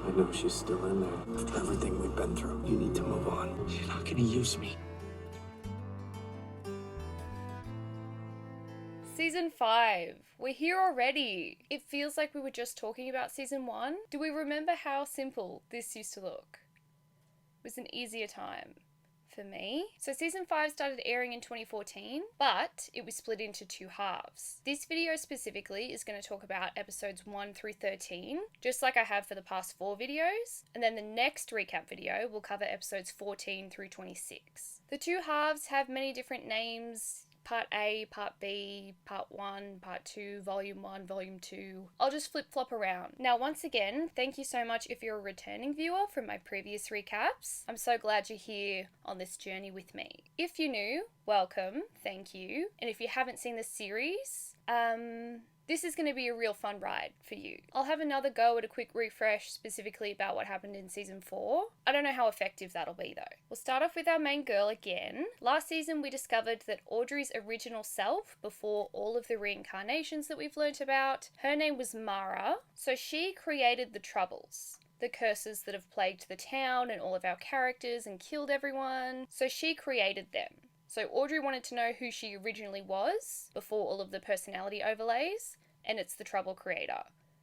I know she's still in there. After everything we've been through, you need to move on. She's not gonna use me. Season 5. We're here already. It feels like we were just talking about Season 1. Do we remember how simple this used to look? It was an easier time for me. So Season 5 started airing in 2014, but it was split into 2 halves. This video specifically is going to talk about episodes 1 through 13, just like I have for the past 4 videos, and then the next recap video will cover episodes 14 through 26. The 2 halves have many different names. Part A, Part B, Part 1, Part 2, Volume 1, Volume 2. I'll just flip-flop around. Now, once again, thank you so much if you're a returning viewer from my previous recaps. I'm so glad you're here on this journey with me. If you're new, welcome, thank you. And if you haven't seen the series, this is going to be a real fun ride for you. I'll have another go at a quick refresh specifically about what happened in Season 4. I don't know how effective that'll be though. We'll start off with our main girl again. Last season we discovered that Audrey's original self, before all of the reincarnations that we've learnt about, her name was Mara. So she created the Troubles. The curses that have plagued the town and all of our characters and killed everyone. So she created them. So Audrey wanted to know who she originally was before all of the personality overlays, and it's the Trouble creator.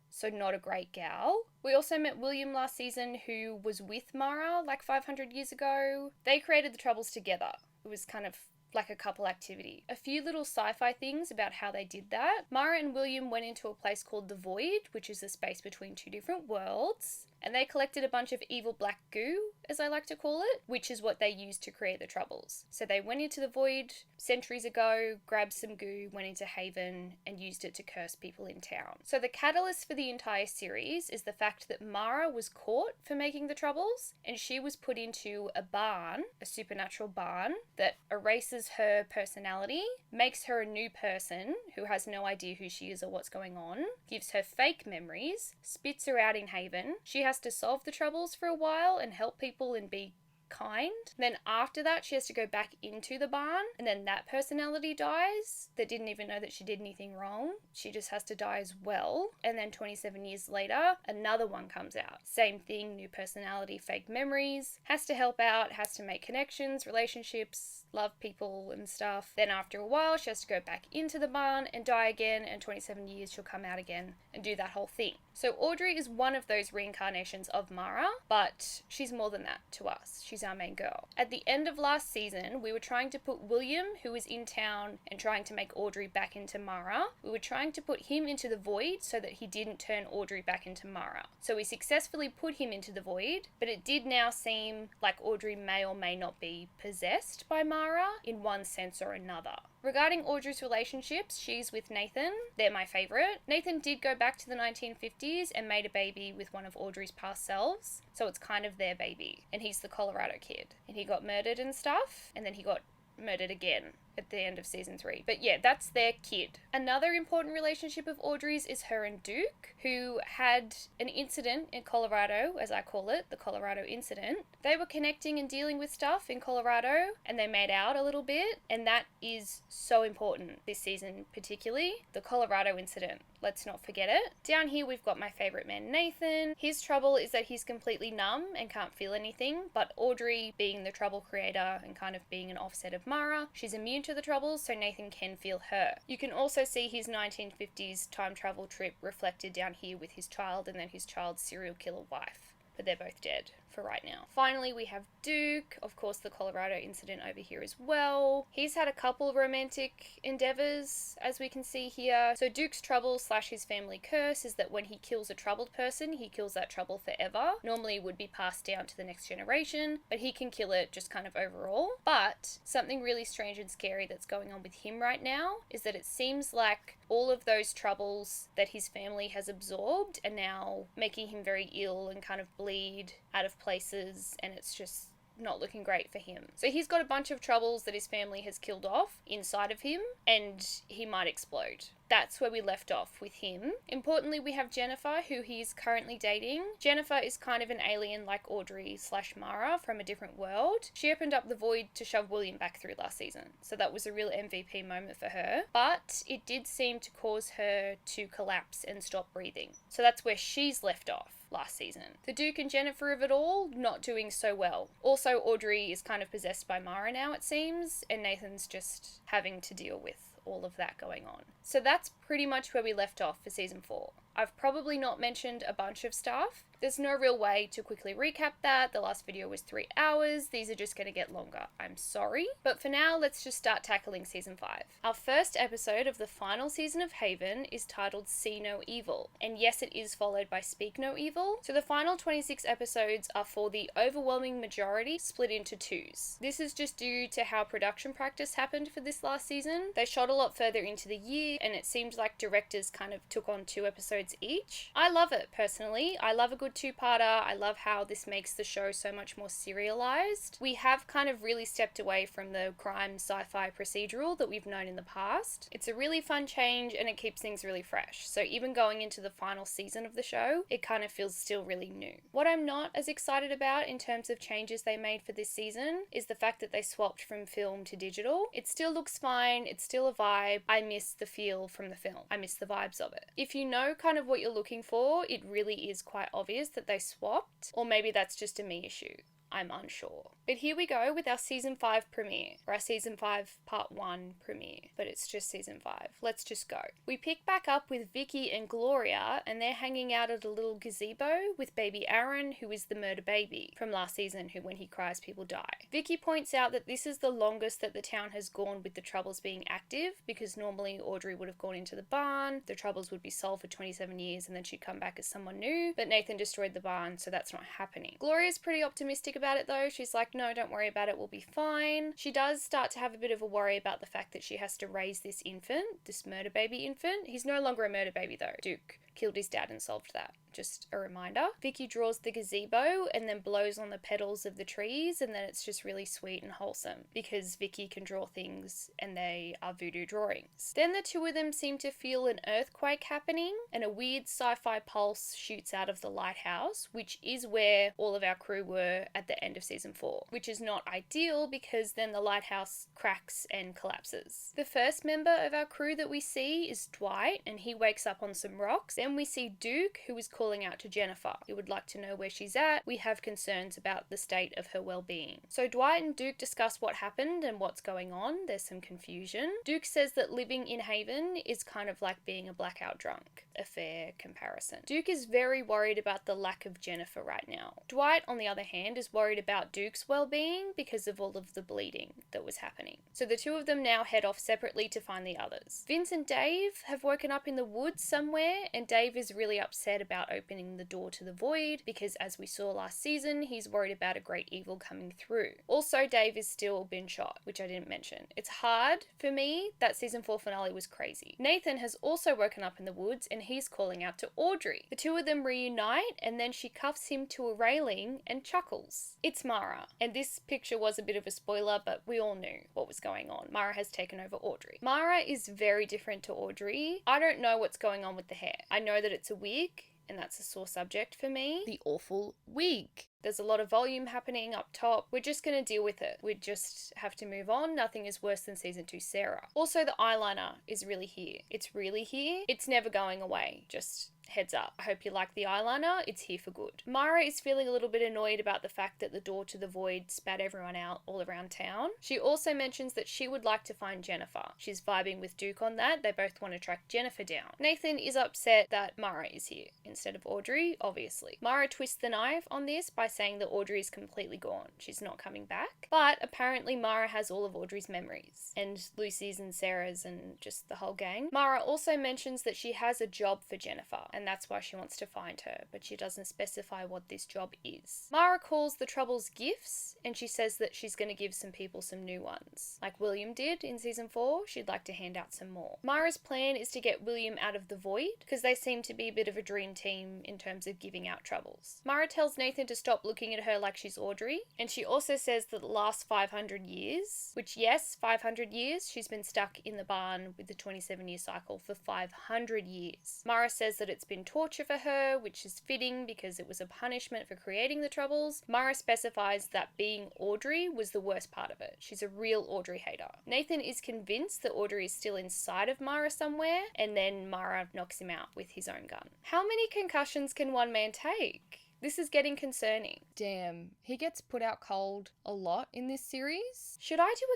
So not a great gal. We also met William last season, who was with Mara like 500 years ago. They created the Troubles together. It was kind of like a couple activity. A few little sci-fi things about how they did that. Mara and William went into a place called the Void, which is a space between 2 different worlds. And they collected a bunch of evil black goo, as I like to call it, which is what they used to create the Troubles. So they went into the Void centuries ago, grabbed some goo, went into Haven, and used it to curse people in town. So the catalyst for the entire series is the fact that Mara was caught for making the Troubles, and she was put into a barn, a supernatural barn, that erases her personality, makes her a new person who has no idea who she is or what's going on, gives her fake memories, spits her out in Haven. She has to solve the Troubles for a while and help people and be kind. Then after that she has to go back into the barn, and then that personality dies that didn't even know that she did anything wrong. She just has to die as well. And then 27 years later another one comes out. Same thing, new personality, fake memories, has to help out, has to make connections, relationships, love people and stuff. Then after a while she has to go back into the barn and die again, and 27 years she'll come out again and do that whole thing. So Audrey is one of those reincarnations of Mara, but she's more than that to us. She's our main girl. At the end of last season, we were trying to put William, who was in town and trying to make Audrey back into Mara, we were trying to put him into the Void so that he didn't turn Audrey back into Mara. So we successfully put him into the Void, but it did now seem like Audrey may or may not be possessed by Mara in one sense or another. Regarding Audrey's relationships, she's with Nathan. They're my favourite. Nathan did go back to the 1950s and made a baby with one of Audrey's past selves, so it's kind of their baby. And he's the Colorado kid. And he got murdered and stuff, and then he got murdered again at the end of season 3. But yeah, that's their kid. Another important relationship of Audrey's is her and Duke, who had an incident in Colorado, as I call it, the Colorado incident. They were connecting and dealing with stuff in Colorado, and they made out a little bit, and that is so important this season particularly, the Colorado incident. Let's not forget it. Down here we've got my favourite man, Nathan. His trouble is that he's completely numb and can't feel anything, but Audrey, being the Trouble creator and kind of being an offset of Mara, she's immune to the Troubles, so Nathan can feel her. You can also see his 1950s time travel trip reflected down here with his child and then his child's serial killer wife. But they're both dead for right now. Finally, we have Duke, of course the Colorado incident over here as well. He's had a couple romantic endeavors, as we can see here. So Duke's trouble / his family curse is that when he kills a troubled person, he kills that trouble forever. Normally it would be passed down to the next generation, but he can kill it just kind of overall. But something really strange and scary that's going on with him right now is that it seems like all of those troubles that his family has absorbed are now making him very ill and kind of bleed out of places, and it's just not looking great for him. So he's got a bunch of troubles that his family has killed off inside of him, and he might explode. That's where we left off with him. Importantly, we have Jennifer, who he's currently dating. Jennifer is kind of an alien like Audrey / Mara from a different world. She opened up the Void to shove William back through last season, so that was a real MVP moment for her. But it did seem to cause her to collapse and stop breathing. So that's where she's left off. last season. The Duke and Jennifer of it all, not doing so well. Also, Audrey is kind of possessed by Mara now, it seems, and Nathan's just having to deal with all of that going on. So that's pretty much where we left off for season 4. I've probably not mentioned a bunch of stuff. There's no real way to quickly recap that. The last video was 3 hours. These are just going to get longer. I'm sorry. But for now, let's just start tackling season 5. Our first episode of the final season of Haven is titled See No Evil. And yes, it is followed by Speak No Evil. So the final 26 episodes are for the overwhelming majority split into 2s. This is just due to how production practice happened for this last season. They shot a lot further into the year and it seemed like directors kind of took on 2 episodes each. I love it personally. I love a good 2-parter. I love how this makes the show so much more serialized. We have kind of really stepped away from the crime sci-fi procedural that we've known in the past. It's a really fun change and it keeps things really fresh. So even going into the final season of the show, it kind of feels still really new. What I'm not as excited about in terms of changes they made for this season is the fact that they swapped from film to digital. It still looks fine. It's still a vibe. I miss the feel from the film. I miss the vibes of it. If you know kind of what you're looking for, it really is quite obvious that they swapped, or maybe that's just a me issue. I'm unsure. But here we go with our season 5 premiere, or our season 5 part 1 premiere, but it's just season 5. Let's just go. We pick back up with Vicky and Gloria, and they're hanging out at a little gazebo with baby Aaron, who is the murder baby from last season, who when he cries people die. Vicky points out that this is the longest that the town has gone with the Troubles being active, because normally Audrey would have gone into the barn, the Troubles would be solved for 27 years, and then she'd come back as someone new, but Nathan destroyed the barn, so that's not happening. Gloria's pretty optimistic about it though. She's like, no, don't worry about it, we'll be fine. She does start to have a bit of a worry about the fact that she has to raise this infant, this murder baby infant. He's no longer a murder baby though. Duke killed his dad and solved that. Just a reminder. Vicky draws the gazebo and then blows on the petals of the trees, and then it's just really sweet and wholesome because Vicky can draw things and they are voodoo drawings. Then the 2 of them seem to feel an earthquake happening and a weird sci-fi pulse shoots out of the lighthouse, which is where all of our crew were at the end of season 4, which is not ideal because then the lighthouse cracks and collapses. The first member of our crew that we see is Dwight, and he wakes up on some rocks. Then we see Duke, who is calling out to Jennifer. He would like to know where she's at. We have concerns about the state of her well-being. So Dwight and Duke discuss what happened and what's going on. There's some confusion. Duke says that living in Haven is kind of like being a blackout drunk. A fair comparison. Duke is very worried about the lack of Jennifer right now. Dwight, on the other hand, is worried about Duke's well-being because of all of the bleeding that was happening. So the 2 of them now head off separately to find the others. Vince and Dave have woken up in the woods somewhere, and Dave is really upset about opening the door to the void because, as we saw last season, he's worried about a great evil coming through. Also, Dave is still been shot, which I didn't mention. It's hard for me. That season 4 finale was crazy. Nathan has also woken up in the woods and he's calling out to Audrey. The 2 of them reunite and then she cuffs him to a railing and chuckles. It's Mara. And this picture was a bit of a spoiler, but we all knew what was going on. Mara has taken over Audrey. Mara is very different to Audrey. I don't know what's going on with the hair. I know that it's a wig, and that's a sore subject for me. The awful wig. There's a lot of volume happening up top. We're just going to deal with it. We just have to move on. Nothing is worse than season 2 Sarah. Also, the eyeliner is really here. It's really here. It's never going away. Just heads up. I hope you like the eyeliner. It's here for good. Mara is feeling a little bit annoyed about the fact that the door to the void spat everyone out all around town. She also mentions that she would like to find Jennifer. She's vibing with Duke on that. They both want to track Jennifer down. Nathan is upset that Mara is here instead of Audrey, obviously. Mara twists the knife on this by saying that Audrey is completely gone. She's not coming back. But apparently Mara has all of Audrey's memories and Lucy's and Sarah's and just the whole gang. Mara also mentions that she has a job for Jennifer and that's why she wants to find her, but she doesn't specify what this job is. Mara calls the Troubles gifts and she says that she's going to give some people some new ones. Like William did in season 4, she'd like to hand out some more. Mara's plan is to get William out of the void because they seem to be a bit of a dream team in terms of giving out Troubles. Mara tells Nathan to stop looking at her like she's Audrey, and she also says that the last 500 years, which yes, 500 years, she's been stuck in the barn with the 27-year cycle for 500 years. Mara says that it's been torture for her, which is fitting because it was a punishment for creating the Troubles. Mara specifies that being Audrey was the worst part of it. She's a real Audrey hater. Nathan is convinced that Audrey is still inside of Mara somewhere, and then Mara knocks him out with his own gun. How many concussions can one man take? This is getting concerning. Damn, he gets put out cold a lot in this series. Should I do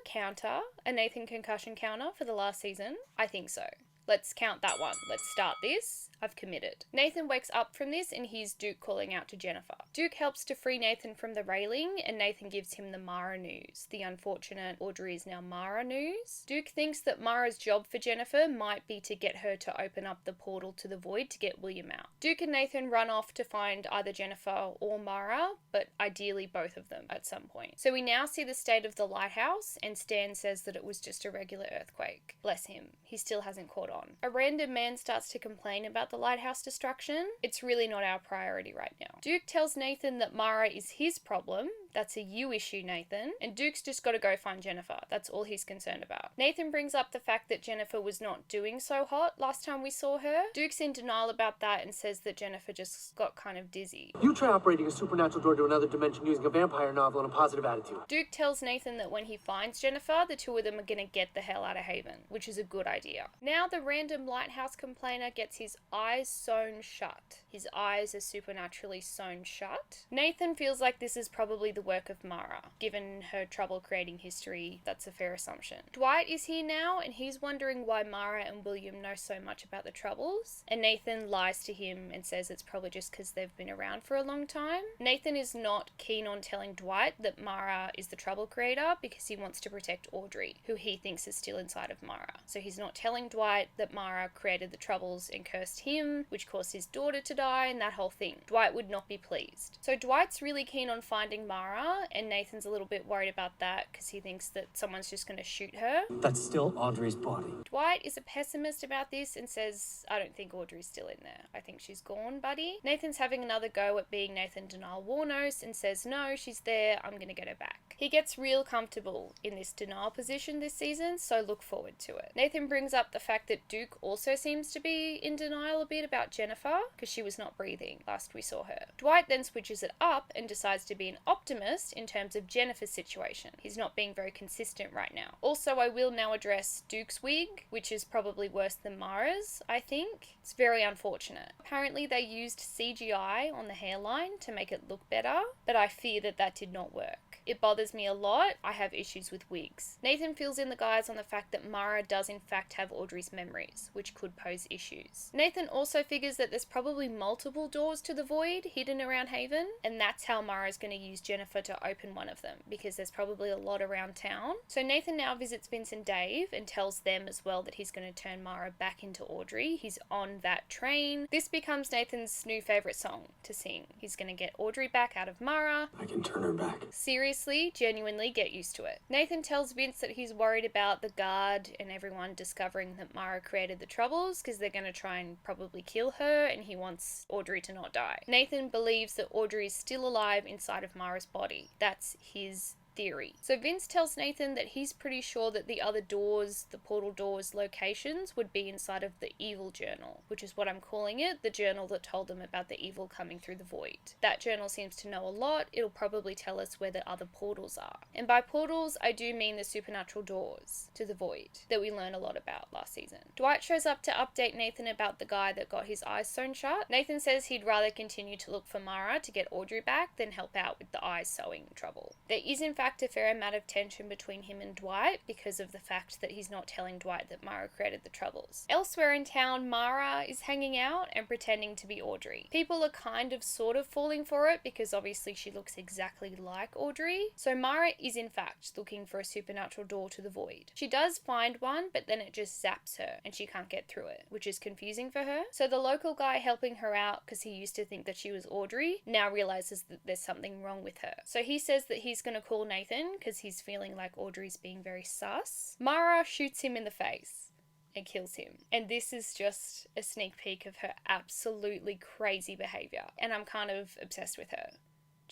a Nathan concussion counter for the last season? I think so. Let's count that one. Let's start this. I've committed. Nathan wakes up from this and hears Duke calling out to Jennifer. Duke helps to free Nathan from the railing and Nathan gives him the Mara news. The unfortunate Audrey is now Mara news. Duke thinks that Mara's job for Jennifer might be to get her to open up the portal to the void to get William out. Duke and Nathan run off to find either Jennifer or Mara, but ideally both of them at some point. So we now see the state of the lighthouse and Stan says that it was just a regular earthquake. Bless him. He still hasn't caught on. A random man starts to complain about the lighthouse destruction. It's really not our priority right now. Duke tells Nathan that Mara is his problem. That's a you issue, Nathan. And Duke's just got to go find Jennifer. That's all he's concerned about. Nathan brings up the fact that Jennifer was not doing so hot last time we saw her. Duke's in denial about that and says that Jennifer just got kind of dizzy. You try operating a supernatural door to another dimension using a vampire novel and a positive attitude. Duke tells Nathan that when he finds Jennifer, the two of them are going to get the hell out of Haven, which is a good idea. Now the random lighthouse complainer gets his eyes sewn shut. His eyes are supernaturally sewn shut. Nathan feels like this is probably the work of Mara. Given her trouble creating history, that's a fair assumption. Dwight is here now and he's wondering why Mara and William know so much about the Troubles, and Nathan lies to him and says it's probably just because they've been around for a long time. Nathan is not keen on telling Dwight that Mara is the Trouble creator because he wants to protect Audrey, who he thinks is still inside of Mara. So he's not telling Dwight that Mara created the Troubles and cursed him, which caused his daughter to die and that whole thing. Dwight would not be pleased. So Dwight's really keen on finding Mara, and Nathan's a little bit worried about that because he thinks that someone's just going to shoot her. That's still Audrey's body. Dwight is a pessimist about this and says, I don't think Audrey's still in there. I think she's gone, buddy. Nathan's having another go at being Nathan Denial Warnos and says, no, she's there. I'm going to get her back. He gets real comfortable in this denial position this season, so look forward to it. Nathan brings up the fact that Duke also seems to be in denial a bit about Jennifer because she was not breathing last we saw her. Dwight then switches it up and decides to be an optimist in terms of Jennifer's situation. He's not being very consistent right now. Also, I will now address Duke's wig, which is probably worse than Mara's, I think. It's very unfortunate. Apparently they used CGI on the hairline to make it look better, but I fear that that did not work. It bothers me a lot. I have issues with wigs. Nathan fills in the guys on the fact that Mara does in fact have Audrey's memories, which could pose issues. Nathan also figures that there's probably multiple doors to the void hidden around Haven, and that's how Mara's going to use Jennifer to open one of them, because there's probably a lot around town. So Nathan now visits Vince and Dave and tells them as well that he's going to turn Mara back into Audrey. He's on that train. This becomes Nathan's new favourite song to sing. He's going to get Audrey back out of Mara. I can turn her back. Seriously, genuinely get used to it. Nathan tells Vince that he's worried about the guard and everyone discovering that Mara created the Troubles because they're going to try and probably kill her, and he wants Audrey to not die. Nathan believes that Audrey is still alive inside of Mara's body. That's his theory. So Vince tells Nathan that he's pretty sure that the other doors, the portal doors locations, would be inside of the evil journal, which is what I'm calling it, the journal that told them about the evil coming through the void. That journal seems to know a lot. It'll probably tell us where the other portals are. And by portals, I do mean the supernatural doors to the void that we learned a lot about last season. Dwight shows up to update Nathan about the guy that got his eyes sewn shut. Nathan says he'd rather continue to look for Mara to get Audrey back than help out with the eyes sewing trouble. There is in fact a fair amount of tension between him and Dwight because of the fact that he's not telling Dwight that Mara created the Troubles. Elsewhere in town, Mara is hanging out and pretending to be Audrey. People are kind of sort of falling for it because obviously she looks exactly like Audrey. So Mara is in fact looking for a supernatural door to the void. She does find one, but then it just zaps her and she can't get through it, which is confusing for her. So the local guy helping her out, because he used to think that she was Audrey, now realizes that there's something wrong with her. So he says that he's going to call Nathan because he's feeling like Audrey's being very sus. Mara shoots him in the face and kills him. And this is just a sneak peek of her absolutely crazy behaviour. And I'm kind of obsessed with her.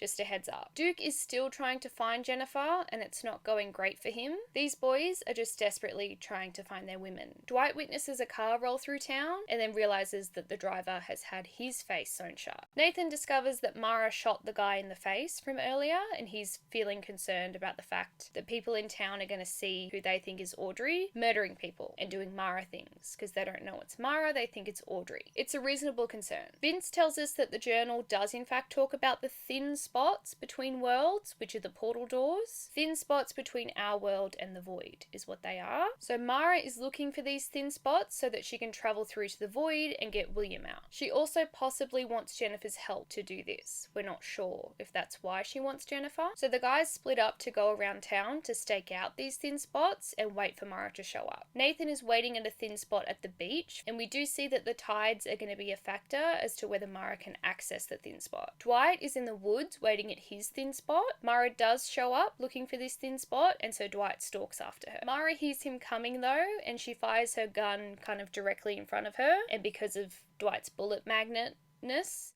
Just a heads up. Duke is still trying to find Jennifer, and it's not going great for him. These boys are just desperately trying to find their women. Dwight witnesses a car roll through town and then realizes that the driver has had his face sewn shut. Nathan discovers that Mara shot the guy in the face from earlier, and he's feeling concerned about the fact that people in town are going to see who they think is Audrey murdering people and doing Mara things, because they don't know it's Mara, they think it's Audrey. It's a reasonable concern. Vince tells us that the journal does in fact talk about the thin spots between worlds, which are the portal doors. Thin spots between our world and the void is what they are. So Mara is looking for these thin spots so that she can travel through to the void and get William out. She also possibly wants Jennifer's help to do this. We're not sure if that's why she wants Jennifer. So the guys split up to go around town to stake out these thin spots and wait for Mara to show up. Nathan is waiting at a thin spot at the beach, and we do see that the tides are going to be a factor as to whether Mara can access the thin spot. Dwight is in the woods waiting at his thin spot. Mara does show up looking for this thin spot, and so Dwight stalks after her. Mara hears him coming though, and she fires her gun kind of directly in front of her, and because of Dwight's bullet magnet,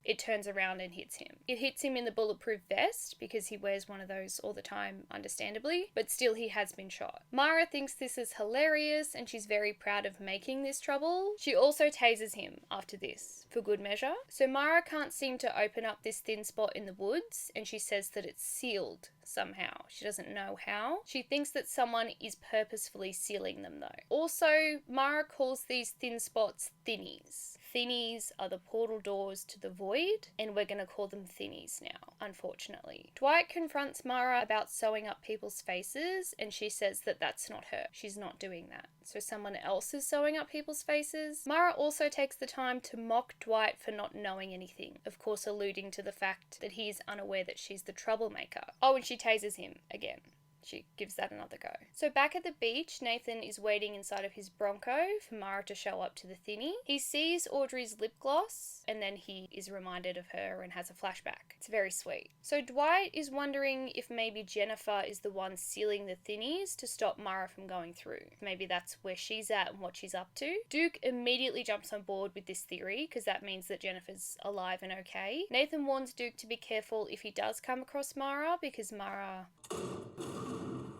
it turns around and hits him. It hits him in the bulletproof vest because he wears one of those all the time, understandably, but still he has been shot. Mara thinks this is hilarious and she's very proud of making this trouble. She also tases him after this, for good measure. So Mara can't seem to open up this thin spot in the woods, and she says that it's sealed somehow. She doesn't know how. She thinks that someone is purposefully sealing them though. Also, Mara calls these thin spots thinnies. Thinnies are the portal doors to the void, and we're going to call them thinnies now, unfortunately. Dwight confronts Mara about sewing up people's faces, and she says that that's not her. She's not doing that. So someone else is sewing up people's faces. Mara also takes the time to mock Dwight for not knowing anything, of course alluding to the fact that he is unaware that she's the troublemaker. Oh, and she tases him again. She gives that another go. So back at the beach, Nathan is waiting inside of his Bronco for Mara to show up to the thinny. He sees Audrey's lip gloss, and then he is reminded of her and has a flashback. It's very sweet. So Dwight is wondering if maybe Jennifer is the one sealing the thinnies to stop Mara from going through. Maybe that's where she's at and what she's up to. Duke immediately jumps on board with this theory because that means that Jennifer's alive and okay. Nathan warns Duke to be careful if he does come across Mara because Mara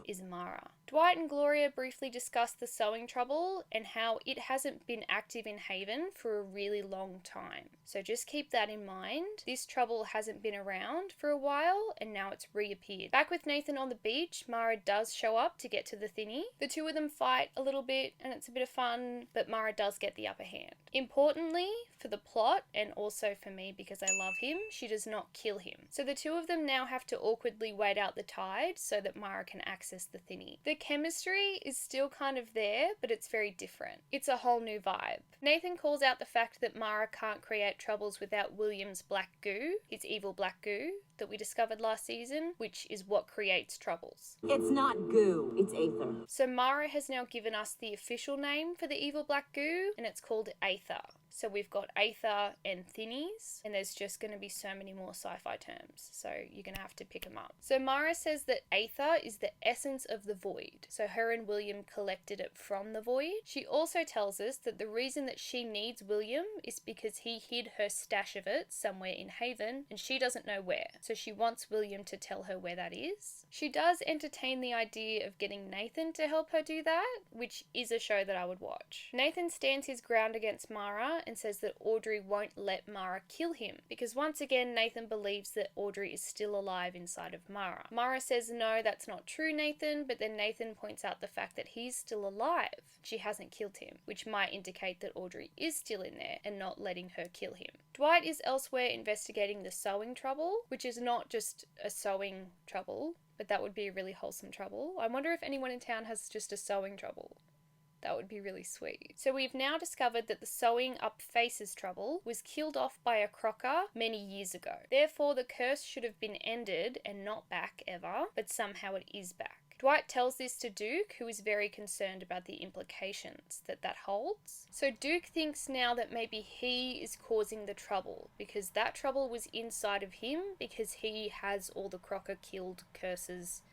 is Mara. Dwight and Gloria briefly discuss the sewing trouble and how it hasn't been active in Haven for a really long time. So just keep that in mind. This trouble hasn't been around for a while and now it's reappeared. Back with Nathan on the beach, Mara does show up to get to the thinny. The two of them fight a little bit and it's a bit of fun, but Mara does get the upper hand. Importantly, for the plot and also for me because I love him, she does not kill him. So the two of them now have to awkwardly wait out the tide so that Mara can access the thinny. The chemistry is still kind of there, but it's very different. It's a whole new vibe. Nathan calls out the fact that Mara can't create troubles without William's black goo, his evil black goo that we discovered last season, which is what creates troubles. It's not goo, it's aether. So Mara has now given us the official name for the evil black goo, and it's called aether. So we've got aether and thinnies, and there's just going to be so many more sci-fi terms, so you're going to have to pick them up. So Mara says that aether is the essence of the void, so her and William collected it from the void. She also tells us that the reason that she needs William is because he hid her stash of it somewhere in Haven, and she doesn't know where, so she wants William to tell her where that is. She does entertain the idea of getting Nathan to help her do that, which is a show that I would watch. Nathan stands his ground against Mara and says that Audrey won't let Mara kill him, because once again Nathan believes that Audrey is still alive inside of Mara. Mara says no, that's not true, Nathan, but then Nathan points out the fact that he's still alive. She hasn't killed him, which might indicate that Audrey is still in there and not letting her kill him. Dwight is elsewhere investigating the sewing trouble, which is not just a sewing trouble, but that would be a really wholesome trouble. I wonder if anyone in town has just a sewing trouble. That would be really sweet. So we've now discovered that the sewing up faces trouble was killed off by a crocker many years ago. Therefore, the curse should have been ended and not back ever, but somehow it is back. Dwight tells this to Duke, who is very concerned about the implications that holds. So Duke thinks now that maybe he is causing the trouble, because that trouble was inside of him, because he has all the crocker killed curses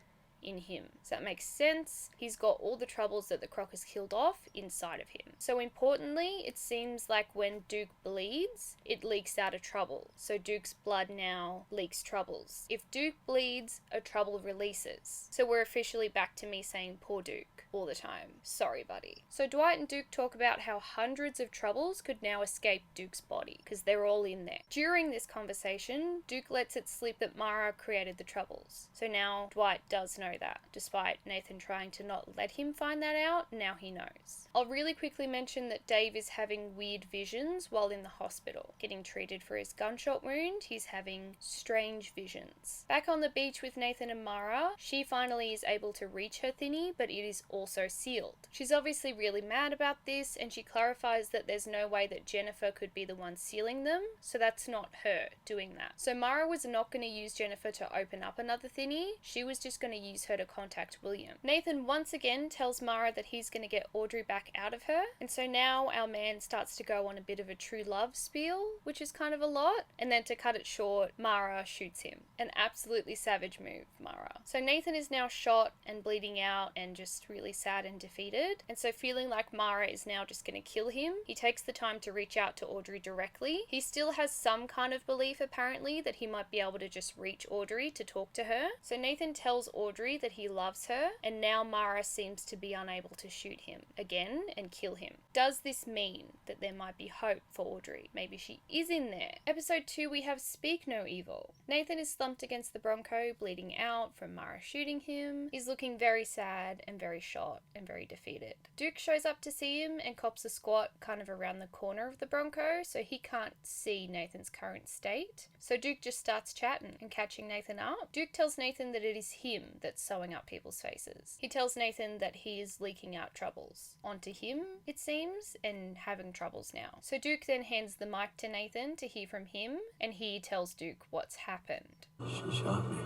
in him. Does that make sense? He's got all the troubles that the crockers killed off inside of him. So importantly, it seems like when Duke bleeds, it leaks out a trouble. So Duke's blood now leaks troubles. If Duke bleeds, a trouble releases. So we're officially back to me saying poor Duke all the time. Sorry, buddy. So Dwight and Duke talk about how hundreds of troubles could now escape Duke's body because they're all in there. During this conversation, Duke lets it slip that Mara created the troubles. So now Dwight does know that. Despite Nathan trying to not let him find that out, now he knows. I'll really quickly mention that Dave is having weird visions while in the hospital. Getting treated for his gunshot wound, he's having strange visions. Back on the beach with Nathan and Mara, she finally is able to reach her thingy, but it is also sealed. She's obviously really mad about this, and she clarifies that there's no way that Jennifer could be the one sealing them, so that's not her doing that. So Mara was not going to use Jennifer to open up another thingy, she was just going to use her to contact William. Nathan once again tells Mara that he's going to get Audrey back out of her, and so now our man starts to go on a bit of a true love spiel, which is kind of a lot, and then to cut it short, Mara shoots him. An absolutely savage move, Mara. So Nathan is now shot and bleeding out and just really sad and defeated, and so feeling like Mara is now just going to kill him, he takes the time to reach out to Audrey directly. He still has some kind of belief apparently that he might be able to just reach Audrey to talk to her. So Nathan tells Audrey that he loves her, and now Mara seems to be unable to shoot him again and kill him. Does this mean that there might be hope for Audrey? Maybe she is in there. Episode 2, we have Speak No Evil. Nathan is slumped against the Bronco, bleeding out from Mara shooting him. He's looking very sad and very shot and very defeated. Duke shows up to see him and cops a squat kind of around the corner of the Bronco, so he can't see Nathan's current state. So Duke just starts chatting and catching Nathan up. Duke tells Nathan that it is him that's sewing up people's faces. He tells Nathan that he is leaking out troubles onto him, it seems, and having troubles now. So Duke then hands the mic to Nathan to hear from him, and he tells Duke what's happened. She shot me.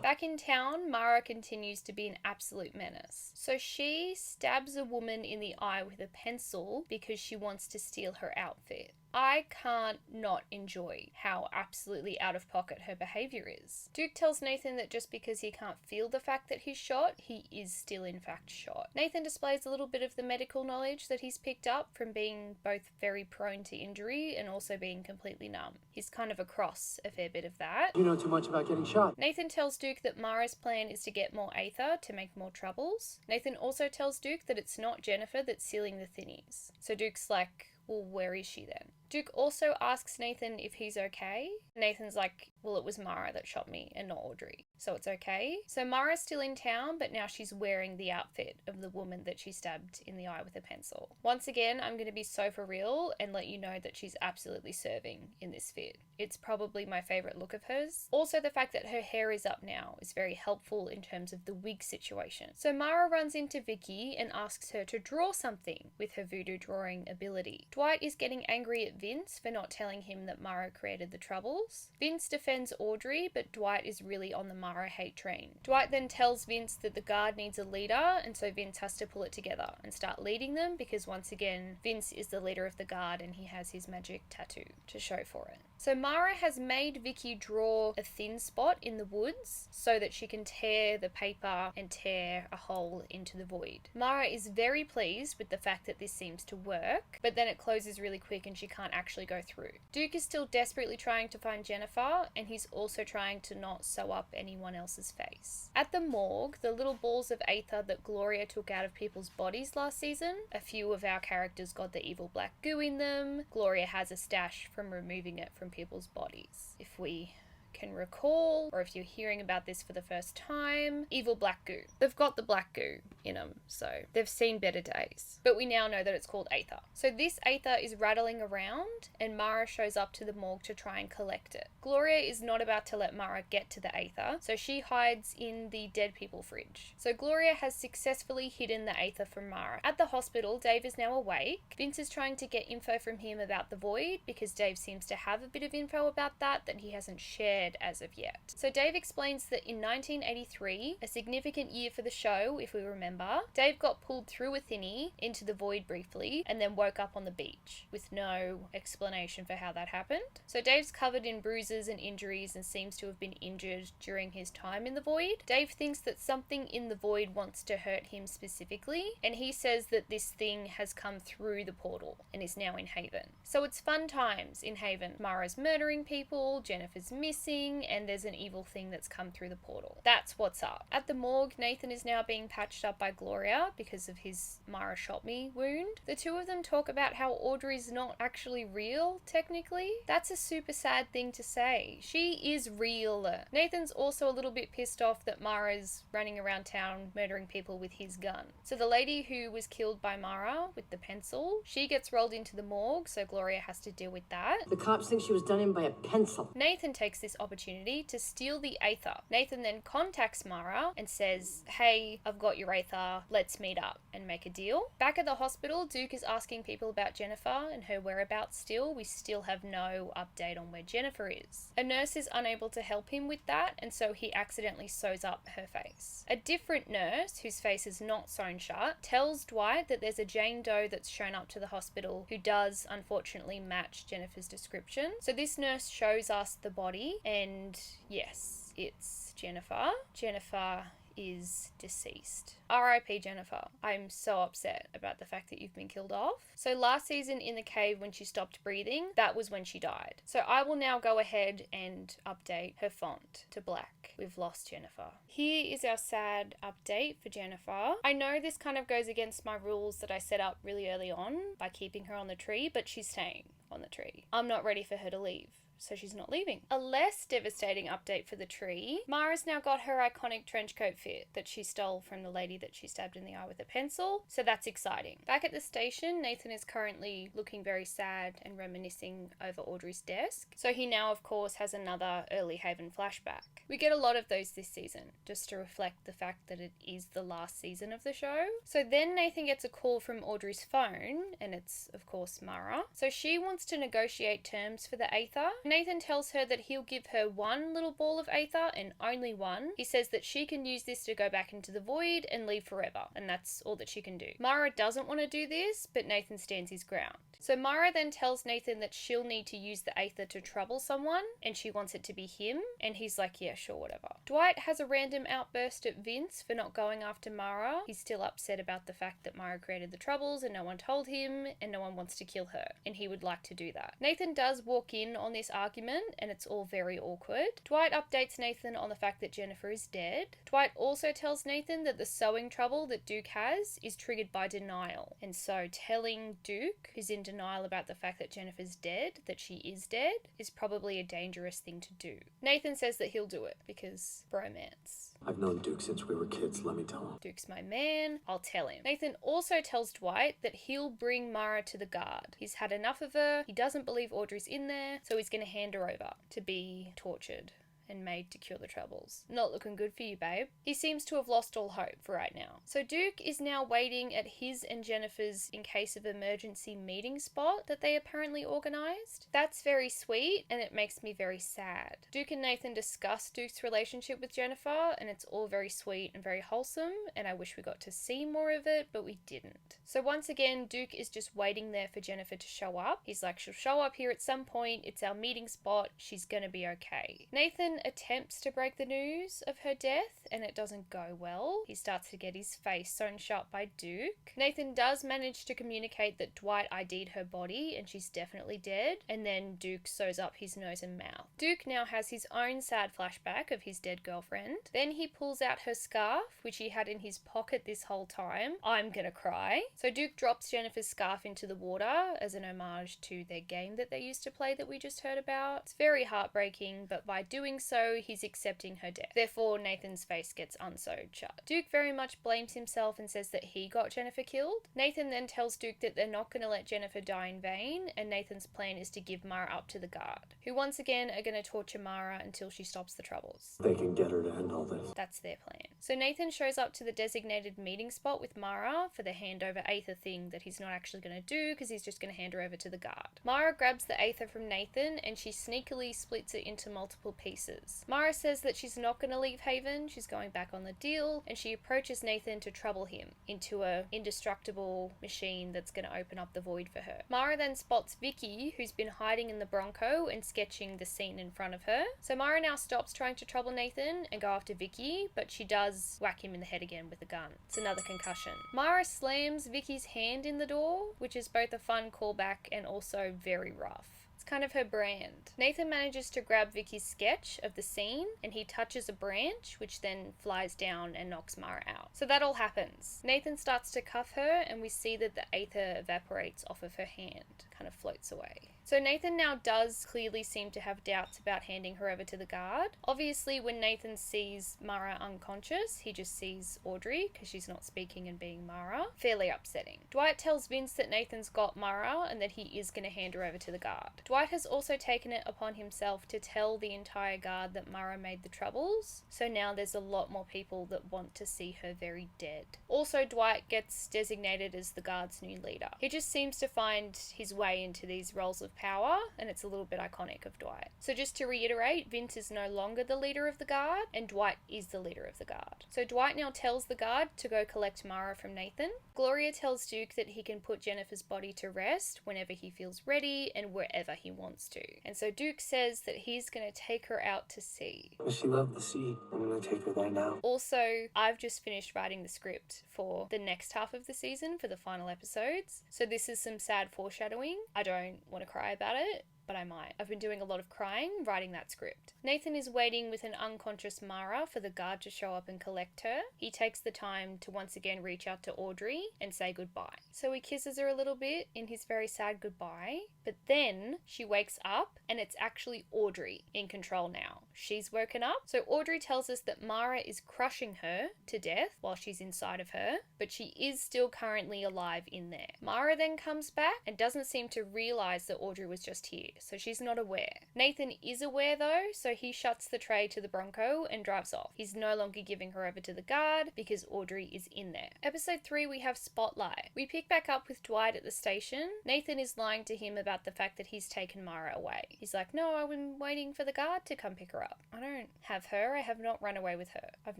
Back in town, Mara continues to be an absolute menace. So she stabs a woman in the eye with a pencil because she wants to steal her outfit. I can't not enjoy how absolutely out of pocket her behaviour is. Duke tells Nathan that just because he can't feel the fact that he's shot, he is still in fact shot. Nathan displays a little bit of the medical knowledge that he's picked up from being both very prone to injury and also being completely numb. He's kind of across a fair bit of that. You know too much about getting shot. Nathan tells Duke that Mara's plan is to get more Aether to make more troubles. Nathan also tells Duke that it's not Jennifer that's sealing the thinnies. So Duke's like, well, where is she then? Duke also asks Nathan if he's okay. Nathan's like, well, it was Mara that shot me and not Audrey, so it's okay. So Mara's still in town, but now she's wearing the outfit of the woman that she stabbed in the eye with a pencil. Once again, I'm going to be so for real and let you know that she's absolutely serving in this fit. It's probably my favourite look of hers. Also, the fact that her hair is up now is very helpful in terms of the wig situation. So Mara runs into Vicky and asks her to draw something with her voodoo drawing ability. Dwight is getting angry at Vince for not telling him that Mara created the troubles. Vince defends Audrey, but Dwight is really on the Mara hate train. Dwight then tells Vince that the guard needs a leader, and so Vince has to pull it together and start leading them because once again, Vince is the leader of the guard and he has his magic tattoo to show for it. So Mara has made Vicky draw a thin spot in the woods so that she can tear the paper and tear a hole into the void. Mara is very pleased with the fact that this seems to work, but then it closes really quick and she can't actually go through. Duke is still desperately trying to find Jennifer, and he's also trying to not sew up anyone else's face. At the morgue, the little balls of Aether that Gloria took out of people's bodies last season, a few of our characters got the evil black goo in them. Gloria has a stash from removing it from people's bodies. If we can recall, or if you're hearing about this for the first time, evil black goo. They've got the black goo in them, so they've seen better days. But we now know that it's called Aether. So this Aether is rattling around, and Mara shows up to the morgue to try and collect it. Gloria is not about to let Mara get to the Aether, so she hides in the dead people fridge. So Gloria has successfully hidden the Aether from Mara. At the hospital, Dave is now awake. Vince is trying to get info from him about the void, because Dave seems to have a bit of info about that he hasn't shared shared as of yet. So Dave explains that in 1983, a significant year for the show, if we remember, Dave got pulled through a thingy into the void briefly and then woke up on the beach, with no explanation for how that happened. So Dave's covered in bruises and injuries and seems to have been injured during his time in the void. Dave thinks that something in the void wants to hurt him specifically, and he says that this thing has come through the portal and is now in Haven. So it's fun times in Haven. Mara's murdering people, Jennifer's missing, and there's an evil thing that's come through the portal. That's what's up. At the morgue, Nathan is now being patched up by Gloria because of his Mara shot me wound. The two of them talk about how Audrey's not actually real, technically. That's a super sad thing to say. She is real. Nathan's also a little bit pissed off that Mara's running around town murdering people with his gun. So the lady who was killed by Mara with the pencil, she gets rolled into the morgue, so Gloria has to deal with that. The cops think she was done in by a pencil. Nathan takes this opportunity to steal the Aether. Nathan then contacts Mara and says, hey, I've got your Aether, let's meet up and make a deal. Back at the hospital, Duke is asking people about Jennifer and her whereabouts still. We still have no update on where Jennifer is. A nurse is unable to help him with that, and so he accidentally sews up her face. A different nurse, whose face is not sewn shut, tells Dwight that there's a Jane Doe that's shown up to the hospital who does unfortunately match Jennifer's description. So this nurse shows us the body, and yes, it's Jennifer. Jennifer is deceased. R.I.P. Jennifer. I'm so upset about the fact that you've been killed off. So last season in the cave when she stopped breathing, that was when she died. So I will now go ahead and update her font to black. We've lost Jennifer. Here is our sad update for Jennifer. I know this kind of goes against my rules that I set up really early on by keeping her on the tree, but she's staying on the tree. I'm not ready for her to leave, so she's not leaving. A less devastating update for the tree. Mara's now got her iconic trench coat fit that she stole from the lady that she stabbed in the eye with a pencil, so that's exciting. Back at the station, Nathan is currently looking very sad and reminiscing over Audrey's desk, so he now of course has another early Haven flashback. We get a lot of those this season, just to reflect the fact that it is the last season of the show. So then Nathan gets a call from Audrey's phone, and it's of course Mara. So she wants to negotiate terms for the Aether. Nathan tells her that he'll give her one little ball of Aether and only one. He says that she can use this to go back into the void and leave forever, and that's all that she can do. Mara doesn't want to do this, but Nathan stands his ground. So Mara then tells Nathan that she'll need to use the Aether to trouble someone, and she wants it to be him, and he's like, yeah, sure, whatever. Dwight has a random outburst at Vince for not going after Mara. He's still upset about the fact that Mara created the troubles and no one told him, and no one wants to kill her, and he would like to do that. Nathan does walk in on this argument, and it's all very awkward. Dwight updates Nathan on the fact that Jennifer is dead. Dwight also tells Nathan that the sewing trouble that Duke has is triggered by denial, and so telling Duke, who's in denial about the fact that Jennifer's dead, that she is dead, is probably a dangerous thing to do. Nathan says that he'll do it because bromance. I've known Duke since we were kids, let me tell him. Duke's my man, I'll tell him. Nathan also tells Dwight that he'll bring Mara to the guard. He's had enough of her, he doesn't believe Audrey's in there, so he's going to hand her over to be tortured and made to cure the troubles. Not looking good for you, babe. He seems to have lost all hope for right now. So Duke is now waiting at his and Jennifer's in case of emergency meeting spot that they apparently organised. That's very sweet, and it makes me very sad. Duke and Nathan discuss Duke's relationship with Jennifer, and it's all very sweet and very wholesome, and I wish we got to see more of it, but we didn't. So once again, Duke is just waiting there for Jennifer to show up. He's like, she'll show up here at some point, it's our meeting spot, she's gonna be okay. Nathan attempts to break the news of her death, and it doesn't go well. He starts to get his face sewn shut by Duke. Nathan does manage to communicate that Dwight ID'd her body and she's definitely dead, and then Duke sews up his nose and mouth. Duke now has his own sad flashback of his dead girlfriend. Then he pulls out her scarf, which he had in his pocket this whole time. I'm gonna cry. So Duke drops Jennifer's scarf into the water as an homage to their game that they used to play that we just heard about. It's very heartbreaking, but by doing so he's accepting her death. Therefore, Nathan's face gets unsewed shut. Duke very much blames himself and says that he got Jennifer killed. Nathan then tells Duke that they're not going to let Jennifer die in vain, and Nathan's plan is to give Mara up to the guard, who once again are going to torture Mara until she stops the troubles. They can get her to end all this. That's their plan. So Nathan shows up to the designated meeting spot with Mara for the handover Aether thing that he's not actually going to do because he's just going to hand her over to the guard. Mara grabs the Aether from Nathan and she sneakily splits it into multiple pieces. Mara says that she's not going to leave Haven, she's going back on the deal, and she approaches Nathan to trouble him into a indestructible machine that's going to open up the void for her. Mara then spots Vicky, who's been hiding in the Bronco and sketching the scene in front of her. So Mara now stops trying to trouble Nathan and go after Vicky, but she does whack him in the head again with a gun. It's another concussion. Mara slams Vicky's hand in the door, which is both a fun callback and also very rough. It's kind of her brand. Nathan manages to grab Vicky's sketch of the scene and he touches a branch, which then flies down and knocks Mara out. So that all happens. Nathan starts to cuff her and we see that the Aether evaporates off of her hand, kind of floats away. So Nathan now does clearly seem to have doubts about handing her over to the guard. Obviously, when Nathan sees Mara unconscious, he just sees Audrey because she's not speaking and being Mara. Fairly upsetting. Dwight tells Vince that Nathan's got Mara and that he is going to hand her over to the guard. Dwight has also taken it upon himself to tell the entire guard that Mara made the troubles, so now there's a lot more people that want to see her very dead. Also, Dwight gets designated as the guard's new leader. He just seems to find his way into these roles of power, and it's a little bit iconic of Dwight. So just to reiterate, Vince is no longer the leader of the guard, and Dwight is the leader of the guard. So Dwight now tells the guard to go collect Mara from Nathan. Gloria tells Duke that he can put Jennifer's body to rest whenever he feels ready and wherever he wants to. And so Duke says that he's going to take her out to sea. She loved the sea. I'm gonna take her there now. Also, I've just finished writing the script for the next half of the season, for the final episodes. So this is some sad foreshadowing. I don't want to cry about it, but I might. I've been doing a lot of crying writing that script. Nathan is waiting with an unconscious Mara for the guard to show up and collect her. He takes the time to once again reach out to Audrey and say goodbye. So he kisses her a little bit in his very sad goodbye, but then she wakes up and it's actually Audrey in control now. She's woken up. So Audrey tells us that Mara is crushing her to death while she's inside of her, but she is still currently alive in there. Mara then comes back and doesn't seem to realize that Audrey was just here, so she's not aware. Nathan is aware though, so he shuts the tray to the Bronco and drives off. He's no longer giving her over to the guard because Audrey is in there. Episode 3, we have Spotlight. We pick back up with Dwight at the station. Nathan is lying to him about the fact that he's taken Mara away. He's like, no, I've been waiting for the guard to come pick her up. I don't have her. I have not run away with her. I've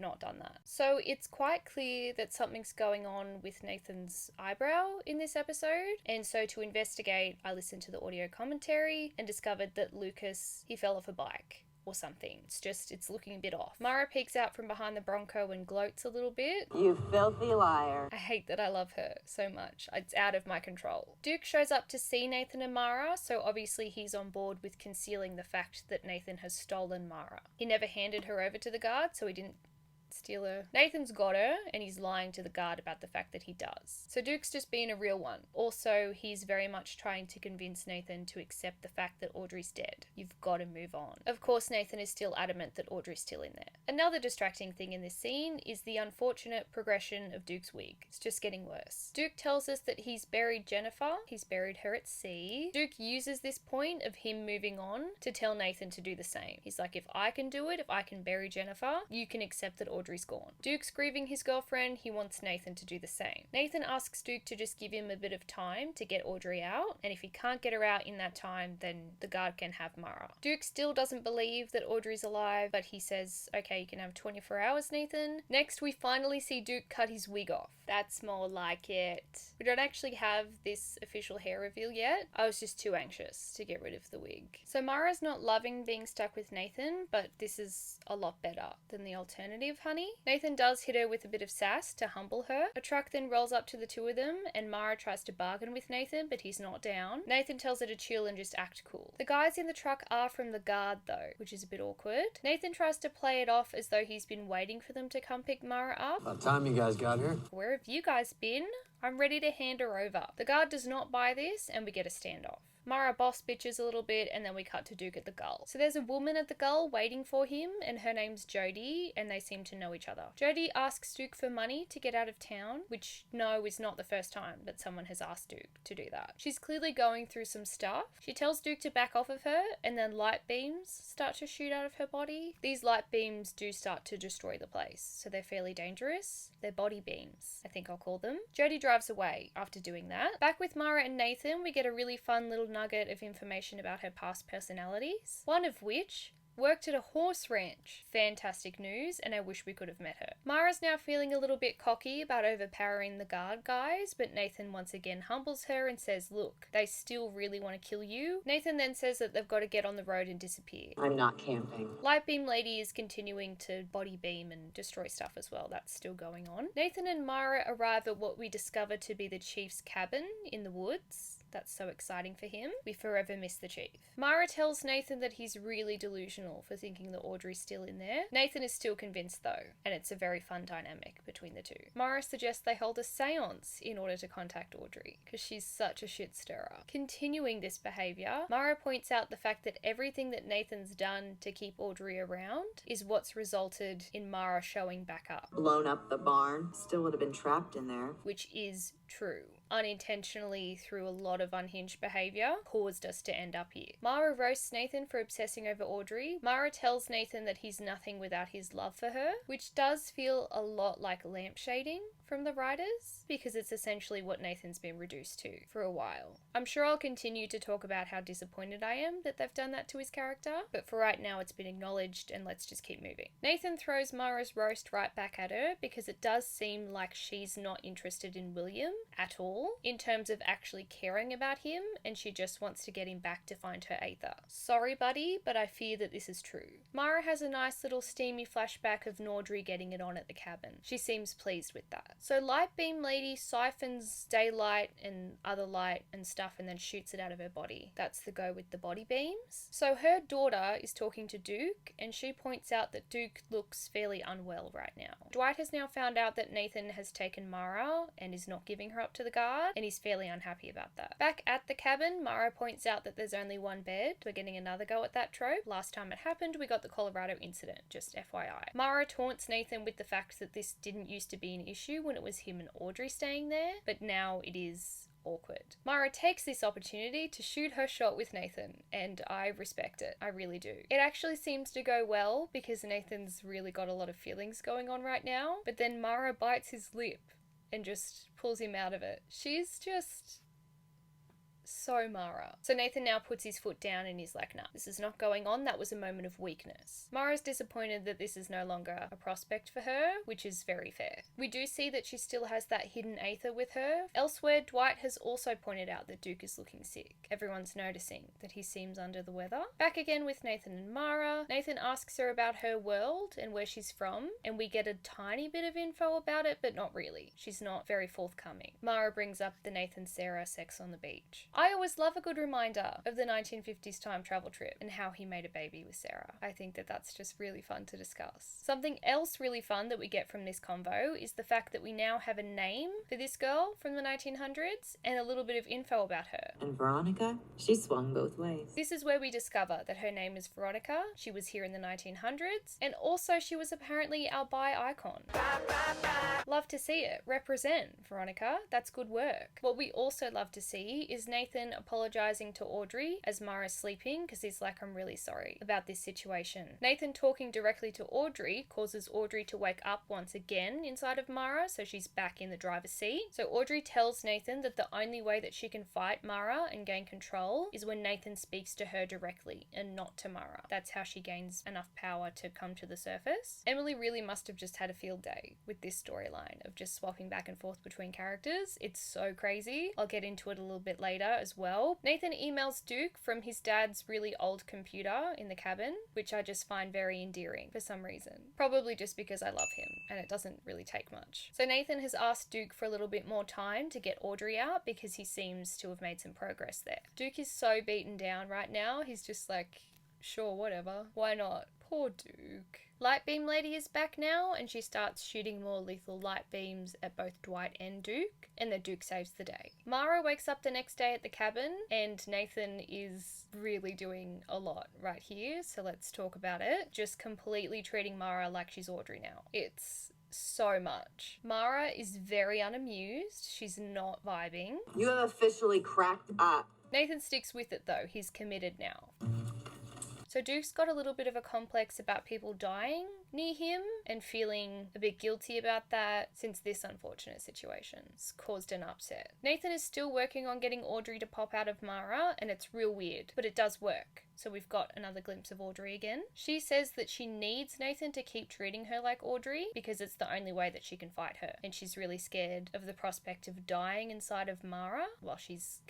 not done that. So it's quite clear that something's going on with Nathan's eyebrow in this episode. And so to investigate, I listened to the audio commentary and discovered that Lucas, he fell off a bike or something. It's looking a bit off. Mara peeks out from behind the Bronco and gloats a little bit. You filthy liar. I hate that I love her so much. It's out of my control. Duke shows up to see Nathan and Mara, so obviously he's on board with concealing the fact that Nathan has stolen Mara. He never handed her over to the guard, so he didn't steal her. Nathan's got her and he's lying to the guard about the fact that he does. So Duke's just being a real one. Also, he's very much trying to convince Nathan to accept the fact that Audrey's dead. You've got to move on. Of course, Nathan is still adamant that Audrey's still in there. Another distracting thing in this scene is the unfortunate progression of Duke's wig. It's just getting worse. Duke tells us that he's buried Jennifer. He's buried her at sea. Duke uses this point of him moving on to tell Nathan to do the same. He's like, if I can do it, if I can bury Jennifer, you can accept that Audrey's gone. Duke's grieving his girlfriend. He wants Nathan to do the same. Nathan asks Duke to just give him a bit of time to get Audrey out, and if he can't get her out in that time, then the guard can have Mara. Duke still doesn't believe that Audrey's alive, but he says, okay, you can have 24 hours, Nathan. Next, we finally see Duke cut his wig off. That's more like it. We don't actually have this official hair reveal yet. I was just too anxious to get rid of the wig. So Mara's not loving being stuck with Nathan, but this is a lot better than the alternative, honey. Nathan does hit her with a bit of sass to humble her. A truck then rolls up to the two of them, and Mara tries to bargain with Nathan, but he's not down. Nathan tells her to chill and just act cool. The guys in the truck are from the guard though, which is a bit awkward. Nathan tries to play it off as though he's been waiting for them to come pick Mara up. About time you guys got here. Where have you guys been? I'm ready to hand her over. The guard does not buy this, and we get a standoff. Mara boss bitches a little bit, and then we cut to Duke at the Gull. So there's a woman at the Gull waiting for him, and her name's Jodie, and they seem to know each other. Jodie asks Duke for money to get out of town, which no is not the first time that someone has asked Duke to do that. She's clearly going through some stuff. She tells Duke to back off of her, and then light beams start to shoot out of her body. These light beams do start to destroy the place, so they're fairly dangerous. They're body beams, I think I'll call them. Jodie drives away after doing that. Back with Mara and Nathan, we get a really fun little nugget of information about her past personalities, one of which worked at a horse ranch. Fantastic news, and I wish we could have met her. Mara's now feeling a little bit cocky about overpowering the guard guys, but Nathan once again humbles her and says, look, they still really want to kill you. Nathan then says that they've got to get on the road and disappear. I'm not camping. Lightbeam Lady is continuing to body beam and destroy stuff as well. That's still going on. Nathan and Mara arrive at what we discover to be the chief's cabin in the woods. That's so exciting for him. We forever miss the chief. Mara tells Nathan that he's really delusional for thinking that Audrey's still in there. Nathan is still convinced though, and it's a very fun dynamic between the two. Mara suggests they hold a seance in order to contact Audrey, because she's such a shit stirrer. Continuing this behaviour, Mara points out the fact that everything that Nathan's done to keep Audrey around is what's resulted in Mara showing back up. Blown up the barn, still would have been trapped in there. Which is true. Unintentionally, through a lot of unhinged behaviour, caused us to end up here. Mara roasts Nathan for obsessing over Audrey. Mara tells Nathan that he's nothing without his love for her, which does feel a lot like lampshading from the writers, because it's essentially what Nathan's been reduced to for a while. I'm sure I'll continue to talk about how disappointed I am that they've done that to his character, but for right now it's been acknowledged, and let's just keep moving. Nathan throws Mara's roast right back at her, because it does seem like she's not interested in William at all, in terms of actually caring about him, and she just wants to get him back to find her Aether. Sorry buddy, but I fear that this is true. Mara has a nice little steamy flashback of Nordry getting it on at the cabin. She seems pleased with that. So Lightbeam Lady siphons daylight and other light and stuff and then shoots it out of her body. That's the go with the body beams. So her daughter is talking to Duke, and she points out that Duke looks fairly unwell right now. Dwight has now found out that Nathan has taken Mara and is not giving her up to the guard, and he's fairly unhappy about that. Back at the cabin, Mara points out that there's only one bed. We're getting another go at that trope. Last time it happened, we got the Colorado incident, just FYI. Mara taunts Nathan with the fact that this didn't used to be an issue when it was him and Audrey staying there, but now it is awkward. Mara takes this opportunity to shoot her shot with Nathan, and I respect it. I really do. It actually seems to go well because Nathan's really got a lot of feelings going on right now, but then Mara bites his lip and just pulls him out of it. She's just so Mara. So Nathan now puts his foot down and he's like, nah, this is not going on. That was a moment of weakness. Mara's disappointed that this is no longer a prospect for her, which is very fair. We do see that she still has that hidden Aether with her. Elsewhere, Dwight has also pointed out that Duke is looking sick. Everyone's noticing that he seems under the weather. Back again with Nathan and Mara. Nathan asks her about her world and where she's from, and we get a tiny bit of info about it, but not really. She's not very forthcoming. Mara brings up the Nathan-Sarah sex on the beach. I always love a good reminder of the 1950s time travel trip and how he made a baby with Sarah. I think that that's just really fun to discuss. Something else really fun that we get from this convo is the fact that we now have a name for this girl from the 1900s and a little bit of info about her. And Veronica? She swung both ways. This is where we discover that her name is Veronica. She was here in the 1900s, and also she was apparently our bi icon. Love to see it. Represent, Veronica. That's good work. What we also love to see is Nathan apologizing to Audrey as Mara's sleeping, because he's like, I'm really sorry about this situation. Nathan talking directly to Audrey causes Audrey to wake up once again inside of Mara, so she's back in the driver's seat. So Audrey tells Nathan that the only way that she can fight Mara and gain control is when Nathan speaks to her directly and not to Mara. That's how she gains enough power to come to the surface. Emily really must have just had a field day with this storyline of just swapping back and forth between characters. It's so crazy. I'll get into it a little bit later as well. Nathan emails Duke from his dad's really old computer in the cabin, which I just find very endearing for some reason. Probably just because I love him and it doesn't really take much. So Nathan has asked Duke for a little bit more time to get Audrey out because he seems to have made some progress there. Duke is so beaten down right now. He's just like, sure, whatever. Why not? Poor Duke. Light Beam Lady is back now, and she starts shooting more lethal light beams at both Dwight and Duke, and the Duke saves the day. Mara wakes up the next day at the cabin, and Nathan is really doing a lot right here, so let's talk about it. Just completely treating Mara like she's Audrey now. It's so much. Mara is very unamused. She's not vibing. You have officially cracked up. Nathan sticks with it though. He's committed now. So Duke's got a little bit of a complex about people dying near him and feeling a bit guilty about that since this unfortunate situation's caused an upset. Nathan is still working on getting Audrey to pop out of Mara, and it's real weird, but it does work. So we've got another glimpse of Audrey again. She says that she needs Nathan to keep treating her like Audrey because it's the only way that she can fight her. And she's really scared of the prospect of dying inside of Mara while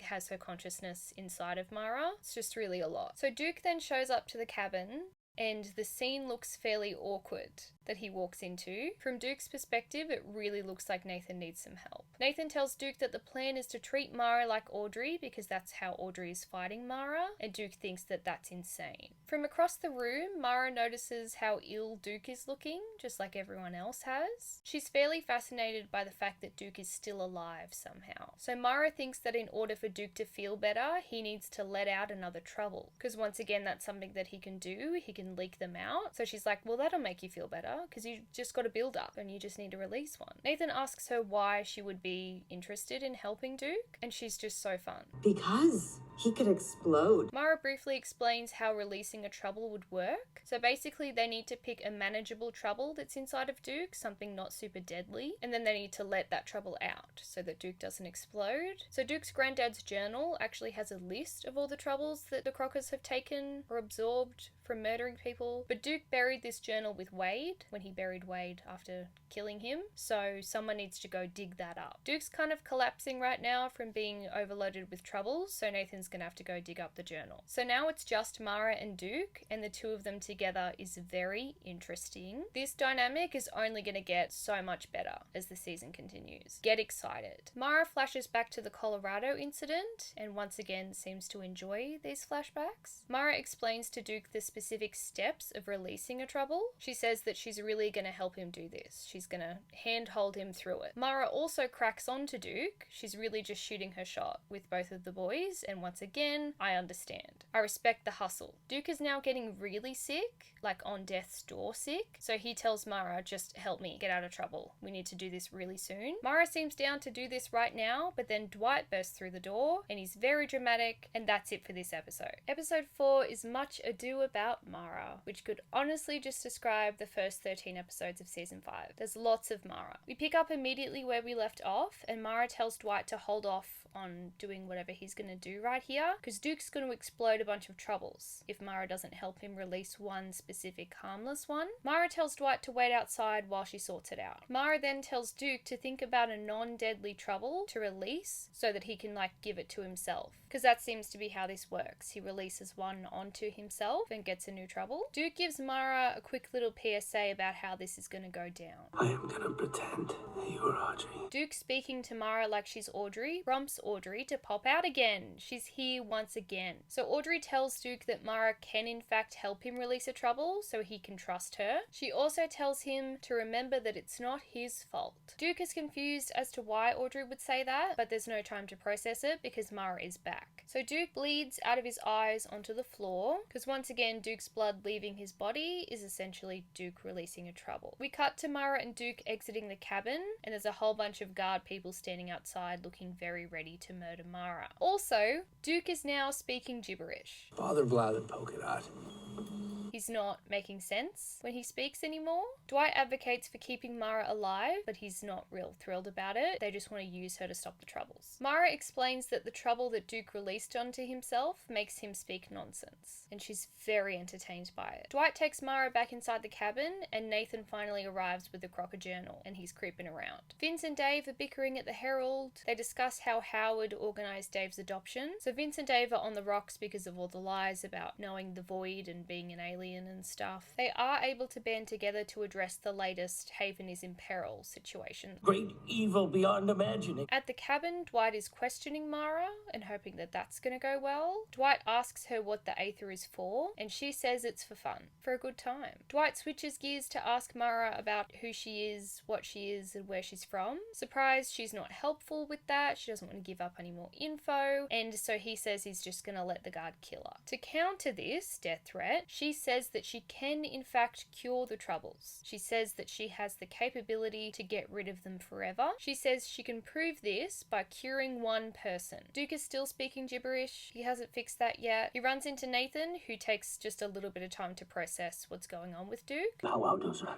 has her consciousness inside of Mara. It's just really a lot. So Duke then shows up to the cabin, and the scene looks fairly awkward that he walks into. From Duke's perspective, it really looks like Nathan needs some help. Nathan tells Duke that the plan is to treat Mara like Audrey because that's how Audrey is fighting Mara, and Duke thinks that that's insane. From across the room, Mara notices how ill Duke is looking, just like everyone else has. She's fairly fascinated by the fact that Duke is still alive somehow. So Mara thinks that in order for Duke to feel better, he needs to let out another trouble, because once again, that's something that he can do. He can leak them out. So she's like, well, that'll make you feel better because you just got a build up and you just need to release one. Nathan asks her why she would be interested in helping Duke, and she's just so fun. Because he could explode. Mara briefly explains how releasing a trouble would work. So basically they need to pick a manageable trouble that's inside of Duke, something not super deadly, and then they need to let that trouble out so that Duke doesn't explode. So Duke's granddad's journal actually has a list of all the troubles that the Crockers have taken or absorbed from murdering people, but Duke buried this journal with Wade when he buried Wade after killing him, so someone needs to go dig that up. Duke's kind of collapsing right now from being overloaded with troubles, so Nathan's gonna have to go dig up the journal. So now it's just Mara and Duke, and the two of them together is very interesting. This dynamic is only gonna get so much better as the season continues. Get excited. Mara flashes back to the Colorado incident, and once again seems to enjoy these flashbacks. Mara explains to Duke the specific steps of releasing a trouble. She says that she's really going to help him do this. She's going to handhold him through it. Mara also cracks on to Duke. She's really just shooting her shot with both of the boys, and once again, I understand. I respect the hustle. Duke is now getting really sick, like on death's door sick, so he tells Mara, just help me get out of trouble. We need to do this really soon. Mara seems down to do this right now, but then Dwight bursts through the door, and he's very dramatic, and that's it for this episode. Episode 4 is Much Ado About Mara, which could honestly just describe the first 13 episodes of season 5. There's lots of Mara. We pick up immediately where we left off, and Mara tells Dwight to hold off on doing whatever he's going to do right here, because Duke's going to explode a bunch of troubles if Mara doesn't help him release one specific harmless one. Mara tells Dwight to wait outside while she sorts it out. Mara then tells Duke to think about a non-deadly trouble to release so that he can give it to himself, because that seems to be how this works. He releases one onto himself and gets a new trouble. Duke gives Mara a quick little PSA about how this is going to go down. I am gonna pretend you're Audrey. Duke, speaking to Mara like she's Audrey, prompts Audrey to pop out again. She's here once again. So Audrey tells Duke that Mara can in fact help him release a trouble so he can trust her. She also tells him to remember that it's not his fault. Duke is confused as to why Audrey would say that, but there's no time to process it because Mara is back. So Duke bleeds out of his eyes onto the floor, because once again Duke's blood leaving his body is essentially Duke releasing a trouble. We cut to Mara and Duke exiting the cabin, and there's a whole bunch of guard people standing outside looking very ready to murder Mara. Also, Duke is now speaking gibberish. Bother blather polka dot. He's not making sense when he speaks anymore. Dwight advocates for keeping Mara alive, but he's not real thrilled about it. They just want to use her to stop the troubles. Mara explains that the trouble that Duke released onto himself makes him speak nonsense, and she's very entertained by it. Dwight takes Mara back inside the cabin, and Nathan finally arrives with the Crocker journal, and he's creeping around. Vince and Dave are bickering at the Herald. They discuss how Howard organised Dave's adoption. So Vince and Dave are on the rocks because of all the lies about knowing the void and being an alien. alien and stuff, they are able to band together to address the latest Haven is in peril situation. Great evil beyond imagining. At the cabin, Dwight is questioning Mara and hoping that that's going to go well. Dwight asks her what the Aether is for, and she says it's for fun, for a good time. Dwight switches gears to ask Mara about who she is, what she is, and where she's from. Surprised she's not helpful with that, she doesn't want to give up any more info, and so he says he's just going to let the guard kill her. To counter this death threat, she says that she can in fact cure the Troubles. She says that she has the capability to get rid of them forever. She says she can prove this by curing one person. Duke is still speaking gibberish. He hasn't fixed that yet. He runs into Nathan, who takes just a little bit of time to process what's going on with Duke. How does that?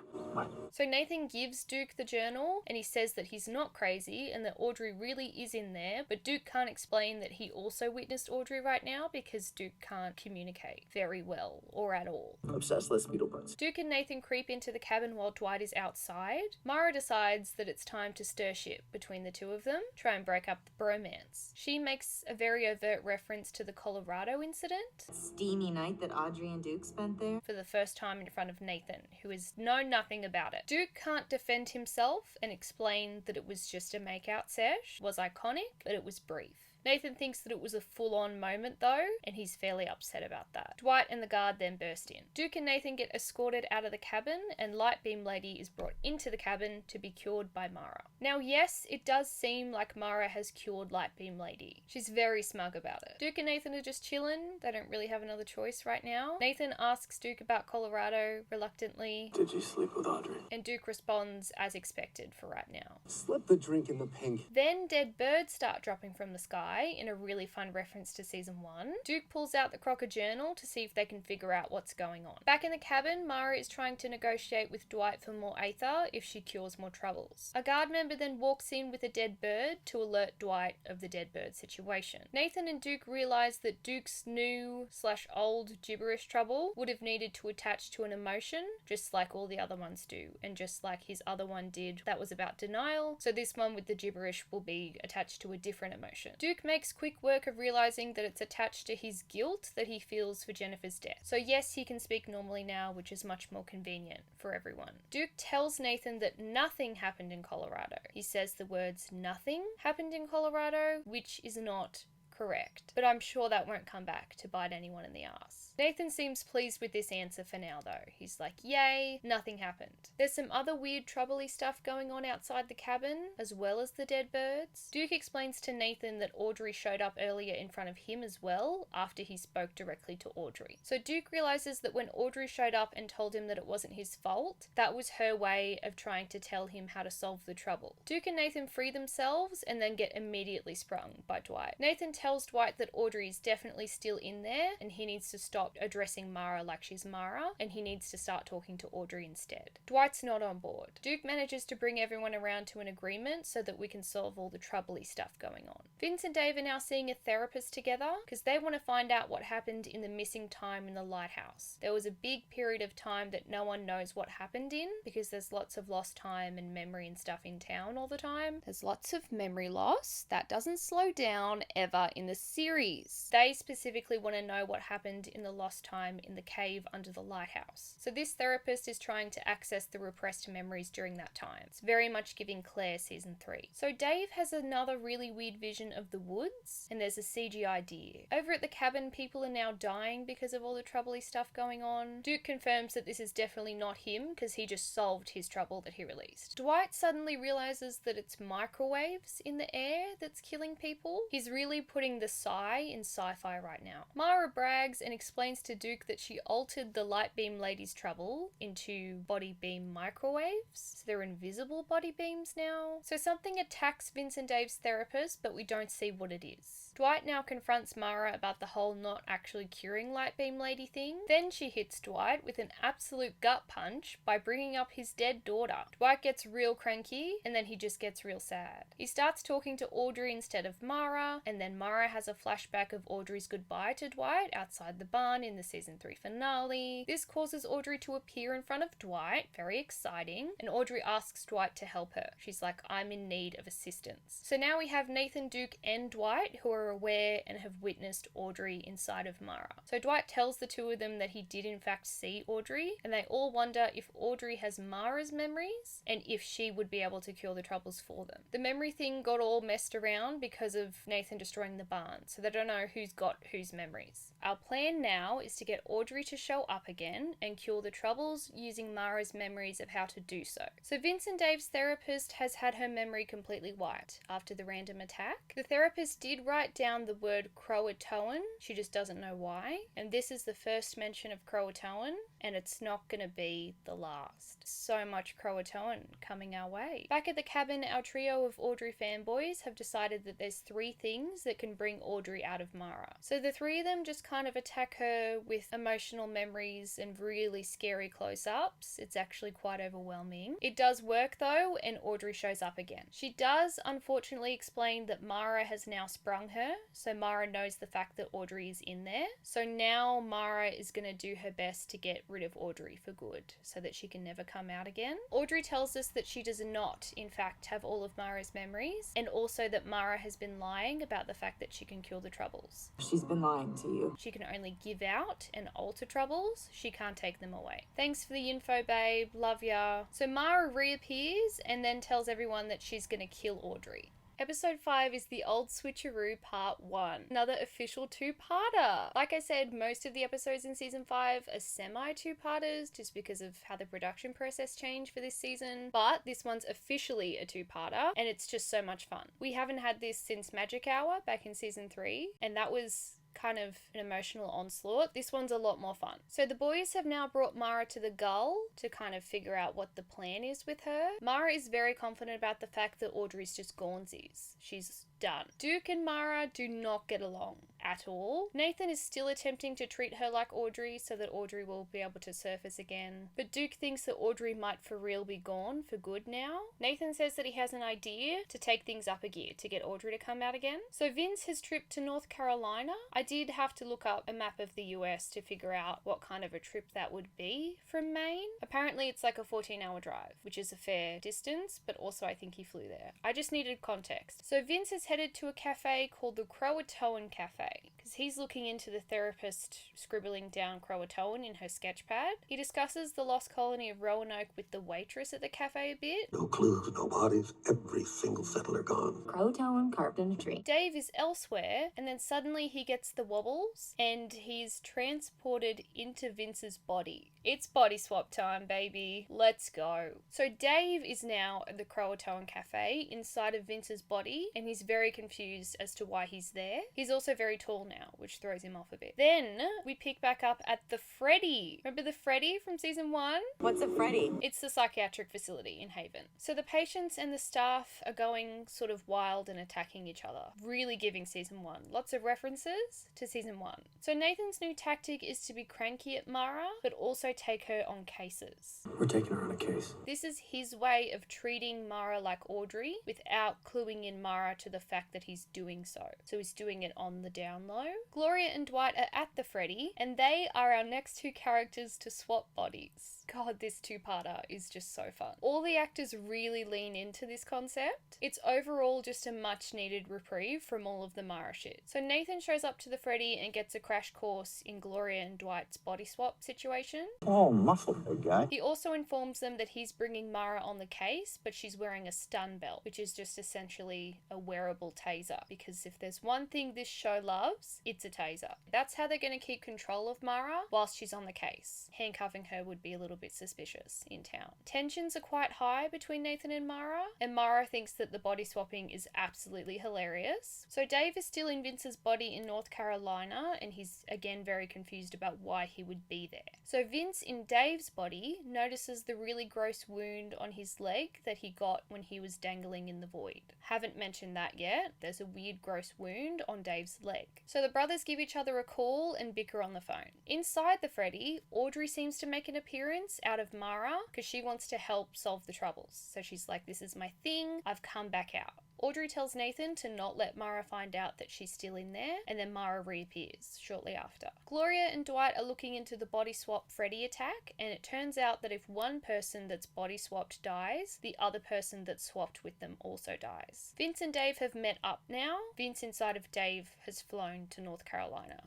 So Nathan gives Duke the journal, and he says that he's not crazy and that Audrey really is in there, but Duke can't explain that he also witnessed Audrey right now because Duke can't communicate very well or at all. Obsessed less Beetlebugs. Duke and Nathan creep into the cabin while Dwight is outside. Mara decides that it's time to stir shit between the two of them, try and break up the bromance. She makes a very overt reference to the Colorado incident Steamy night that Audrey and Duke spent there. for the first time in front of Nathan, who has known nothing about it. Duke can't defend himself and explain that it was just a makeout sesh, was iconic, but it was brief. Nathan thinks that it was a full-on moment though, and he's fairly upset about that. Dwight and the guard then burst in. Duke and Nathan get escorted out of the cabin, and Lightbeam Lady is brought into the cabin to be cured by Mara. Now yes, it does seem like Mara has cured Lightbeam Lady. She's very smug about it. Duke and Nathan are just chilling, they don't really have another choice right now. Nathan asks Duke about Colorado, reluctantly, Did you sleep with Audrey? and Duke responds as expected for right now. Slip the drink in the pink. Then dead birds start dropping from the sky in a really fun reference to season 1. Duke pulls out the Crocker journal to see if they can figure out what's going on. Back in the cabin, Mara is trying to negotiate with Dwight for more Aether if she cures more Troubles. A guard member then walks in with a dead bird to alert Dwight of the dead bird situation. Nathan and Duke realise that Duke's new/old gibberish trouble would have needed to attach to an emotion, just like all the other ones do, and just like his other one did that was about denial, so this one with the gibberish will be attached to a different emotion. Duke makes quick work of realising that it's attached to his guilt that he feels for Jennifer's death. So yes, he can speak normally now, which is much more convenient for everyone. Duke tells Nathan that nothing happened in Colorado. He says the words "nothing happened in Colorado," which is not correct, but I'm sure that won't come back to bite anyone in the ass. Nathan seems pleased with this answer for now though. He's like, yay, nothing happened. There's some other weird troubley stuff going on outside the cabin, as well as the dead birds. Duke explains to Nathan that Audrey showed up earlier in front of him as well, after he spoke directly to Audrey. So Duke realizes that when Audrey showed up and told him that it wasn't his fault, that was her way of trying to tell him how to solve the trouble. Duke and Nathan free themselves and then get immediately sprung by Dwight. Nathan tells Dwight that Audrey is definitely still in there and he needs to stop addressing Mara like she's Mara, and he needs to start talking to Audrey instead. Dwight's not on board. Duke manages to bring everyone around to an agreement so that we can solve all the troubley stuff going on. Vince and Dave are now seeing a therapist together because they want to find out what happened in the missing time in the lighthouse. There was a big period of time that no one knows what happened in because there's lots of lost time and memory and stuff in town all the time. There's lots of memory loss. That doesn't slow down ever in the series. They specifically want to know what happened in the lost time in the cave under the lighthouse. So this therapist is trying to access the repressed memories during that time. It's very much giving Claire season 3. So Dave has another really weird vision of the woods, and there's a CGI deer. Over at the cabin, people are now dying because of all the troubley stuff going on. Duke confirms that this is definitely not him because he just solved his trouble that he released. Dwight suddenly realizes that it's microwaves in the air that's killing people. He's really putting the Psy in Syfy right now. Mara brags and explains to Duke that she altered the Lightbeam Lady's trouble into body beam microwaves. So they're invisible body beams now. So something attacks Vince and Dave's therapist, but we don't see what it is. Dwight now confronts Mara about the whole not actually curing Lightbeam Lady thing. Then she hits Dwight with an absolute gut punch by bringing up his dead daughter. Dwight gets real cranky, and then he just gets real sad. He starts talking to Audrey instead of Mara, and then Mara Mara has a flashback of Audrey's goodbye to Dwight outside the barn in the season 3 finale. This causes Audrey to appear in front of Dwight, very exciting, and Audrey asks Dwight to help her. She's like, I'm in need of assistance. So now we have Nathan, Duke, and Dwight who are aware and have witnessed Audrey inside of Mara. So Dwight tells the two of them that he did in fact see Audrey, and they all wonder if Audrey has Mara's memories and if she would be able to cure the troubles for them. The memory thing got all messed around because of Nathan destroying the barn, so they don't know who's got whose memories. Our plan now is to get Audrey to show up again and cure the troubles using Mara's memories of how to do so. So Vincent Dave's therapist has had her memory completely wiped after the random attack. The therapist did write down the word Croatoan, she just doesn't know why, and this is the first mention of Croatoan, and it's not going to be the last. So much Croatoan coming our way. Back at the cabin, our trio of Audrey fanboys have decided that there's 3 things that can bring Audrey out of Mara. So the 3 of them just kind of attack her with emotional memories and really scary close-ups. It's actually quite overwhelming. It does work though, and Audrey shows up again. She does unfortunately explain that Mara has now sprung her, so Mara knows the fact that Audrey is in there. So now Mara is going to do her best to get rid of Audrey for good, so that she can never come out again. Audrey tells us that she does not, in fact, have all of Mara's memories, and also that Mara has been lying about the fact that she can cure the troubles. She's been lying to you. She can only give out and alter troubles, she can't take them away. Thanks for the info, babe, love ya. So Mara reappears and then tells everyone that she's gonna kill Audrey. Episode 5 is the Old Switcheroo Part 1, another official 2-parter. Like I said, most of the episodes in Season 5 are semi-2-parters just because of how the production process changed for this season, but this one's officially a 2-parter and it's just so much fun. We haven't had this since Magic Hour back in Season 3, and that was kind of an emotional onslaught. This one's a lot more fun. So the boys have now brought Mara to the Gull to kind of figure out what the plan is with her. Mara is very confident about the fact that Audrey's just Gaunsies. She's done. Duke and Mara do not get along at all. Nathan is still attempting to treat her like Audrey so that Audrey will be able to surface again, but Duke thinks that Audrey might for real be gone for good now. Nathan says that he has an idea to take things up a gear to get Audrey to come out again. So Vince has tripped to North Carolina. I did have to look up a map of the US to figure out what kind of a trip that would be from Maine. Apparently it's like a 14-hour drive, which is a fair distance, but also I think he flew there. I just needed context. So Vince is headed to a cafe called the Croatoan Cafe because he's looking into the therapist scribbling down Croatoan in her sketch pad. He discusses the lost colony of Roanoke with the waitress at the cafe a bit. No clues, no bodies, every single settler gone. Croatoan carved in a tree. Dave is elsewhere, and then suddenly he gets the wobbles and he's transported into Vince's body. It's body swap time, baby. Let's go. So Dave is now at the Croatoan Cafe inside of Vince's body, and he's very confused as to why he's there. He's also very tall now, which throws him off a bit. Then we pick back up at the Freddy. Remember the Freddy from season 1? What's a Freddy? It's the psychiatric facility in Haven. So the patients and the staff are going sort of wild and attacking each other, really giving season 1. Lots of references to season 1. So Nathan's new tactic is to be cranky at Mara, but also take her on cases. We're taking her on a case. This is his way of treating Mara like Audrey without cluing in Mara to the fact that he's doing so. So he's doing it on the down low. Gloria and Dwight are at the Freddy, and they are our next 2 characters to swap bodies. God, this 2-parter is just so fun. All the actors really lean into this concept. It's overall just a much needed reprieve from all of the Mara shit. So Nathan shows up to the Freddy and gets a crash course in Gloria and Dwight's body swap situation. Oh, muscle, big guy. He also informs them that he's bringing Mara on the case, but she's wearing a stun belt, which is just essentially a wearable taser, because if there's one thing this show loves, it's a taser. That's how they're going to keep control of Mara whilst she's on the case. Handcuffing her would be a little bit suspicious in town. Tensions are quite high between Nathan and Mara thinks that the body swapping is absolutely hilarious. So Dave is still in Vince's body in North Carolina, and he's again very confused about why he would be there. So Vince in Dave's body notices the really gross wound on his leg that he got when he was dangling in the void. Haven't mentioned that yet. There's a weird gross wound on Dave's leg. So the brothers give each other a call and bicker on the phone. Inside the Freddy, Audrey seems to make an appearance out of Mara because she wants to help solve the troubles. So she's like, this is my thing, I've come back out. Audrey tells Nathan to not let Mara find out that she's still in there, and then Mara reappears shortly after. Gloria and Dwight are looking into the body swap Freddy attack, and it turns out that if one person that's body swapped dies, the other person that's swapped with them also dies. Vince and Dave have met up now. Vince inside of Dave has flown to North Carolina.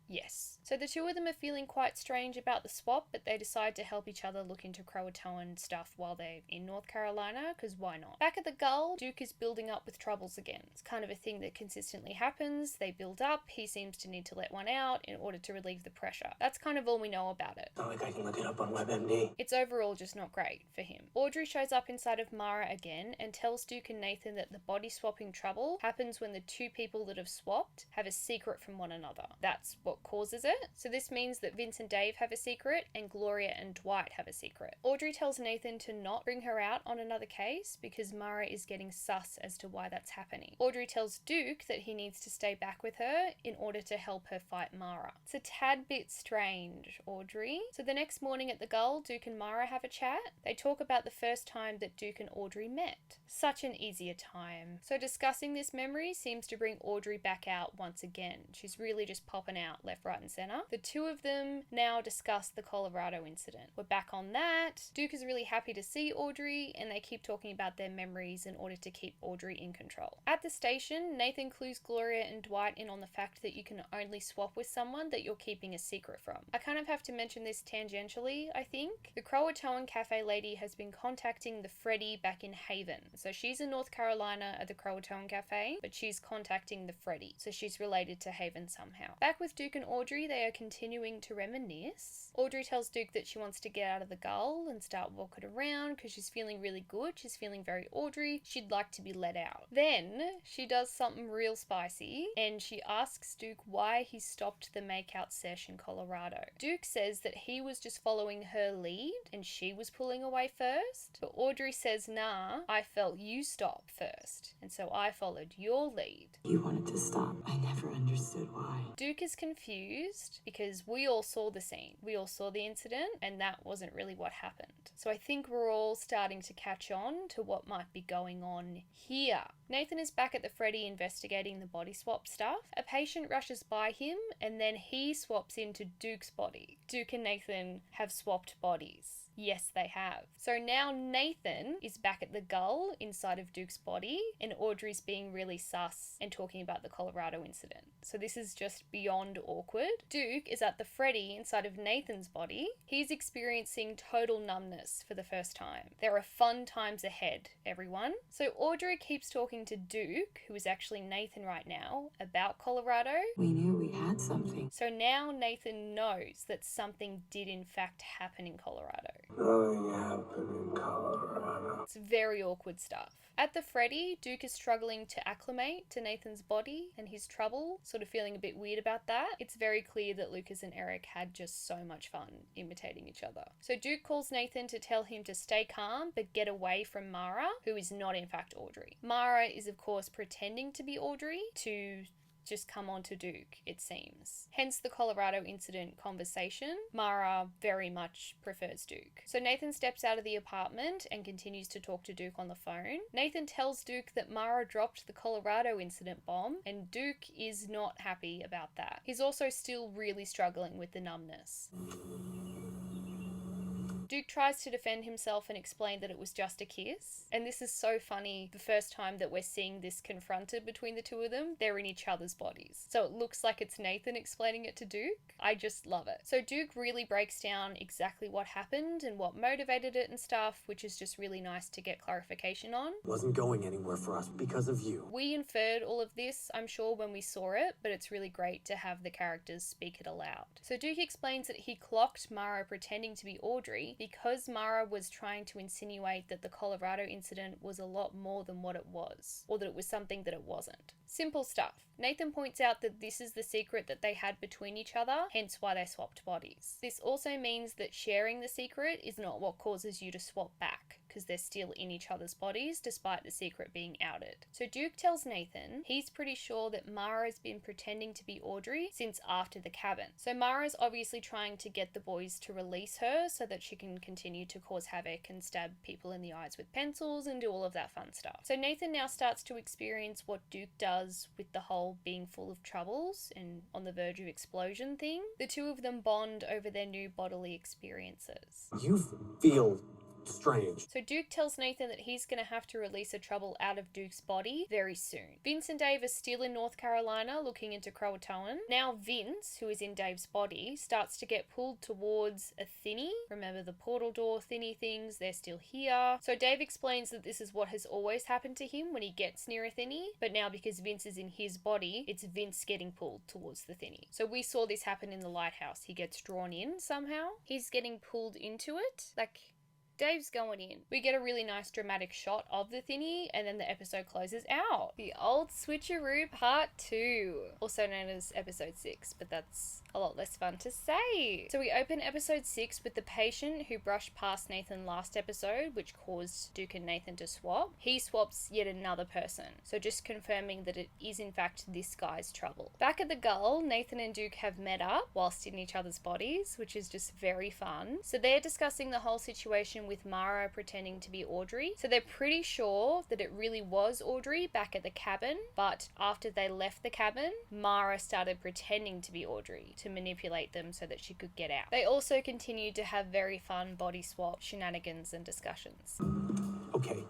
Yes. So the two of them are feeling quite strange about the swap, but they decide to help each other look into Croatoan stuff while they're in North Carolina, because why not? Back at the Gull, Duke is building up with troubles again. It's kind of a thing that consistently happens. They build up, he seems to need to let one out in order to relieve the pressure. That's kind of all we know about it. Not like I can look it up on WebMD. It's overall just not great for him. Audrey shows up inside of Mara again and tells Duke and Nathan that the body swapping trouble happens when the two people that have swapped have a secret from one another. That's what causes it. So this means that Vince and Dave have a secret and Gloria and Dwight have a secret. Audrey tells Nathan to not bring her out on another case because Mara is getting sus as to why that's happening. Audrey tells Duke that he needs to stay back with her in order to help her fight Mara. It's a tad bit strange, Audrey. So the next morning at the Gull, Duke and Mara have a chat. They talk about the first time that Duke and Audrey met. Such an easier time. So discussing this memory seems to bring Audrey back out once again. She's really just popping out left, right and centre. The two of them now discuss the Colorado incident. We're back on that. Duke is really happy to see Audrey and they keep talking about their memories in order to keep Audrey in control. At the station, Nathan clues Gloria and Dwight in on the fact that you can only swap with someone that you're keeping a secret from. I kind of have to mention this tangentially, I think. The Croatoan cafe lady has been contacting the Freddy back in Haven. So she's in North Carolina at the Croatoan cafe, but she's contacting the Freddy. So she's related to Haven somehow. Back with Duke and Audrey, they are continuing to reminisce. Audrey tells Duke that she wants to get out of the Gull and start walking around because she's feeling really good. She's feeling very Audrey. She'd like to be let out. Then she does something real spicy and she asks Duke why he stopped the makeout sesh in Colorado. Duke says that he was just following her lead and she was pulling away first. But Audrey says, nah, I felt you stop first. And so I followed your lead. You wanted to stop. I never understood why. Duke is confused because we all saw the scene. We all saw the incident and that wasn't really what happened. So I think we're all starting to catch on to what might be going on here. Nathan is back at the Freddy investigating the body swap stuff. A patient rushes by him and then he swaps into Duke's body. Duke and Nathan have swapped bodies. Yes, they have. So now Nathan is back at the Gull inside of Duke's body and Audrey's being really sus and talking about the Colorado incident. So this is just beyond awkward. Duke is at the Freddy inside of Nathan's body. He's experiencing total numbness for the first time. There are fun times ahead, everyone. So Audrey keeps talking to Duke, who is actually Nathan right now, about Colorado. We knew we had something. So now Nathan knows that something did in fact happen in Colorado. Nothing happened in Colorado. It's very awkward stuff. At the Freddy, Duke is struggling to acclimate to Nathan's body and his trouble, sort of feeling a bit weird about that. It's very clear that Lucas and Eric had just so much fun imitating each other. So Duke calls Nathan to tell him to stay calm but get away from Mara, who is not in fact Audrey. Mara is of course pretending to be Audrey to just come on to Duke, it seems. Hence the Colorado incident conversation. Mara very much prefers Duke. So Nathan steps out of the apartment and continues to talk to Duke on the phone. Nathan tells Duke that Mara dropped the Colorado incident bomb and Duke is not happy about that. He's also still really struggling with the numbness. Duke tries to defend himself and explain that it was just a kiss. And this is so funny. The first time that we're seeing this confronted between the two of them, they're in each other's bodies. So it looks like it's Nathan explaining it to Duke. I just love it. So Duke really breaks down exactly what happened and what motivated it and stuff, which is just really nice to get clarification on. Wasn't going anywhere for us because of you. We inferred all of this, I'm sure, when we saw it, but it's really great to have the characters speak it aloud. So Duke explains that he clocked Mara pretending to be Audrey because Mara was trying to insinuate that the Colorado incident was a lot more than what it was, or that it was something that it wasn't. Simple stuff. Nathan points out that this is the secret that they had between each other, hence why they swapped bodies. This also means that sharing the secret is not what causes you to swap back. because they're still in each other's bodies despite the secret being outed. So Duke tells Nathan he's pretty sure that Mara's been pretending to be Audrey since after the cabin. So Mara's obviously trying to get the boys to release her so that she can continue to cause havoc and stab people in the eyes with pencils and do all of that fun stuff. So Nathan now starts to experience what Duke does with the whole being full of troubles and on the verge of explosion thing. The two of them bond over their new bodily experiences. You feel strange. So Duke tells Nathan that he's going to have to release a trouble out of Duke's body very soon. Vince and Dave are still in North Carolina looking into Croatoan. Now Vince, who is in Dave's body, starts to get pulled towards a thinny. Remember the portal door thinny things? They're still here. So Dave explains that this is what has always happened to him when he gets near a thinny, but now because Vince is in his body, it's Vince getting pulled towards the thinny. So we saw this happen in the lighthouse. He gets drawn in somehow. He's getting pulled into it. Like, Dave's going in. We get a really nice dramatic shot of the thinny and then the episode closes out. The old Switcheroo Part 2, also known as Episode 6, but that's a lot less fun to say. So we open Episode 6 with the patient who brushed past Nathan last episode, which caused Duke and Nathan to swap. He swaps yet another person, so just confirming that it is in fact this guy's trouble. Back at the Gull, Nathan and Duke have met up whilst in each other's bodies, which is just very fun. So they're discussing the whole situation with Mara pretending to be Audrey. So they're pretty sure that it really was Audrey back at the cabin, but after they left the cabin, Mara started pretending to be Audrey to manipulate them so that she could get out. They also continued to have very fun body swap shenanigans and discussions. Okay.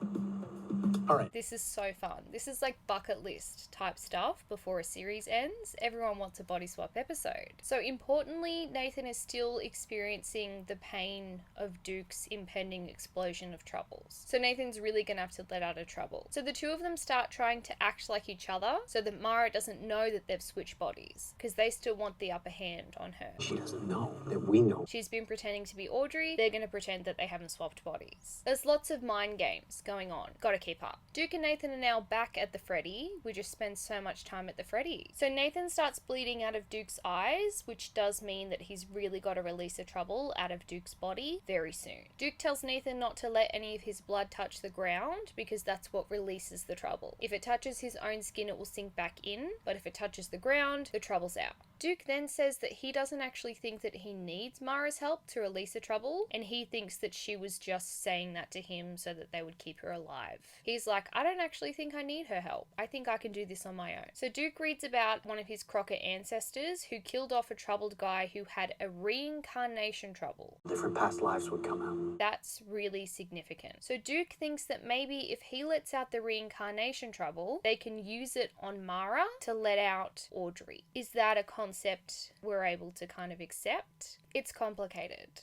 All right. This is so fun. This is like bucket list type stuff before a series ends. Everyone wants a body swap episode. So importantly, Nathan is still experiencing the pain of Duke's impending explosion of troubles. So Nathan's really gonna have to let out a trouble. So the two of them start trying to act like each other so that Mara doesn't know that they've switched bodies because they still want the upper hand on her. She doesn't know that we know. She's been pretending to be Audrey. They're gonna pretend that they haven't swapped bodies. There's lots of mind games going on. Gotta keep up. Duke and Nathan are now back at the Freddy. We just spend so much time at the Freddy. So Nathan starts bleeding out of Duke's eyes, which does mean that he's really got to release a trouble out of Duke's body very soon. Duke tells Nathan not to let any of his blood touch the ground because that's what releases the trouble. If it touches his own skin, it will sink back in, but if it touches the ground, the trouble's out. Duke then says that he doesn't actually think that he needs Mara's help to release a trouble, and he thinks that she was just saying that to him so that they would keep her alive. He's like, I don't actually think I need her help. I think I can do this on my own. So Duke reads about one of his Crocker ancestors who killed off a troubled guy who had a reincarnation trouble. Different past lives would come out. That's really significant. So Duke thinks that maybe if he lets out the reincarnation trouble, they can use it on Mara to let out Audrey. Is that a concept we're able to kind of accept? It's complicated.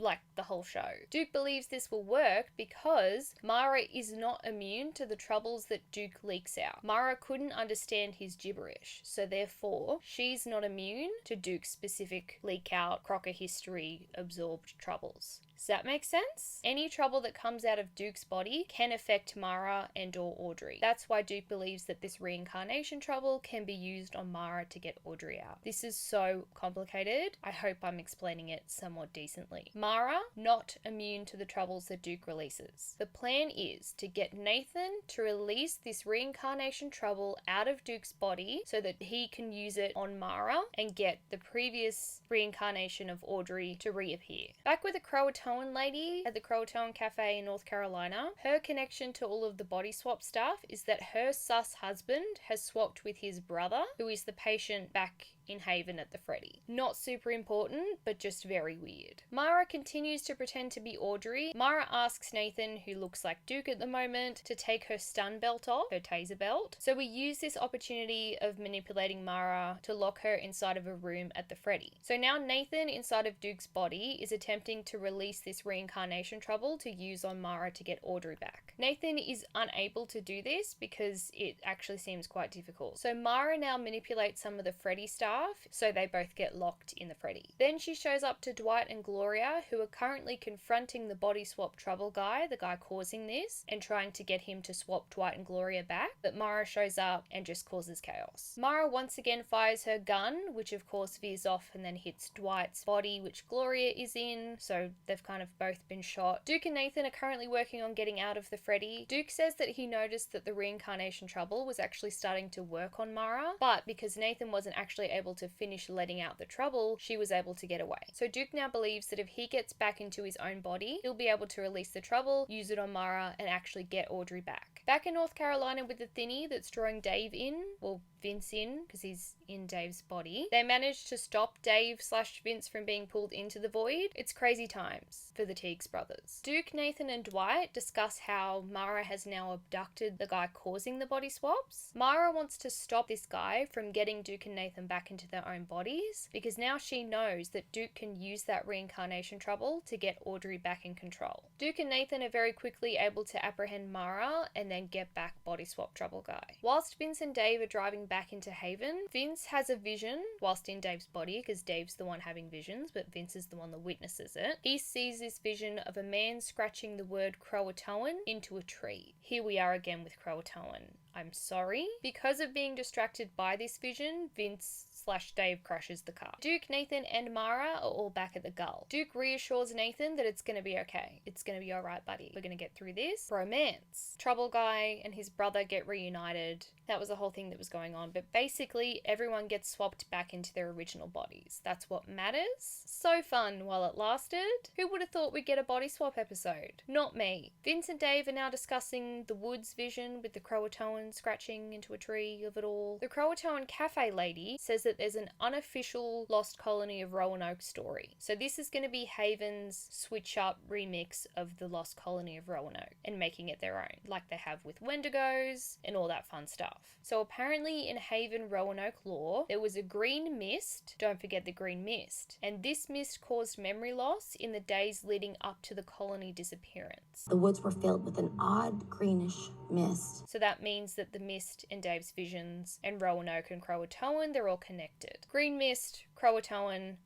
Like the whole show. Duke believes this will work because Mara is not immune to the troubles that Duke leaks out. Mara couldn't understand his gibberish, so therefore she's not immune to Duke's specific leak out Crocker history absorbed troubles. Does that make sense? Any trouble that comes out of Duke's body can affect Mara and or Audrey. That's why Duke believes that this reincarnation trouble can be used on Mara to get Audrey out. This is so complicated. I hope I'm explaining it somewhat decently. Mara, not immune to the troubles that Duke releases. The plan is to get Nathan to release this reincarnation trouble out of Duke's body so that he can use it on Mara and get the previous reincarnation of Audrey to reappear. Back with the Croatoan lady at the Croatoan Cafe in North Carolina, her connection to all of the body swap stuff is that her sus husband has swapped with his brother, who is the patient back in Haven at the Freddy. Not super important, but just very weird. Mara continues to pretend to be Audrey. Mara asks Nathan, who looks like Duke at the moment, to take her stun belt off, her taser belt. So we use this opportunity of manipulating Mara to lock her inside of a room at the Freddy. So now Nathan, inside of Duke's body, is attempting to release this reincarnation trouble to use on Mara to get Audrey back. Nathan is unable to do this because it actually seems quite difficult. So Mara now manipulates some of the Freddy staff so they both get locked in the Freddy. Then she shows up to Dwight and Gloria, who are currently confronting the body swap trouble guy, the guy causing this, and trying to get him to swap Dwight and Gloria back, but Mara shows up and just causes chaos. Mara once again fires her gun, which of course veers off and then hits Dwight's body, which Gloria is in, so they've kind of both been shot. Duke and Nathan are currently working on getting out of the Freddy. Duke says that he noticed that the reincarnation trouble was actually starting to work on Mara, but because Nathan wasn't actually able to finish letting out the trouble, she was able to get away. So Duke now believes that if he gets back into his own body, he'll be able to release the trouble, use it on Mara, and actually get Audrey back. Back in North Carolina with the thinny that's drawing Dave in, well, Vince in, because he's in Dave's body, they managed to stop Dave/Vince from being pulled into the void. It's crazy times for the Teagues brothers. Duke, Nathan, and Dwight discuss how Mara has now abducted the guy causing the body swaps. Mara wants to stop this guy from getting Duke and Nathan back into their own bodies, because now she knows that Duke can use that reincarnation trouble to get Audrey back in control. Duke and Nathan are very quickly able to apprehend Mara and then get back body swap trouble guy. Whilst Vince and Dave are driving back into Haven, Vince has a vision whilst in Dave's body, because Dave's the one having visions, but Vince is the one that witnesses it. He sees this vision of a man scratching the word Croatoan into a tree. Here we are again with Croatoan. I'm sorry. Because of being distracted by this vision, Vince/Dave crashes the car. Duke, Nathan, and Mara are all back at the Gull. Duke reassures Nathan that it's gonna be okay. It's gonna be alright, buddy. We're gonna get through this. Romance. Trouble Guy and his brother get reunited. That was the whole thing that was going on, but basically everyone gets swapped back into their original bodies. That's what matters. So fun while it lasted. Who would have thought we'd get a body swap episode? Not me. Vince and Dave are now discussing the woods vision with the Croatoan scratching into a tree of it all. The Croatoan cafe lady says that there's an unofficial Lost Colony of Roanoke story. So this is going to be Haven's switch up remix of the Lost Colony of Roanoke and making it their own, like they have with Wendigos and all that fun stuff. So apparently in Haven Roanoke lore, there was a green mist, don't forget the green mist, and this mist caused memory loss in the days leading up to the colony disappearance. The woods were filled with an odd greenish mist. So that means that the mist and Dave's visions and Roanoke and Croatoan, they're all connected. Green mist, Croatoan,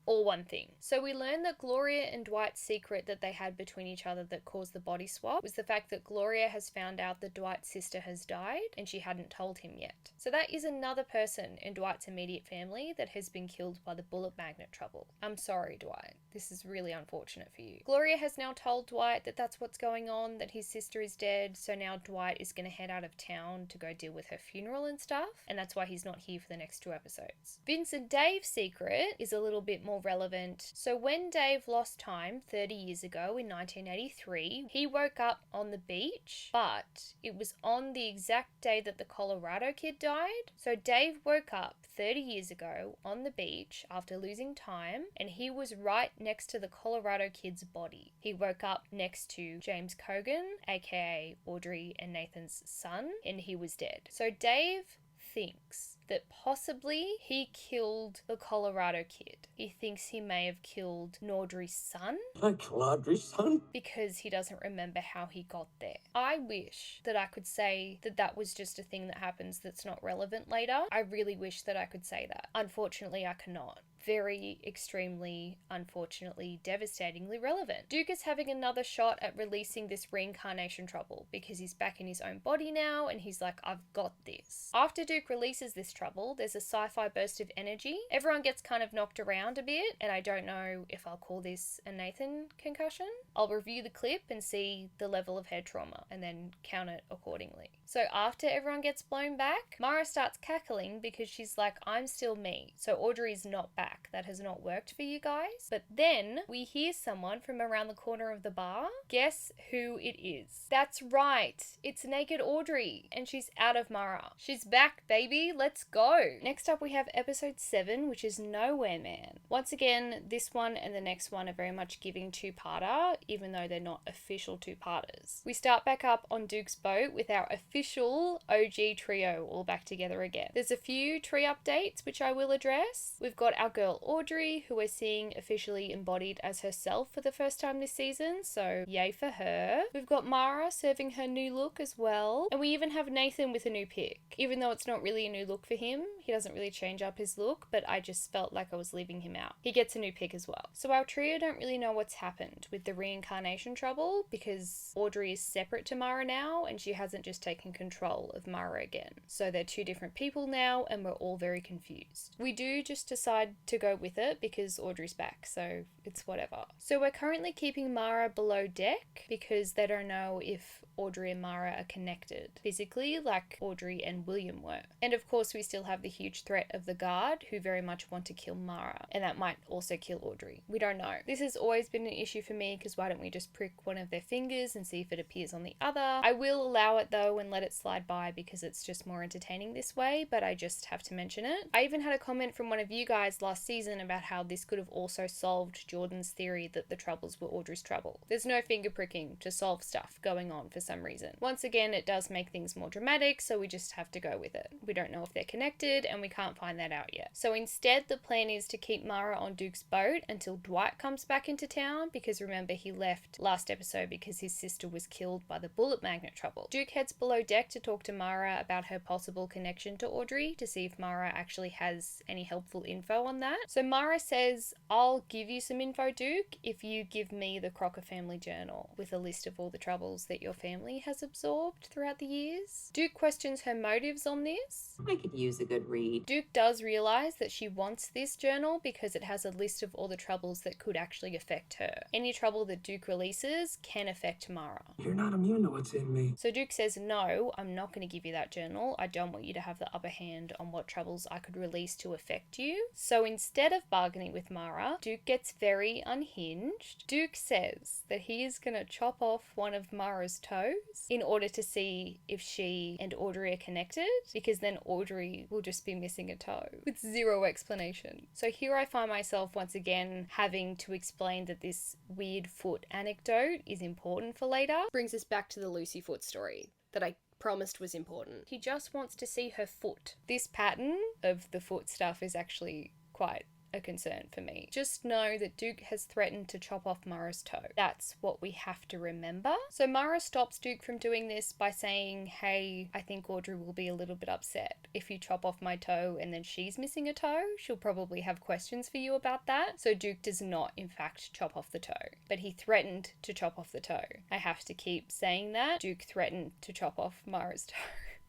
all one thing. So we learned that Gloria and Dwight's secret that they had between each other that caused the body swap was the fact that Gloria has found out that Dwight's sister has died and she hadn't told him yet. So that is another person in Dwight's immediate family that has been killed by the bullet magnet trouble. I'm sorry, Dwight. This is really unfortunate for you. Gloria has now told Dwight that that's what's going on, that his sister is dead, so now Dwight is going to head out of town to go deal with her funeral and stuff, and that's why he's not here for the next 2 episodes. Vince and Dave's secret is a little bit more relevant. So when Dave lost time 30 years ago in 1983, he woke up on the beach, but it was on the exact day that the Colorado kid died. So Dave woke up 30 years ago on the beach after losing time, and he was right next to the Colorado kid's body. He woke up next to James Cogan, aka Audrey and Nathan's son, and he was dead. So Dave thinks that possibly he killed the Colorado kid. He thinks he may have killed Audrey's son. Did I kill Audrey's son? Because he doesn't remember how he got there. I wish that I could say that that was just a thing that happens that's not relevant later. I really wish that I could say that. Unfortunately, I cannot. Very, extremely, unfortunately, devastatingly relevant. Duke is having another shot at releasing this reincarnation trouble because he's back in his own body now and he's like, I've got this. After Duke releases this trouble, there's a Syfy burst of energy. Everyone gets kind of knocked around a bit, and I don't know if I'll call this a Nathan concussion. I'll review the clip and see the level of head trauma and then count it accordingly. So after everyone gets blown back, Mara starts cackling because she's like, I'm still me. So Audrey's not back. That has not worked for you guys. But then we hear someone from around the corner of the bar. Guess who it is? That's right. It's Naked Audrey, and she's out of Mara. She's back, baby. Let's go. Next up, we have episode 7, which is Nowhere Man. Once again, this one and the next one are very much giving two-parter, even though they're not official two-parters. We start back up on Duke's boat with our official OG trio all back together again. There's a few tree updates, which I will address. We've got our girl Audrey, who we're seeing officially embodied as herself for the first time this season, so yay for her. We've got Mara serving her new look as well, and we even have Nathan with a new pick. Even though it's not really a new look for him, He doesn't really change up his look, but I just felt like I was leaving him out. He gets a new pick as well. So our trio don't really know what's happened with the reincarnation trouble because Audrey is separate to Mara now and she hasn't just taken control of Mara again. So they're two different people now and we're all very confused. We do just decide to go with it because Audrey's back, so it's whatever. So we're currently keeping Mara below deck because they don't know if Audrey and Mara are connected physically like Audrey and William were. And of course we still have the huge threat of the guard who very much want to kill Mara, and that might also kill Audrey. We don't know. This has always been an issue for me because why don't we just prick one of their fingers and see if it appears on the other? I will allow it though and let it slide by because it's just more entertaining this way, but I just have to mention it. I even had a comment from one of you guys last season about how this could have also solved Jordan's theory that the troubles were Audrey's trouble. There's no finger pricking to solve stuff going on for some reason. Once again, it does make things more dramatic, so we just have to go with it. We don't know if they're connected and we can't find that out yet. So instead, the plan is to keep Mara on Duke's boat until Dwight comes back into town, because remember he left last episode because his sister was killed by the bullet magnet trouble. Duke heads below deck to talk to Mara about her possible connection to Audrey to see if Mara actually has any helpful info on that. So Mara says, "I'll give you some info, Duke, if you give me the Crocker family journal with a list of all the troubles that your family has absorbed throughout the years." Duke questions her motives on this. I could use a good read. Duke does realise that she wants this journal because it has a list of all the troubles that could actually affect her. Any trouble that Duke releases can affect Mara. You're not immune to what's in me. So Duke says, "No, I'm not going to give you that journal. I don't want you to have the upper hand on what troubles I could release to affect you." So instead of bargaining with Mara, Duke gets very unhinged. Duke says that he is going to chop off one of Mara's toes in order to see if she and Audrey are connected, because then Audrey will just be missing a toe with zero explanation. So here I find myself once again having to explain that this weird foot anecdote is important for later. Brings us back to the Lucy foot story that I promised was important. He just wants to see her foot. This pattern of the foot stuff is actually quite a concern for me. Just know that Duke has threatened to chop off Mara's toe. That's what we have to remember. So Mara stops Duke from doing this by saying, "Hey, I think Audrey will be a little bit upset if you chop off my toe and then she's missing a toe. She'll probably have questions for you about that." So Duke does not in fact chop off the toe, but he threatened to chop off the toe. I have to keep saying that. Duke threatened to chop off Mara's toe.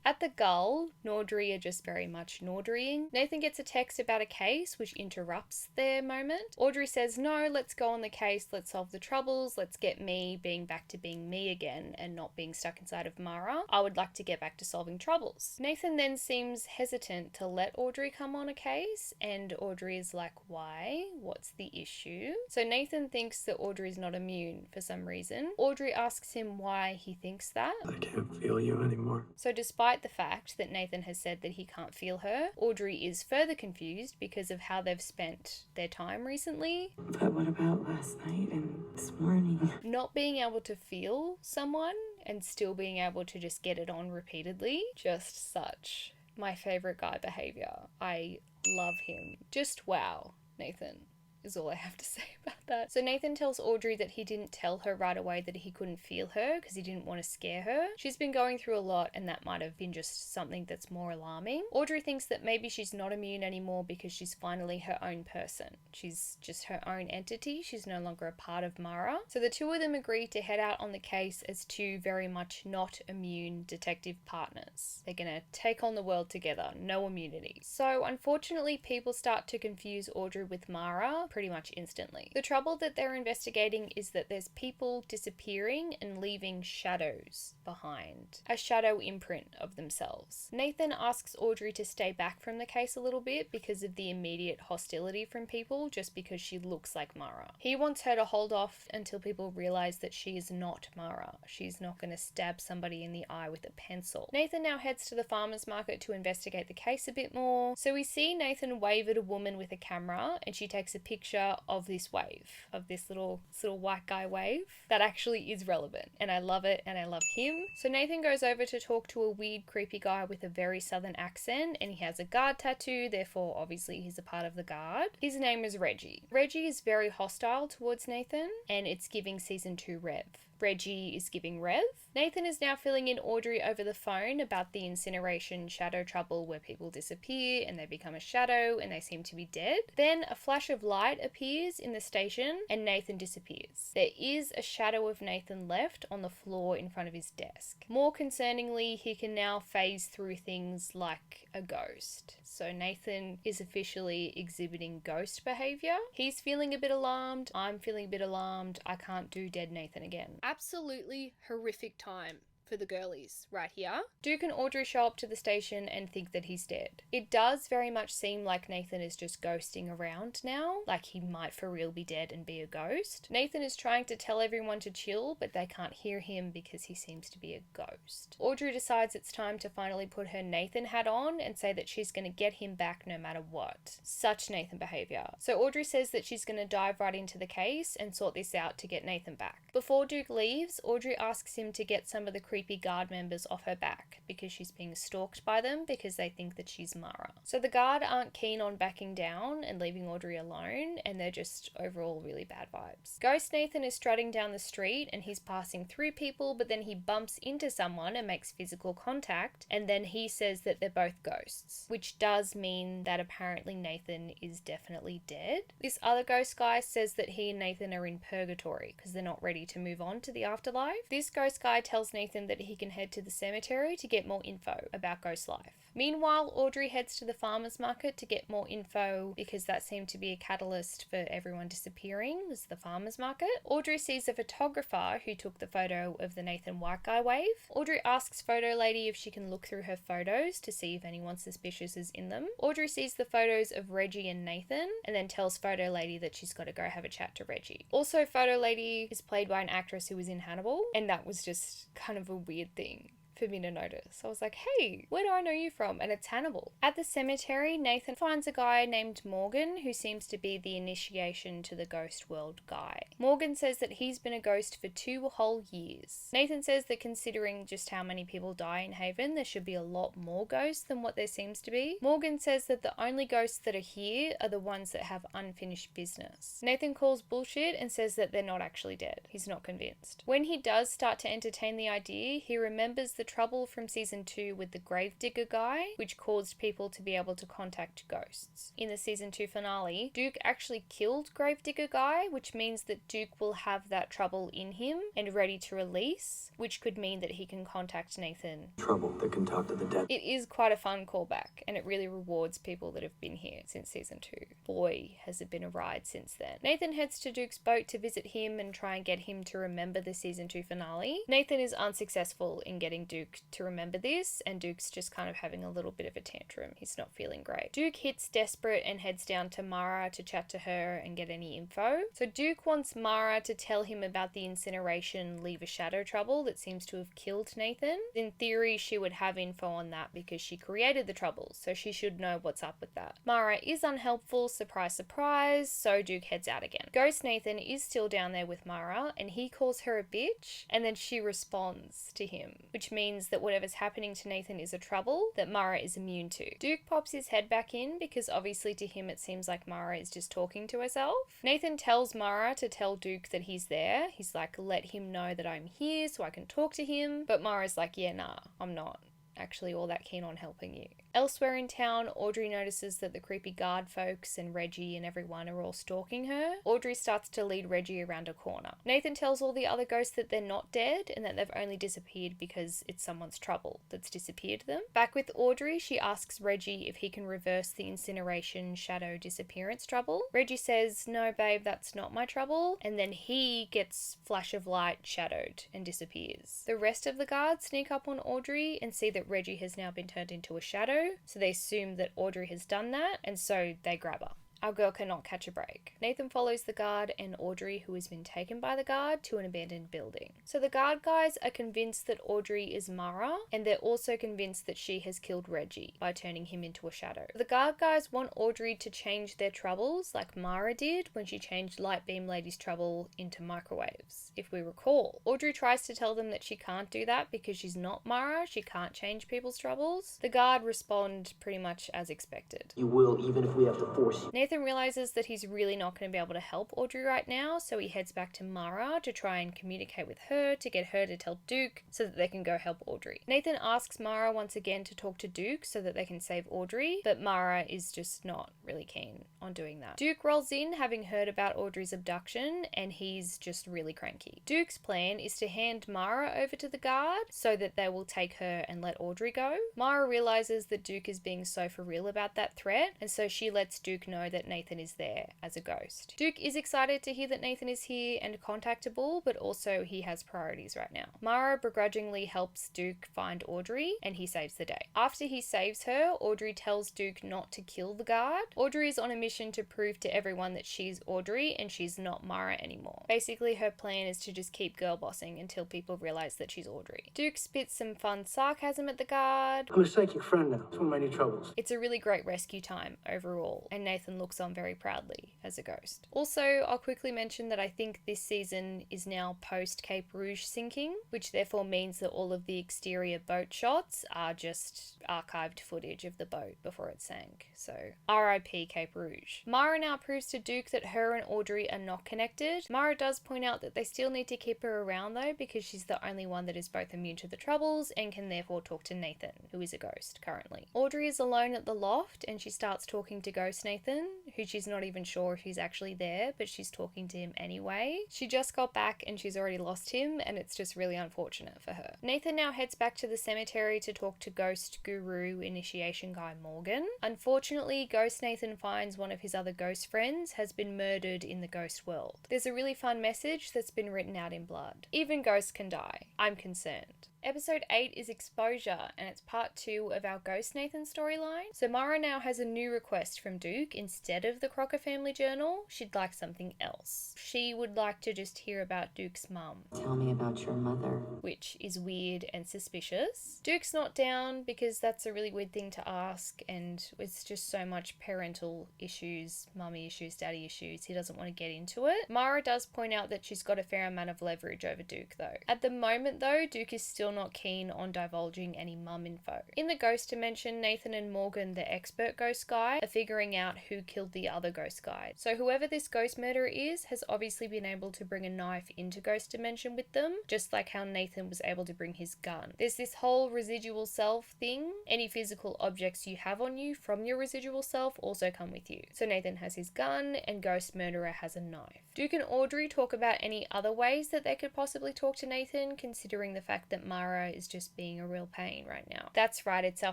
At the Gull, Nordry are just very much Nordrying. Nathan gets a text about a case, which interrupts their moment. Audrey says, "No, let's go on the case, let's solve the troubles, let's get me being back to being me again and not being stuck inside of Mara. I would like to get back to solving troubles." Nathan then seems hesitant to let Audrey come on a case, and Audrey is like, "Why? What's the issue?" So Nathan thinks that Audrey's not immune for some reason. Audrey asks him why he thinks that. I can't feel you anymore. So despite the fact that Nathan has said that he can't feel her, Audrey is further confused because of how they've spent their time recently. But what about last night and this morning? Not being able to feel someone and still being able to just get it on repeatedly. Just such my favourite guy behaviour. I love him. Just wow, Nathan. Is all I have to say about that. So Nathan tells Audrey that he didn't tell her right away that he couldn't feel her because he didn't want to scare her. She's been going through a lot and that might have been just something that's more alarming. Audrey thinks that maybe she's not immune anymore because she's finally her own person. She's just her own entity. She's no longer a part of Mara. So the two of them agree to head out on the case as two very much not immune detective partners. They're gonna take on the world together, no immunity. So unfortunately people start to confuse Audrey with Mara pretty much instantly. The trouble that they're investigating is that there's people disappearing and leaving shadows behind, a shadow imprint of themselves. Nathan asks Audrey to stay back from the case a little bit because of the immediate hostility from people just because she looks like Mara. He wants her to hold off until people realize that she is not Mara. She's not going to stab somebody in the eye with a pencil. Nathan now heads to the farmer's market to investigate the case a bit more. So we see Nathan wave at a woman with a camera and she takes a picture picture of this wave, of this little white guy wave that actually is relevant. And I love it, and I love him. So Nathan goes over to talk to a weird, creepy guy with a very southern accent, and he has a guard tattoo, therefore obviously he's a part of the guard. His name is Reggie. Reggie is very hostile towards Nathan, and it's giving season 2 Rev. Reggie is giving Rev. Nathan is now filling in Audrey over the phone about the incineration shadow trouble where people disappear and they become a shadow and they seem to be dead. Then a flash of light appears in the station and Nathan disappears. There is a shadow of Nathan left on the floor in front of his desk. More concerningly, he can now phase through things like a ghost. So Nathan is officially exhibiting ghost behavior. He's feeling a bit alarmed. I'm feeling a bit alarmed. I can't do dead Nathan again. Absolutely horrific time for the girlies right here. Duke and Audrey show up to the station and think that he's dead. It does very much seem like Nathan is just ghosting around now, like he might for real be dead and be a ghost. Nathan is trying to tell everyone to chill, but they can't hear him because he seems to be a ghost. Audrey decides it's time to finally put her Nathan hat on and say that she's going to get him back no matter what. Such Nathan behavior. So Audrey says that she's going to dive right into the case and sort this out to get Nathan back. Before Duke leaves, Audrey asks him to get some of the creepy guard members off her back because she's being stalked by them because they think that she's Mara. So the guard aren't keen on backing down and leaving Audrey alone, and they're just overall really bad vibes. Ghost Nathan is strutting down the street and he's passing through people, but then he bumps into someone and makes physical contact, and then he says that they're both ghosts, which does mean that apparently Nathan is definitely dead. This other ghost guy says that he and Nathan are in purgatory because they're not ready to move on to the afterlife. This ghost guy tells Nathan that he can head to the cemetery to get more info about ghost life. Meanwhile, Audrey heads to the farmer's market to get more info because that seemed to be a catalyst for everyone disappearing, was the farmer's market. Audrey sees a photographer who took the photo of the Nathan White Guy wave. Audrey asks Photo Lady if she can look through her photos to see if anyone suspicious is in them. Audrey sees the photos of Reggie and Nathan and then tells Photo Lady that she's got to go have a chat to Reggie. Also, Photo Lady is played by an actress who was in Hannibal, and that was just kind of a weird thing for me to notice. I was like, hey, where do I know you from? And it's Hannibal. At the cemetery, Nathan finds a guy named Morgan who seems to be the initiation to the ghost world guy. Morgan says that he's been a ghost for 2 whole years. Nathan says that considering just how many people die in Haven, there should be a lot more ghosts than what there seems to be. Morgan says that the only ghosts that are here are the ones that have unfinished business. Nathan calls bullshit and says that they're not actually dead. He's not convinced. When he does start to entertain the idea, he remembers the trouble from season 2 with the gravedigger guy, which caused people to be able to contact ghosts. In the season 2 finale, Duke actually killed gravedigger guy, which means that Duke will have that trouble in him and ready to release, which could mean that he can contact Nathan. Trouble that can talk to the dead. It is quite a fun callback, and it really rewards people that have been here since season 2. Boy, has it been a ride since then. Nathan heads to Duke's boat to visit him and try and get him to remember the season 2 finale. Nathan is unsuccessful in getting Duke to remember this, and Duke's just kind of having a little bit of a tantrum. He's not feeling great. Duke hits desperate and heads down to Mara to chat to her and get any info. So Duke wants Mara to tell him about the incineration leave a shadow trouble that seems to have killed Nathan. In theory, she would have info on that because she created the trouble, so she should know what's up with that. Mara is unhelpful, surprise, surprise, so Duke heads out again. Ghost Nathan is still down there with Mara, and he calls her a bitch, and then she responds to him, which means that whatever's happening to Nathan is a trouble that Mara is immune to. Duke pops his head back in because obviously to him it seems like Mara is just talking to herself. Nathan tells Mara to tell Duke that he's there. He's like, let him know that I'm here so I can talk to him. But Mara's like, yeah, nah, I'm not actually all that keen on helping you. Elsewhere in town, Audrey notices that the creepy guard folks and Reggie and everyone are all stalking her. Audrey starts to lead Reggie around a corner. Nathan tells all the other ghosts that they're not dead and that they've only disappeared because it's someone's trouble that's disappeared them. Back with Audrey, she asks Reggie if he can reverse the incineration shadow disappearance trouble. Reggie says, no babe, that's not my trouble, and then he gets flash of light shadowed and disappears. The rest of the guards sneak up on Audrey and see that Reggie has now been turned into a shadow, so they assume that Audrey has done that, and so they grab her. Our girl cannot catch a break. Nathan follows the guard and Audrey, who has been taken by the guard, to an abandoned building. So the guard guys are convinced that Audrey is Mara, and they're also convinced that she has killed Reggie by turning him into a shadow. The guard guys want Audrey to change their troubles like Mara did when she changed Light Beam Lady's trouble into microwaves. If we recall, Audrey tries to tell them that she can't do that because she's not Mara, she can't change people's troubles. The guard respond pretty much as expected. You will, even if we have to force you. Nathan realizes that he's really not going to be able to help Audrey right now, so he heads back to Mara to try and communicate with her to get her to tell Duke so that they can go help Audrey. Nathan asks Mara once again to talk to Duke so that they can save Audrey, but Mara is just not really keen on doing that. Duke rolls in having heard about Audrey's abduction, and he's just really cranky. Duke's plan is to hand Mara over to the guard so that they will take her and let Audrey go. Mara realizes that Duke is being so for real about that threat, and so she lets Duke know that Nathan is there as a ghost. Duke is excited to hear that Nathan is here and contactable, but also he has priorities right now. Mara begrudgingly helps Duke find Audrey, and he saves the day. After he saves her, Audrey tells Duke not to kill the guard. Audrey is on a mission to prove to everyone that she's Audrey and she's not Mara anymore. Basically, her plan is to just keep girl bossing until people realize that she's Audrey. Duke spits some fun sarcasm at the guard. I'm a psychic friend now. It's one of my new troubles. It's a really great rescue time overall, and Nathan looks on very proudly as a ghost. Also, I'll quickly mention that I think this season is now post Cape Rouge sinking, which therefore means that all of the exterior boat shots are just archived footage of the boat before it sank. So, RIP Cape Rouge. Mara now proves to Duke that her and Audrey are not connected. Mara does point out that they still need to keep her around though, because she's the only one that is both immune to the troubles and can therefore talk to Nathan, who is a ghost currently. Audrey is alone at the loft and she starts talking to Ghost Nathan, who she's not even sure if he's actually there, but she's talking to him anyway. She just got back and she's already lost him, and it's just really unfortunate for her. Nathan now heads back to the cemetery to talk to Ghost Guru initiation guy Morgan. Unfortunately, Ghost Nathan finds one of his other ghost friends has been murdered in the ghost world. There's a really fun message that's been written out in blood. Even ghosts can die. I'm concerned. Episode 8 is Exposure, and it's part 2 of our Ghost Nathan storyline. So Mara now has a new request from Duke. Instead of the Crocker family journal, she'd like something else. She would like to just hear about Duke's mum. Tell me about your mother. Which is weird and suspicious. Duke's not down because that's a really weird thing to ask, and it's just so much parental issues, mummy issues, daddy issues. He doesn't want to get into it. Mara does point out that she's got a fair amount of leverage over Duke though. At the moment though, Duke is still not keen on divulging any mum info. In the ghost dimension, Nathan and Morgan, the expert ghost guy, are figuring out who killed the other ghost guy. So whoever this ghost murderer is has obviously been able to bring a knife into ghost dimension with them, just like how Nathan was able to bring his gun. There's this whole residual self thing. Any physical objects you have on you from your residual self also come with you. So Nathan has his gun and ghost murderer has a knife. Duke and Audrey talk about any other ways that they could possibly talk to Nathan, considering the fact that Mara is just being a real pain right now. That's right, it's our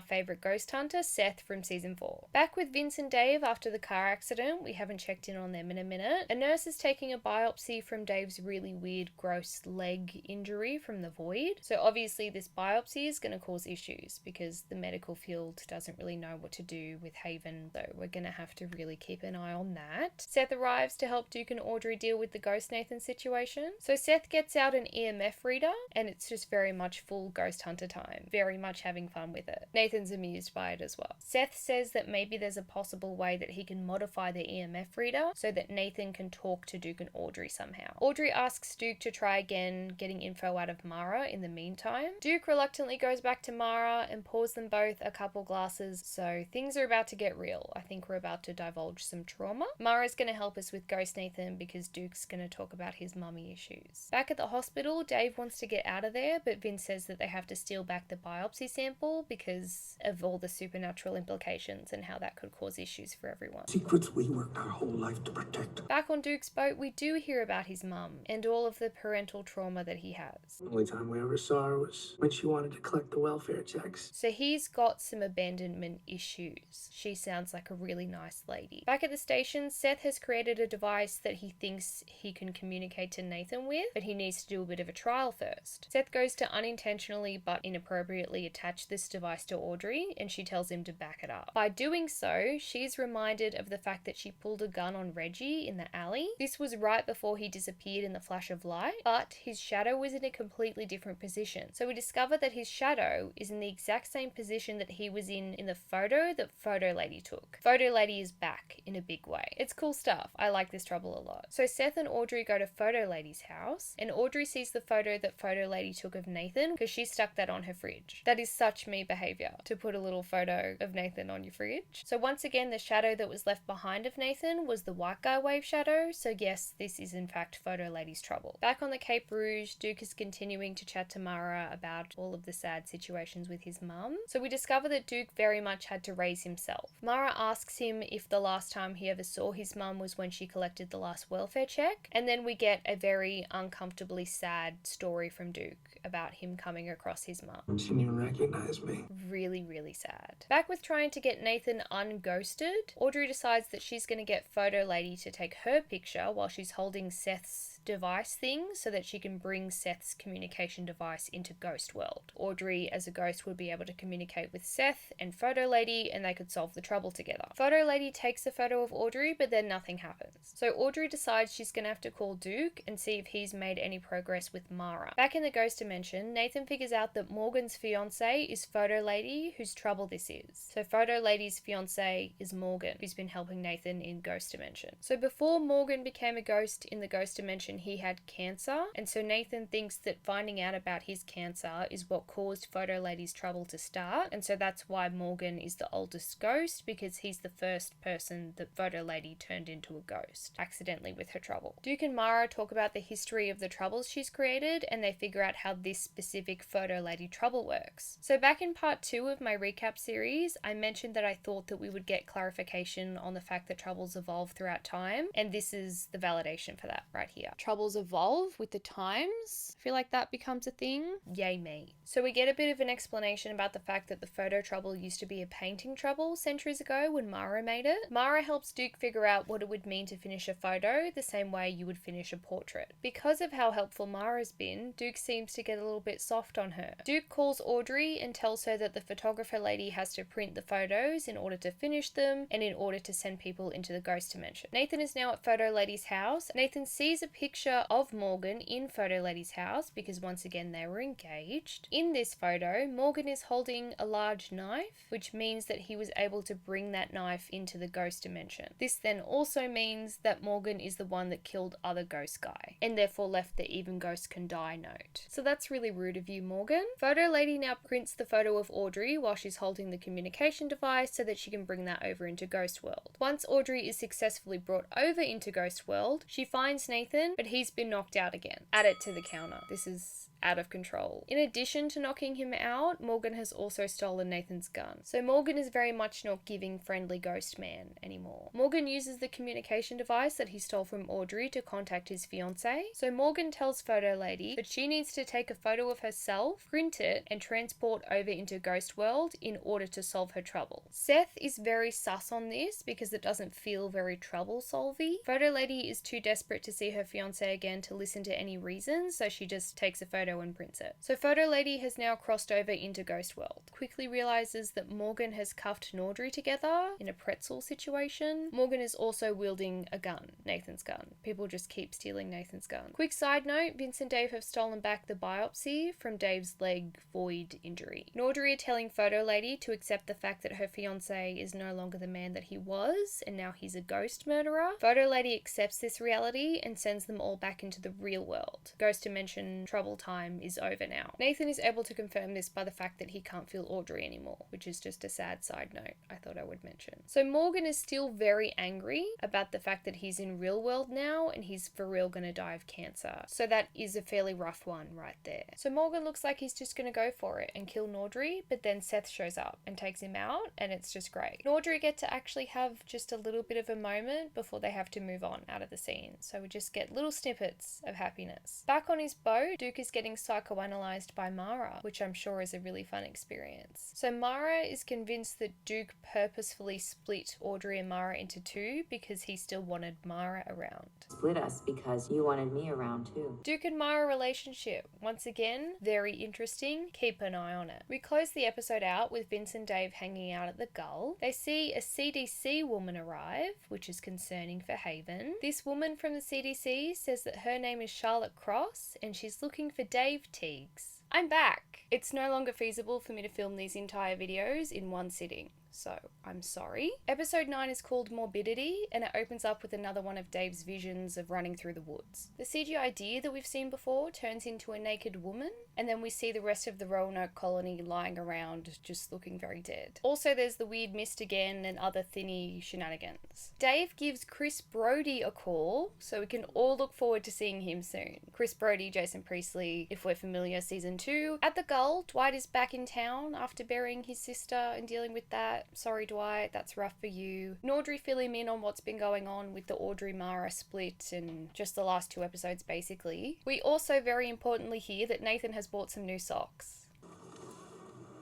favourite ghost hunter, Seth from season 4. Back with Vince and Dave after the car accident. We haven't checked in on them in a minute. A nurse is taking a biopsy from Dave's really weird, gross leg injury from the void. So obviously this biopsy is going to cause issues because the medical field doesn't really know what to do with Haven, so we're going to have to really keep an eye on that. Seth arrives to help Duke and Audrey deal with the Ghost Nathan situation. So Seth gets out an EMF reader, and it's just very much full ghost hunter time. Very much having fun with it. Nathan's amused by it as well. Seth says that maybe there's a possible way that he can modify the EMF reader so that Nathan can talk to Duke and Audrey somehow. Audrey asks Duke to try again getting info out of Mara in the meantime. Duke reluctantly goes back to Mara and pours them both a couple glasses, so things are about to get real. I think we're about to divulge some trauma. Mara's going to help us with Ghost Nathan because Duke's going to talk about his mummy issues. Back at the hospital, Dave wants to get out of there, but Vince says that they have to steal back the biopsy sample because of all the supernatural implications and how that could cause issues for everyone. Secrets we worked our whole life to protect. Back on Duke's boat, we do hear about his mum and all of the parental trauma that he has. The only time we ever saw her was when she wanted to collect the welfare checks. So he's got some abandonment issues. She sounds like a really nice lady. Back at the station, Seth has created a device that he thinks thinks he can communicate to Nathan with, but he needs to do a bit of a trial first. Seth goes to unintentionally but inappropriately attach this device to Audrey, and she tells him to back it up. By doing so, she's reminded of the fact that she pulled a gun on Reggie in the alley. This was right before he disappeared in the flash of light, but his shadow was in a completely different position. So we discover that his shadow is in the exact same position that he was in the photo that Photo Lady took. Photo Lady is back in a big way. It's cool stuff. I like this trouble a lot. So Seth and Audrey go to Photo Lady's house, and Audrey sees the photo that Photo Lady took of Nathan because she stuck that on her fridge. That is such me behavior, to put a little photo of Nathan on your fridge. So once again, the shadow that was left behind of Nathan was the white guy wave shadow. So yes, this is in fact Photo Lady's trouble. Back on the Cape Rouge, Duke is continuing to chat to Mara about all of the sad situations with his mum. So we discover that Duke very much had to raise himself. Mara asks him if the last time he ever saw his mum was when she collected the last welfare check, and then we get a very uncomfortably sad story from Duke about him coming across his mum. She didn't even recognize me. Really, really sad. Back with trying to get Nathan unghosted, Audrey decides that she's going to get Photo Lady to take her picture while she's holding Seth's device thing so that she can bring Seth's communication device into Ghost World. Audrey, as a ghost, would be able to communicate with Seth and Photo Lady, and they could solve the trouble together. Photo Lady takes a photo of Audrey, but then nothing happens. So Audrey decides she's going to have to call Duke and see if he's made any progress with Mara. Back in the ghost dimension, Nathan figures out that Morgan's fiance is Photo Lady, whose trouble this is. So Photo Lady's fiance is Morgan, who's been helping Nathan in ghost dimension. So before Morgan became a ghost in the ghost dimension, he had cancer, and so Nathan thinks that finding out about his cancer is what caused Photo Lady's trouble to start, and so that's why Morgan is the oldest ghost, because he's the first person that Photo Lady turned into a ghost, accidentally with her trouble. Duke and Mara talk about the history of the troubles she's created, and they figure out how this specific Photo Lady trouble works. So back in part 2 of my recap series, I mentioned that I thought that we would get clarification on the fact that troubles evolve throughout time, and this is the validation for that right here. Troubles evolve with the times. I feel like that becomes a thing. Yay me. So we get a bit of an explanation about the fact that the photo trouble used to be a painting trouble centuries ago when Mara made it. Mara helps Duke figure out what it would mean to finish a photo the same way you would finish a portrait. Because of how helpful Mara's been, Duke seems to get a little bit soft on her. Duke calls Audrey and tells her that the photographer lady has to print the photos in order to finish them and in order to send people into the ghost dimension. Nathan is now at Photo Lady's house. Nathan sees a picture of Morgan in Photo Lady's house because once again they were engaged. In this photo, Morgan is holding a large knife, which means that he was able to bring that knife into the ghost dimension. This then also means that Morgan is the one that killed other ghost guy and therefore left the even ghost can die note. So that's really rude of you, Morgan. Photo Lady now prints the photo of Audrey while she's holding the communication device so that she can bring that over into Ghost World. Once Audrey is successfully brought over into Ghost World, she finds Nathan, but he's been knocked out again. Add it to the counter. This is out of control. In addition to knocking him out, Morgan has also stolen Nathan's gun. So Morgan is very much not giving friendly ghost man anymore. Morgan uses the communication device that he stole from Audrey to contact his fiance. So Morgan tells Photo Lady that she needs to take a photo of herself, print it, and transport over into Ghost World in order to solve her trouble. Seth is very sus on this because it doesn't feel very trouble-solvy. Photo Lady is too desperate to see her fiance again to listen to any reasons, so she just takes a photo and prints it. So Photo Lady has now crossed over into Ghost World. Quickly realizes that Morgan has cuffed Audrey together in a pretzel situation. Morgan is also wielding a gun, Nathan's gun. People just keep stealing Nathan's gun. Quick side note, Vince and Dave have stolen back the biopsy from Dave's leg void injury. Audrey are telling Photo Lady to accept the fact that her fiance is no longer the man that he was and now he's a ghost murderer. Photo Lady accepts this reality and sends them all back into the real world. Ghost dimension trouble time is over now. Nathan is able to confirm this by the fact that he can't feel Audrey anymore, which is just a sad side note I thought I would mention. So Morgan is still very angry about the fact that he's in real world now and he's for real gonna die of cancer. So that is a fairly rough one right there. So Morgan looks like he's just gonna go for it and kill Audrey, but then Seth shows up and takes him out and it's just great. Audrey get to actually have just a little bit of a moment before they have to move on out of the scene. So we just get little snippets of happiness. Back on his boat, Duke is getting being psychoanalyzed by Mara, which I'm sure is a really fun experience. So Mara is convinced that Duke purposefully split Audrey and Mara into two because he still wanted Mara around. Split us because you wanted me around too. Duke and Mara relationship, once again, very interesting. Keep an eye on it. We close the episode out with Vince and Dave hanging out at the Gull. They see a CDC woman arrive, which is concerning for Haven. This woman from the CDC says that her name is Charlotte Cross and she's looking for Dave Teagues. I'm back! It's no longer feasible for me to film these entire videos in one sitting, so I'm sorry. Episode 9 is called Morbidity, and it opens up with another one of Dave's visions of running through the woods. The CGI deer that we've seen before turns into a naked woman, and then we see the rest of the Roanoke colony lying around just looking very dead. Also, there's the weird mist again and other thinny shenanigans. Dave gives Chris Brody a call, so we can all look forward to seeing him soon. Chris Brody, Jason Priestley, if we're familiar, season 2. At the Gull, Dwight is back in town after burying his sister and dealing with that. Sorry, Dwight, that's rough for you. Audrey fill him in on what's been going on with the Audrey-Mara split and just the last 2 episodes, basically. We also very importantly hear that Nathan has bought some new socks,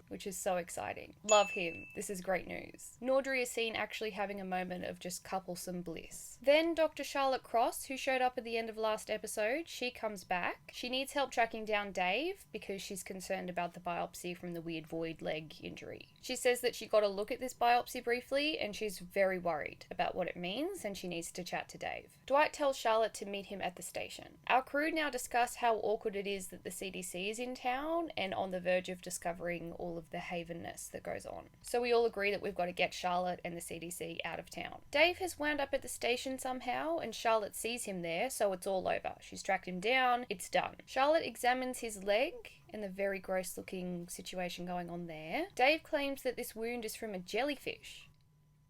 which is so exciting. Love him. This is great news. Audrey is seen actually having a moment of just couplesome bliss. Then Dr. Charlotte Cross, who showed up at the end of last episode, she comes back. She needs help tracking down Dave because she's concerned about the biopsy from the weird void leg injury. She says that she got a look at this biopsy briefly and she's very worried about what it means and she needs to chat to Dave. Dwight tells Charlotte to meet him at the station. Our crew now discuss how awkward it is that the CDC is in town and on the verge of discovering all of the havenness that goes on. So we all agree that we've got to get Charlotte and the CDC out of town. Dave has wound up at the station somehow and Charlotte sees him there, so it's all over. She's tracked him down, it's done. Charlotte examines his leg and the very gross looking situation going on there. Dave claims that this wound is from a jellyfish,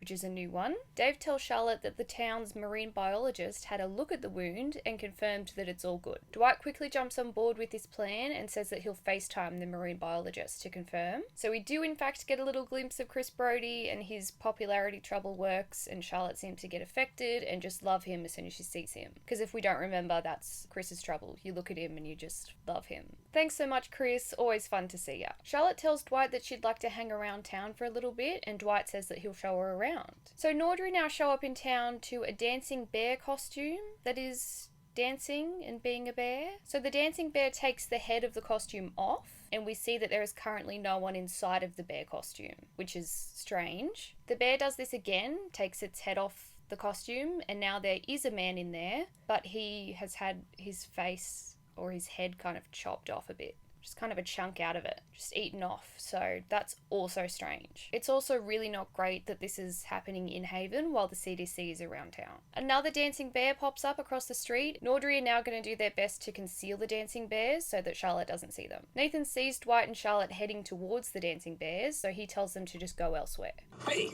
which is a new one. Dave tells Charlotte that the town's marine biologist had a look at the wound and confirmed that it's all good. Dwight quickly jumps on board with this plan and says that he'll FaceTime the marine biologist to confirm. So we do in fact get a little glimpse of Chris Brody and his popularity trouble works, and Charlotte seems to get affected and just love him as soon as she sees him. Because if we don't remember, that's Chris's trouble. You look at him and you just love him. Thanks so much, Chris. Always fun to see ya. Charlotte tells Dwight that she'd like to hang around town for a little bit, and Dwight says that he'll show her around. So Audrey now show up in town to a dancing bear costume that is dancing and being a bear. So the dancing bear takes the head of the costume off and we see that there is currently no one inside of the bear costume, which is strange. The bear does this again, takes its head off the costume, and now there is a man in there, but he has had his face or his head kind of chopped off a bit. Just kind of a chunk out of it, just eaten off. So that's also strange. It's also really not great that this is happening in Haven while the CDC is around town. Another dancing bear pops up across the street. Audrey are now going to do their best to conceal the dancing bears so that Charlotte doesn't see them. Nathan sees Dwight and Charlotte heading towards the dancing bears, so he tells them to just go elsewhere. Hey,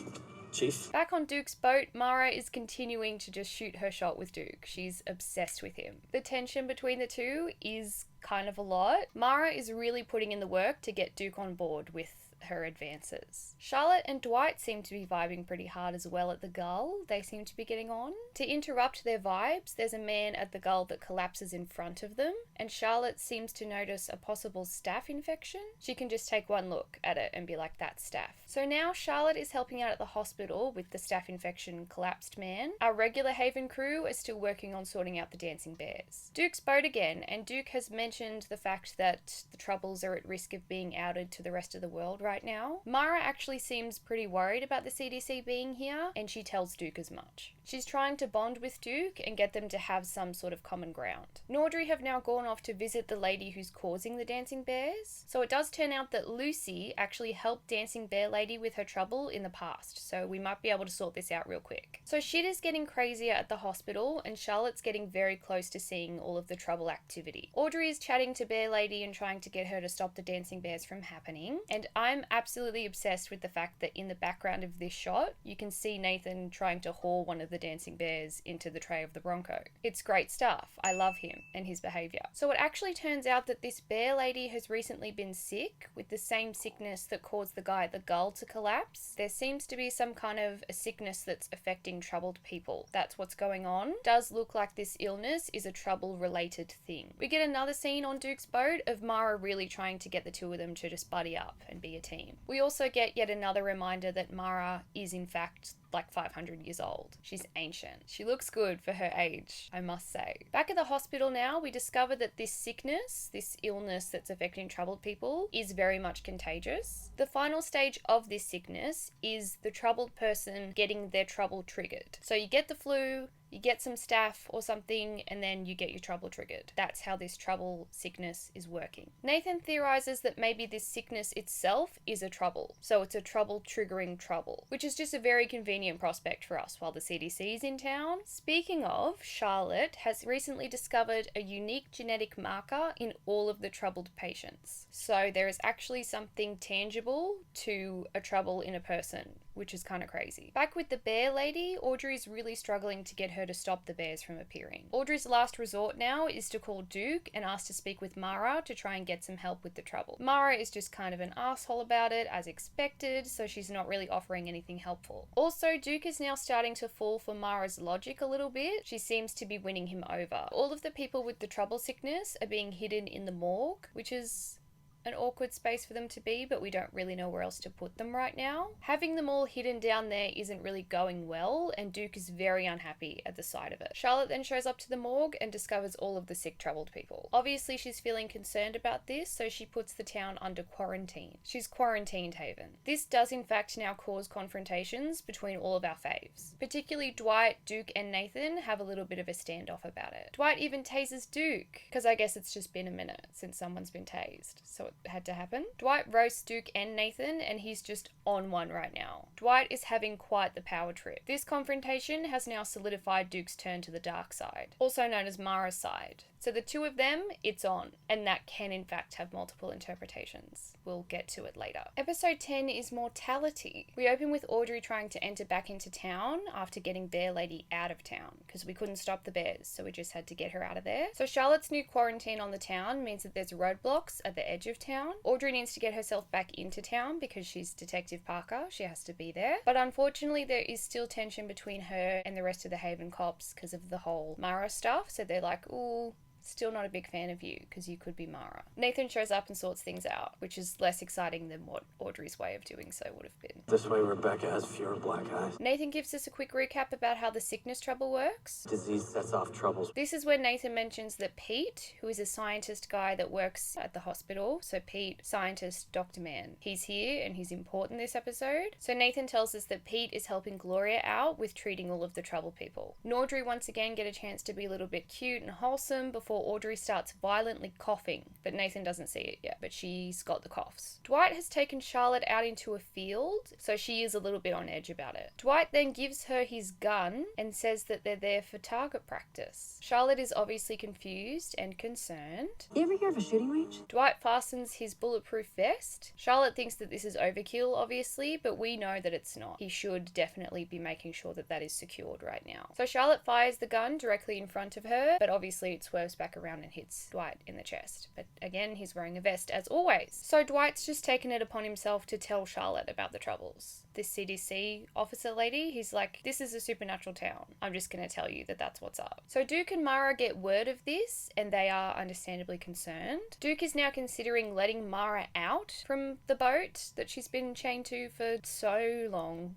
Chief. Back on Duke's boat, Mara is continuing to just shoot her shot with Duke. She's obsessed with him. The tension between the two is kind of a lot. Mara is really putting in the work to get Duke on board with her advances. Charlotte and Dwight seem to be vibing pretty hard as well at the Gull. They seem to be getting on. To interrupt their vibes, there's a man at the Gull that collapses in front of them, and Charlotte seems to notice a possible staph infection. She can just take one look at it and be like, that's staph. So now Charlotte is helping out at the hospital with the staph infection collapsed man. Our regular Haven crew is still working on sorting out the dancing bears. Duke's boat again, and Duke has mentioned the fact that the Troubles are at risk of being outed to the rest of the world right now. Mara actually seems pretty worried about the CDC being here, and she tells Duke as much. She's trying to bond with Duke and get them to have some sort of common ground. Audrey have now gone off to visit the lady who's causing the dancing bears. So it does turn out that Lucy actually helped Dancing Bear Lady with her trouble in the past, so we might be able to sort this out real quick. So shit is getting crazier at the hospital, and Charlotte's getting very close to seeing all of the trouble activity. Audrey is chatting to Bear Lady and trying to get her to stop the dancing bears from happening, and I'm absolutely obsessed with the fact that in the background of this shot, you can see Nathan trying to haul one of the the dancing bears into the tray of the Bronco. It's great stuff. I love him and his behaviour. So it actually turns out that this bear lady has recently been sick with the same sickness that caused the guy at the Gull to collapse. There seems to be some kind of a sickness that's affecting troubled people. That's what's going on. Does look like this illness is a trouble related thing. We get another scene on Duke's boat of Mara really trying to get the two of them to just buddy up and be a team. We also get yet another reminder that Mara is in fact like 500 years old. She's ancient. She looks good for her age, I must say. Back at the hospital now, we discover that this sickness, this illness that's affecting troubled people, is very much contagious. The final stage of this sickness is the troubled person getting their trouble triggered. So you get the flu, you get some staph or something, and then you get your trouble triggered. That's how this trouble sickness is working. Nathan theorizes that maybe this sickness itself is a trouble. So it's a trouble triggering trouble, which is just a very convenient prospect for us while the CDC is in town. Speaking of, Charlotte has recently discovered a unique genetic marker in all of the troubled patients. So there is actually something tangible to a trouble in a person, which is kind of crazy. Back with the bear lady, Audrey's really struggling to get her to stop the bears from appearing. Audrey's last resort now is to call Duke and ask to speak with Mara to try and get some help with the trouble. Mara is just kind of an asshole about it, as expected, so she's not really offering anything helpful. Also, Duke is now starting to fall for Mara's logic a little bit. She seems to be winning him over. All of the people with the trouble sickness are being hidden in the morgue, which is an awkward space for them to be, but we don't really know where else to put them right now. Having them all hidden down there isn't really going well, and Duke is very unhappy at the sight of it. Charlotte then shows up to the morgue and discovers all of the sick, troubled people. Obviously, she's feeling concerned about this, so she puts the town under quarantine. She's quarantined Haven. This does in fact now cause confrontations between all of our faves. Particularly Dwight, Duke, and Nathan have a little bit of a standoff about it. Dwight even tases Duke, because I guess it's just been a minute since someone's been tased, so it had to happen. Dwight roasts Duke and Nathan, and he's just on one right now. Dwight is having quite the power trip. This confrontation has now solidified Duke's turn to the dark side, also known as Mara's side. So the two of them, it's on, and that can in fact have multiple interpretations. We'll get to it later. Episode 10 is Mortality. We open with Audrey trying to enter back into town after getting Bear Lady out of town, because we couldn't stop the bears, so we just had to get her out of there. So Charlotte's new quarantine on the town means that there's roadblocks at the edge of town. Audrey needs to get herself back into town because she's Detective Parker. She has to be there. But unfortunately, there is still tension between her and the rest of the Haven cops because of the whole Mara stuff. So they're like, ooh, still not a big fan of you because you could be Mara. Nathan shows up and sorts things out, which is less exciting than what Audrey's way of doing so would have been. This way Rebecca has fewer black eyes. Nathan gives us a quick recap about how the sickness trouble works. Disease sets off troubles. This is where Nathan mentions that Pete, who is a scientist guy that works at the hospital, so Pete, scientist, Dr. Man, he's here and he's important this episode. So Nathan tells us that Pete is helping Gloria out with treating all of the troubled people. Audrey once again get a chance to be a little bit cute and wholesome before Audrey starts violently coughing, but Nathan doesn't see it yet, but she's got the coughs. Dwight has taken Charlotte out into a field, so she is a little bit on edge about it. Dwight then gives her his gun and says that they're there for target practice. Charlotte is obviously confused and concerned. You ever hear of a shooting range? Dwight fastens his bulletproof vest. Charlotte thinks that this is overkill, obviously, but we know that it's not. He should definitely be making sure that that is secured right now. So Charlotte fires the gun directly in front of her, but obviously it swerves back around and hits Dwight in the chest. But again, he's wearing a vest as always. So Dwight's just taken it upon himself to tell Charlotte about the troubles. This CDC officer lady, he's like, this is a supernatural town. I'm just going to tell you that that's what's up. So Duke and Mara get word of this, and they are understandably concerned. Duke is now considering letting Mara out from the boat that she's been chained to for so long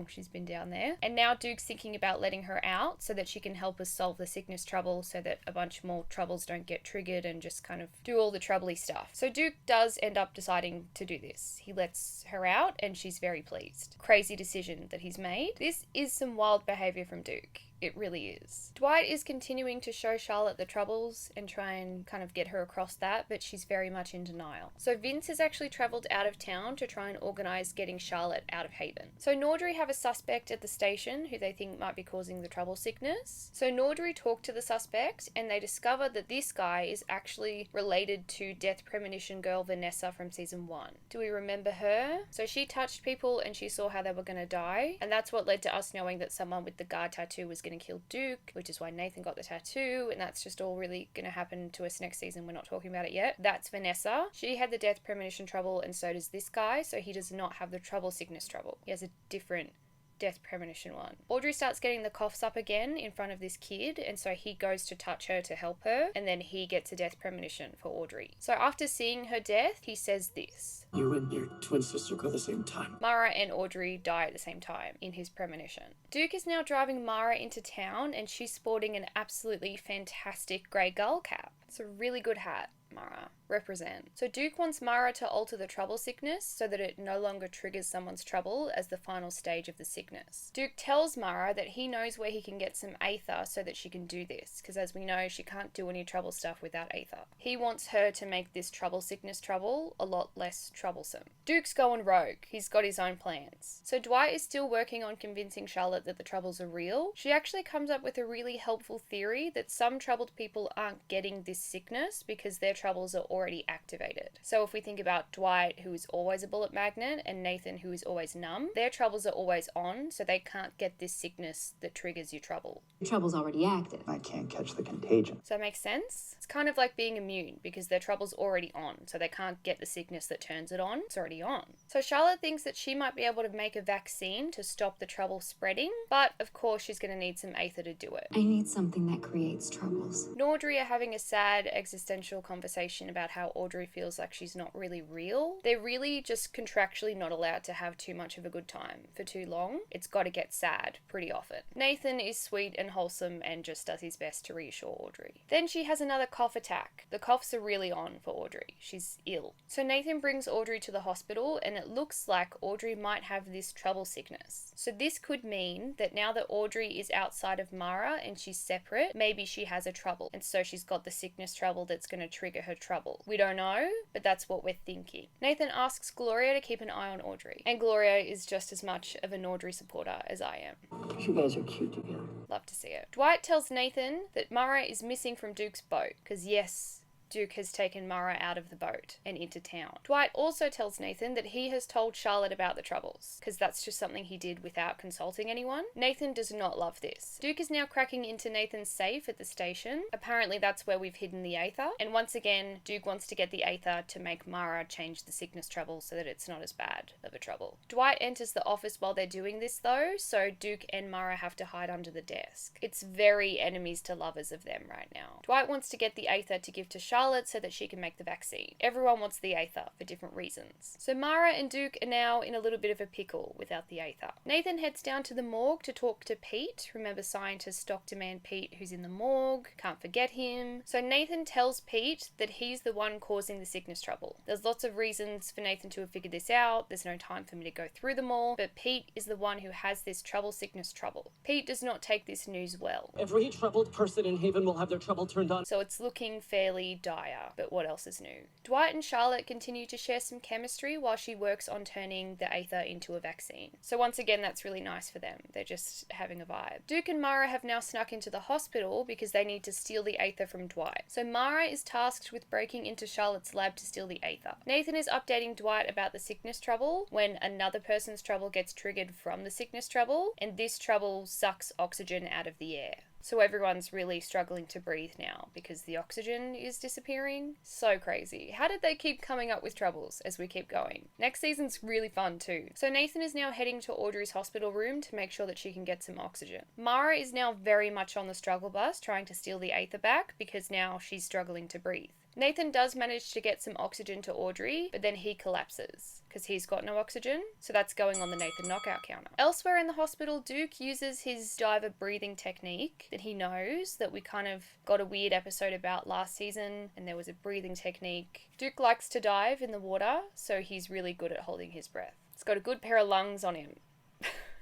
she's been down there. And now Duke's thinking about letting her out so that she can help us solve the sickness trouble, so that a bunch more troubles don't get triggered and just kind of do all the troubly stuff. So Duke does end up deciding to do this. He lets her out and she's very pleased. Crazy decision that he's made. This is some wild behavior from Duke. It really is. Dwight is continuing to show Charlotte the troubles and try and kind of get her across that, but she's very much in denial. So Vince has actually travelled out of town to try and organise getting Charlotte out of Haven. So Nordry have a suspect at the station who they think might be causing the trouble sickness. So Nordry talk to the suspect and they discover that this guy is actually related to Death Premonition girl Vanessa from season 1. Do we remember her? So she touched people and she saw how they were going to die, and that's what led to us knowing that someone with the guard tattoo was going to kill Duke, which is why Nathan got the tattoo, and that's just all really going to happen to us next season. We're not talking about it yet. That's Vanessa. She had the Death Premonition trouble and so does this guy, so he does not have the trouble sickness trouble. He has a different Death Premonition one. Audrey starts getting the coughs up again in front of this kid, and so he goes to touch her to help her, and then he gets a Death Premonition for Audrey. So after seeing her death, he says this. You and your twin sister go the same time. Mara and Audrey die at the same time in his premonition. Duke is now driving Mara into town, and she's sporting an absolutely fantastic grey gull cap. It's a really good hat. Mara. Represent. So Duke wants Mara to alter the trouble sickness so that it no longer triggers someone's trouble as the final stage of the sickness. Duke tells Mara that he knows where he can get some aether so that she can do this, because as we know, she can't do any trouble stuff without aether. He wants her to make this trouble sickness trouble a lot less troublesome. Duke's going rogue. He's got his own plans. So Dwight is still working on convincing Charlotte that the troubles are real. She actually comes up with a really helpful theory that some troubled people aren't getting this sickness because their troubles are already activated. So if we think about Dwight, who is always a bullet magnet, and Nathan, who is always numb, their troubles are always on, so they can't get this sickness that triggers your trouble. Your trouble's already active. I can't catch the contagion. Does that make sense? It's kind of like being immune because their trouble's already on, so they can't get the sickness that turns it on. It's already on. So Charlotte thinks that she might be able to make a vaccine to stop the trouble spreading, but of course she's going to need some aether to do it. I need something that creates troubles. Nordry are having a sad existential conversation about how Audrey feels like she's not really real. They're really just contractually not allowed to have too much of a good time for too long. It's got to get sad pretty often. Nathan is sweet and wholesome and just does his best to reassure Audrey. Then she has another cough attack. The coughs are really on for Audrey. She's ill. So Nathan brings Audrey to the hospital and it looks like Audrey might have this trouble sickness. So this could mean that now that Audrey is outside of Mara and she's separate, maybe she has a trouble. And so she's got the sickness trouble that's going to trigger her trouble. We don't know, but that's what we're thinking. Nathan asks Gloria to keep an eye on Audrey. And Gloria is just as much of an Audrey supporter as I am. You guys are cute together. Love to see it. Dwight tells Nathan that Mara is missing from Duke's boat, because yes, Duke has taken Mara out of the boat and into town. Dwight also tells Nathan that he has told Charlotte about the troubles, because that's just something he did without consulting anyone. Nathan does not love this. Duke is now cracking into Nathan's safe at the station. Apparently that's where we've hidden the aether. And once again, Duke wants to get the aether to make Mara change the sickness trouble so that it's not as bad of a trouble. Dwight enters the office while they're doing this though, so Duke and Mara have to hide under the desk. It's very enemies to lovers of them right now. Dwight wants to get the aether to give to Charlotte so that she can make the vaccine. Everyone wants the aether for different reasons. So Mara and Duke are now in a little bit of a pickle without the aether. Nathan heads down to the morgue to talk to Pete. Remember scientist Dr. Man Pete who's in the morgue. Can't forget him. So Nathan tells Pete that he's the one causing the sickness trouble. There's lots of reasons for Nathan to have figured this out. There's no time for me to go through them all, but Pete is the one who has this trouble sickness trouble. Pete does not take this news well. Every troubled person in Haven will have their trouble turned on. So it's looking fairly dire, but what else is new? Dwight and Charlotte continue to share some chemistry while she works on turning the aether into a vaccine. So once again, that's really nice for them. They're just having a vibe. Duke and Mara have now snuck into the hospital because they need to steal the aether from Dwight. So Mara is tasked with breaking into Charlotte's lab to steal the aether. Nathan is updating Dwight about the sickness trouble when another person's trouble gets triggered from the sickness trouble, and this trouble sucks oxygen out of the air. So everyone's really struggling to breathe now because the oxygen is disappearing. So crazy. How did they keep coming up with troubles as we keep going? Next season's really fun too. So Nathan is now heading to Audrey's hospital room to make sure that she can get some oxygen. Mara is now very much on the struggle bus trying to steal the aether back because now she's struggling to breathe. Nathan does manage to get some oxygen to Audrey, but then he collapses because he's got no oxygen, so that's going on the Nathan knockout counter. Elsewhere in the hospital, Duke uses his diver breathing technique that he knows that we kind of got a weird episode about last season, and there was a breathing technique. Duke likes to dive in the water, so he's really good at holding his breath. He's got a good pair of lungs on him.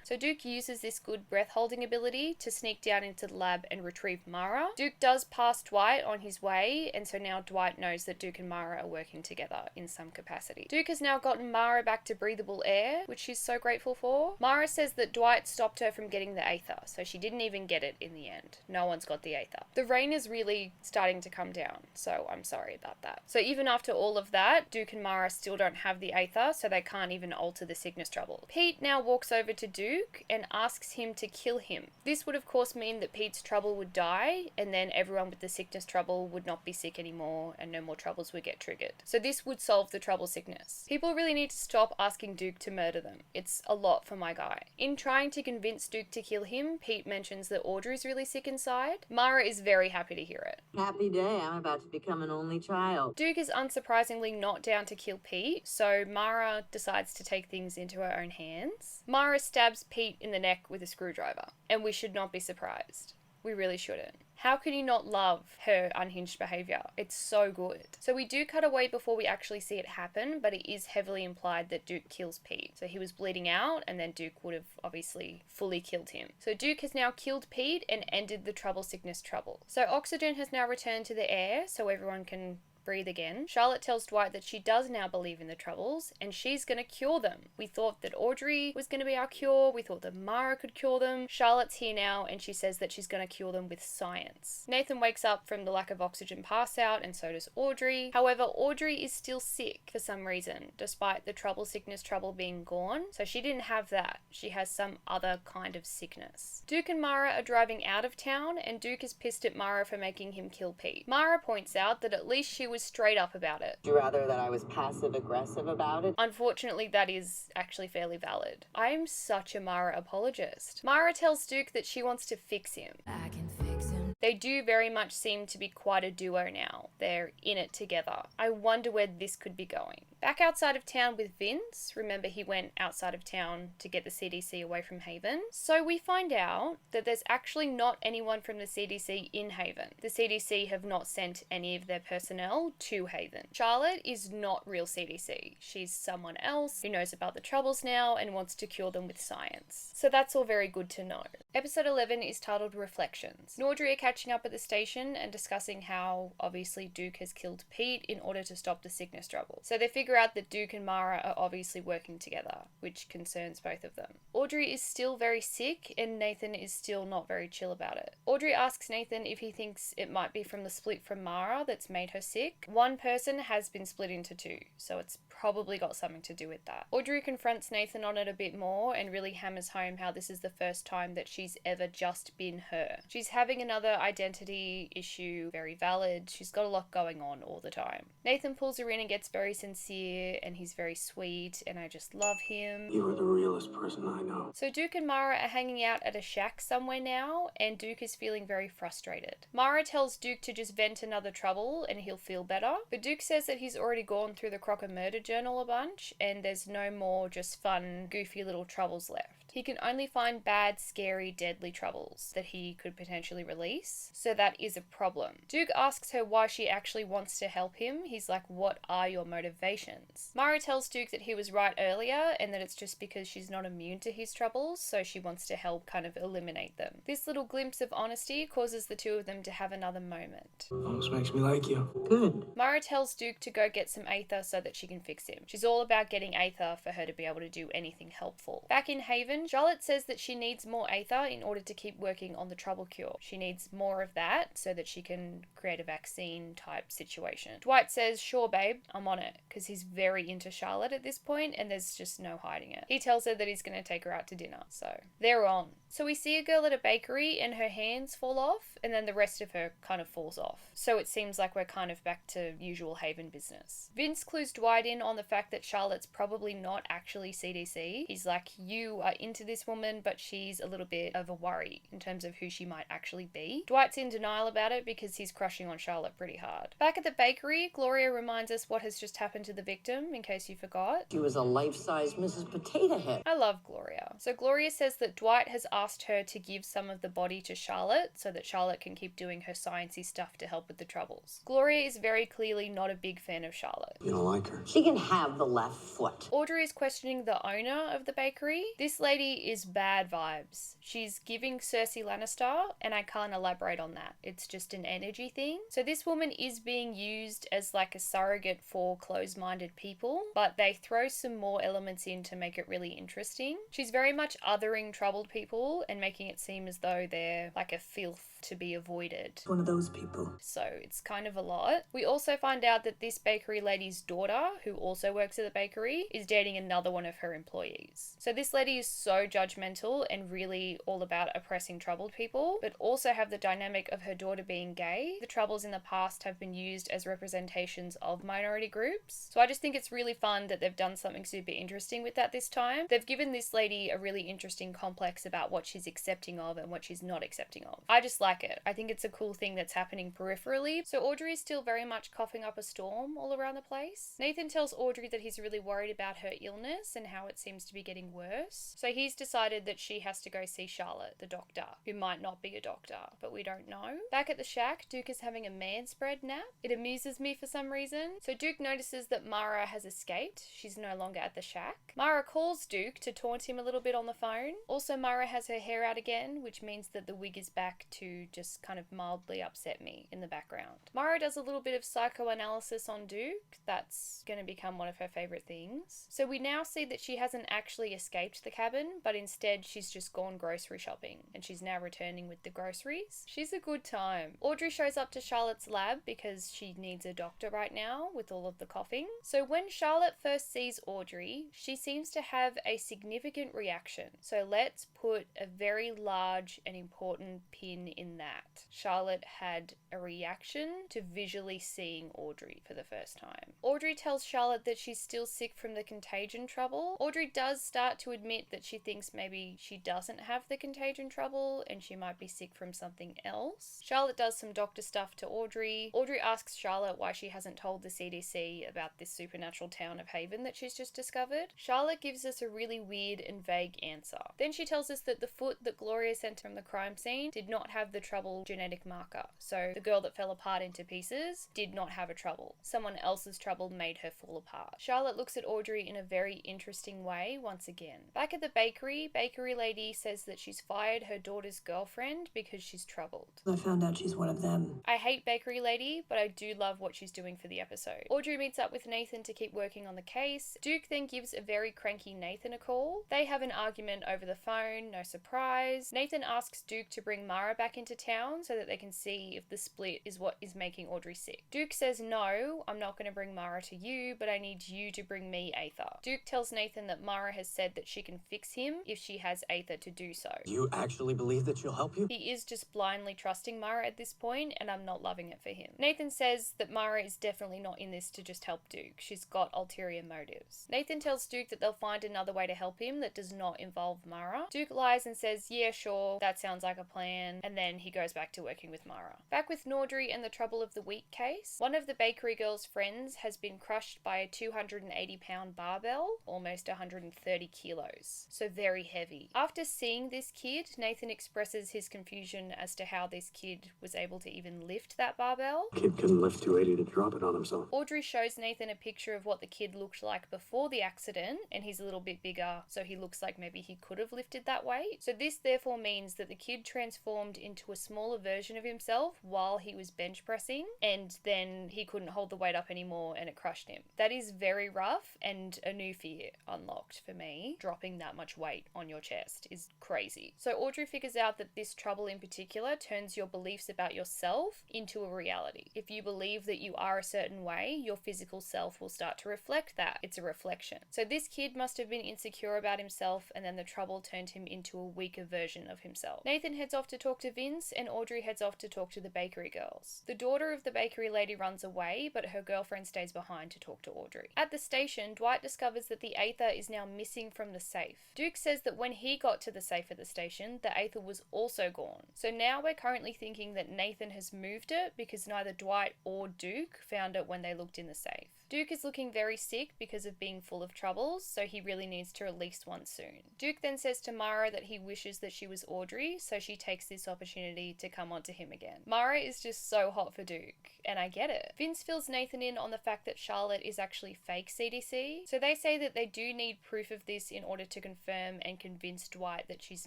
So Duke uses this good breath holding ability to sneak down into the lab and retrieve Mara. Duke does pass Dwight on his way, and so now Dwight knows that Duke and Mara are working together in some capacity. Duke has now gotten Mara back to breathable air, which she's so grateful for. Mara says that Dwight stopped her from getting the Aether, so she didn't even get it in the end. No one's got the Aether. The rain is really starting to come down, so I'm sorry about that. So even after all of that, Duke and Mara still don't have the Aether, so they can't even alter the sickness trouble. Pete now walks over to Duke and asks him to kill him. This would of course mean that Pete's trouble would die, and then everyone with the sickness trouble would not be sick anymore, and no more troubles would get triggered. So this would solve the trouble sickness. People really need to stop asking Duke to murder them. It's a lot for my guy. In trying to convince Duke to kill him, Pete mentions that Audrey's really sick inside. Mara is very happy to hear it. Happy day, I'm about to become an only child. Duke is unsurprisingly not down to kill Pete, so Mara decides to take things into her own hands. Mara stabs Pete in the neck with a screwdriver, and we should not be surprised. We really shouldn't. How can you not love her unhinged behaviour? It's so good. So we do cut away before we actually see it happen, but it is heavily implied that Duke kills Pete. So he was bleeding out, and then Duke would have obviously fully killed him. So Duke has now killed Pete and ended the trouble sickness trouble. So oxygen has now returned to the air, so everyone can breathe again. Charlotte tells Dwight that she does now believe in the troubles and she's going to cure them. We thought that Audrey was going to be our cure. We thought that Mara could cure them. Charlotte's here now and she says that she's going to cure them with science. Nathan wakes up from the lack of oxygen pass out and so does Audrey. However, Audrey is still sick for some reason, despite the trouble sickness trouble being gone. So she didn't have that. She has some other kind of sickness. Duke and Mara are driving out of town and Duke is pissed at Mara for making him kill Pete. Mara points out that at least she was straight up about it. Would you rather that I was passive aggressive about it? Unfortunately, that is actually fairly valid. I am such a Mara apologist. Mara tells Duke that she wants to fix him. I can fix him. They do very much seem to be quite a duo now. They're in it together. I wonder where this could be going. Back outside of town with Vince, remember he went outside of town to get the CDC away from Haven. So we find out that there's actually not anyone from the CDC in Haven. The CDC have not sent any of their personnel to Haven. Charlotte is not real CDC. She's someone else who knows about the troubles now and wants to cure them with science. So that's all very good to know. Episode 11 is titled Reflections. Audrey are catching up at the station and discussing how obviously Duke has killed Pete in order to stop the sickness trouble. So they figure out that Duke and Mara are obviously working together, which concerns both of them. Audrey is still very sick and Nathan is still not very chill about it. Audrey asks Nathan if he thinks it might be from the split from Mara that's made her sick. One person has been split into two, so it's probably got something to do with that. Audrey confronts Nathan on it a bit more and really hammers home how this is the first time that she's ever just been her. She's having another identity issue, very valid. She's got a lot going on all the time. Nathan pulls her in and gets very sincere and he's very sweet and I just love him. You are the realest person I know. So Duke and Mara are hanging out at a shack somewhere now and Duke is feeling very frustrated. Mara tells Duke to just vent another trouble and he'll feel better, but Duke says that he's already gone through the Crocker murder journal a bunch and there's no more just fun, goofy little troubles left. He can only find bad, scary, deadly troubles that he could potentially release, so that is a problem. Duke asks her why she actually wants to help him. He's like, what are your motivations? Mara tells Duke that he was right earlier and that it's just because she's not immune to his troubles, so she wants to help kind of eliminate them. This little glimpse of honesty causes the two of them to have another moment. Almost makes me like you. Good. Mara tells Duke to go get some Aether so that she can fix him. She's all about getting Aether for her to be able to do anything helpful. Back in Haven, Charlotte says that she needs more Aether in order to keep working on the trouble cure. She needs more of that so that she can create a vaccine type situation. Dwight says, sure babe, I'm on it, because he's very into Charlotte at this point and there's just no hiding it. He tells her that he's going to take her out to dinner, so they're on. So we see a girl at a bakery and her hands fall off and then the rest of her kind of falls off. So it seems like we're kind of back to usual Haven business. Vince clues Dwight in on the fact that Charlotte's probably not actually CDC. He's like, you are into this woman, but she's a little bit of a worry in terms of who she might actually be. Dwight's in denial about it because he's crushing on Charlotte pretty hard. Back at the bakery, Gloria reminds us what has just happened to the victim, in case you forgot. She was a life-size Mrs. Potato Head. I love Gloria. So Gloria says that Dwight has asked her to give some of the body to Charlotte so that Charlotte can keep doing her sciencey stuff to help with the troubles. Gloria is very clearly not a big fan of Charlotte. You don't like her. She can have the left foot. Audrey is questioning the owner of the bakery. This lady lady is bad vibes. She's giving Cersei Lannister, and I can't elaborate on that. It's just an energy thing. So this woman is being used as like a surrogate for closed-minded people, but they throw some more elements in to make it really interesting. She's very much othering troubled people and making it seem as though they're like a filth to be avoided. One of those people. So it's kind of a lot. We also find out that this bakery lady's daughter, who also works at the bakery, is dating another one of her employees. So this lady is so judgmental and really all about oppressing troubled people, but also have the dynamic of her daughter being gay. The Troubles in the past have been used as representations of minority groups. So I just think it's really fun that they've done something super interesting with that this time. They've given this lady a really interesting complex about what she's accepting of and what she's not accepting of. I just like it. I think it's a cool thing that's happening peripherally. So Audrey is still very much coughing up a storm all around the place. Nathan tells Audrey that he's really worried about her illness and how it seems to be getting worse. So he's decided that she has to go see Charlotte, the doctor, who might not be a doctor, but we don't know. Back at the shack, Duke is having a man-spread nap. It amuses me for some reason. So Duke notices that Mara has escaped. She's no longer at the shack. Mara calls Duke to taunt him a little bit on the phone. Also, Mara has her hair out again, which means that the wig is back to just kind of mildly upset me in the background. Mara does a little bit of psychoanalysis on Duke. That's going to become one of her favourite things. So we now see that she hasn't actually escaped the cabin, but instead she's just gone grocery shopping, and she's now returning with the groceries. She's a good time. Audrey shows up to Charlotte's lab because she needs a doctor right now with all of the coughing. So when Charlotte first sees Audrey, she seems to have a significant reaction. So let's put a very large and important pin in that. Charlotte had a reaction to visually seeing Audrey for the first time. Audrey tells Charlotte that she's still sick from the contagion trouble. Audrey does start to admit that she thinks maybe she doesn't have the contagion trouble and she might be sick from something else. Charlotte does some doctor stuff to Audrey. Audrey asks Charlotte why she hasn't told the CDC about this supernatural town of Haven that she's just discovered. Charlotte gives us a really weird and vague answer. Then she tells us that the foot that Gloria sent from the crime scene did not have the trouble genetic marker. So the girl that fell apart into pieces did not have a trouble. Someone else's trouble made her fall apart. Charlotte looks at Audrey in a very interesting way once again. Back at the bakery lady says that she's fired her daughter's girlfriend because she's troubled. I found out she's one of them. I hate bakery lady, but I do love what she's doing for the episode. Audrey meets up with Nathan to keep working on the case. Duke then gives a very cranky Nathan a call. They have an argument over the phone, no surprise. Nathan asks Duke to bring Mara back into town so that they can see if the split is what is making Audrey sick. Duke says, no, I'm not going to bring Mara to you, but I need you to bring me Aether. Duke tells Nathan that Mara has said that she can fix him if she has Aether to do so. Do you actually believe that she'll help you? He is just blindly trusting Mara at this point, and I'm not loving it for him. Nathan says that Mara is definitely not in this to just help Duke. She's got ulterior motives. Nathan tells Duke that they'll find another way to help him that does not involve Mara. Duke lies and says, yeah, sure, that sounds like a plan, and then he goes back to working with Mara. Back with Nordry and the Trouble of the Week case, one of the bakery girl's friends has been crushed by a 280-pound barbell, almost 130 kilos, so very heavy. After seeing this kid, Nathan expresses his confusion as to how this kid was able to even lift that barbell. Kid couldn't lift 280 to drop it on himself. Audrey shows Nathan a picture of what the kid looked like before the accident, and he's a little bit bigger, so he looks like maybe he could have lifted that weight. So this therefore means that the kid transformed into a smaller version of himself while he was bench pressing, and then he couldn't hold the weight up anymore and it crushed him. That is very rough and a new fear unlocked for me. Dropping that much weight on your chest is crazy. So Audrey figures out that this trouble in particular turns your beliefs about yourself into a reality. If you believe that you are a certain way, your physical self will start to reflect that. It's a reflection. So this kid must have been insecure about himself, and then the trouble turned him into a weaker version of himself. Nathan heads off to talk to Vince, and Audrey heads off to talk to the bakery girls. The daughter of the bakery lady runs away, but her girlfriend stays behind to talk to Audrey. At the station, Dwight discovers that the Aether is now missing from the safe. Duke says that when he got to the safe at the station, the Aether was also gone. So now we're currently thinking that Nathan has moved it because neither Dwight or Duke found it when they looked in the safe. Duke is looking very sick because of being full of troubles, so he really needs to release one soon. Duke then says to Mara that he wishes that she was Audrey, so she takes this opportunity opportunity to come onto him again. Mara is just so hot for Duke, and I get it. Vince fills Nathan in on the fact that Charlotte is actually fake CDC, so they say that they do need proof of this in order to confirm and convince Dwight that she's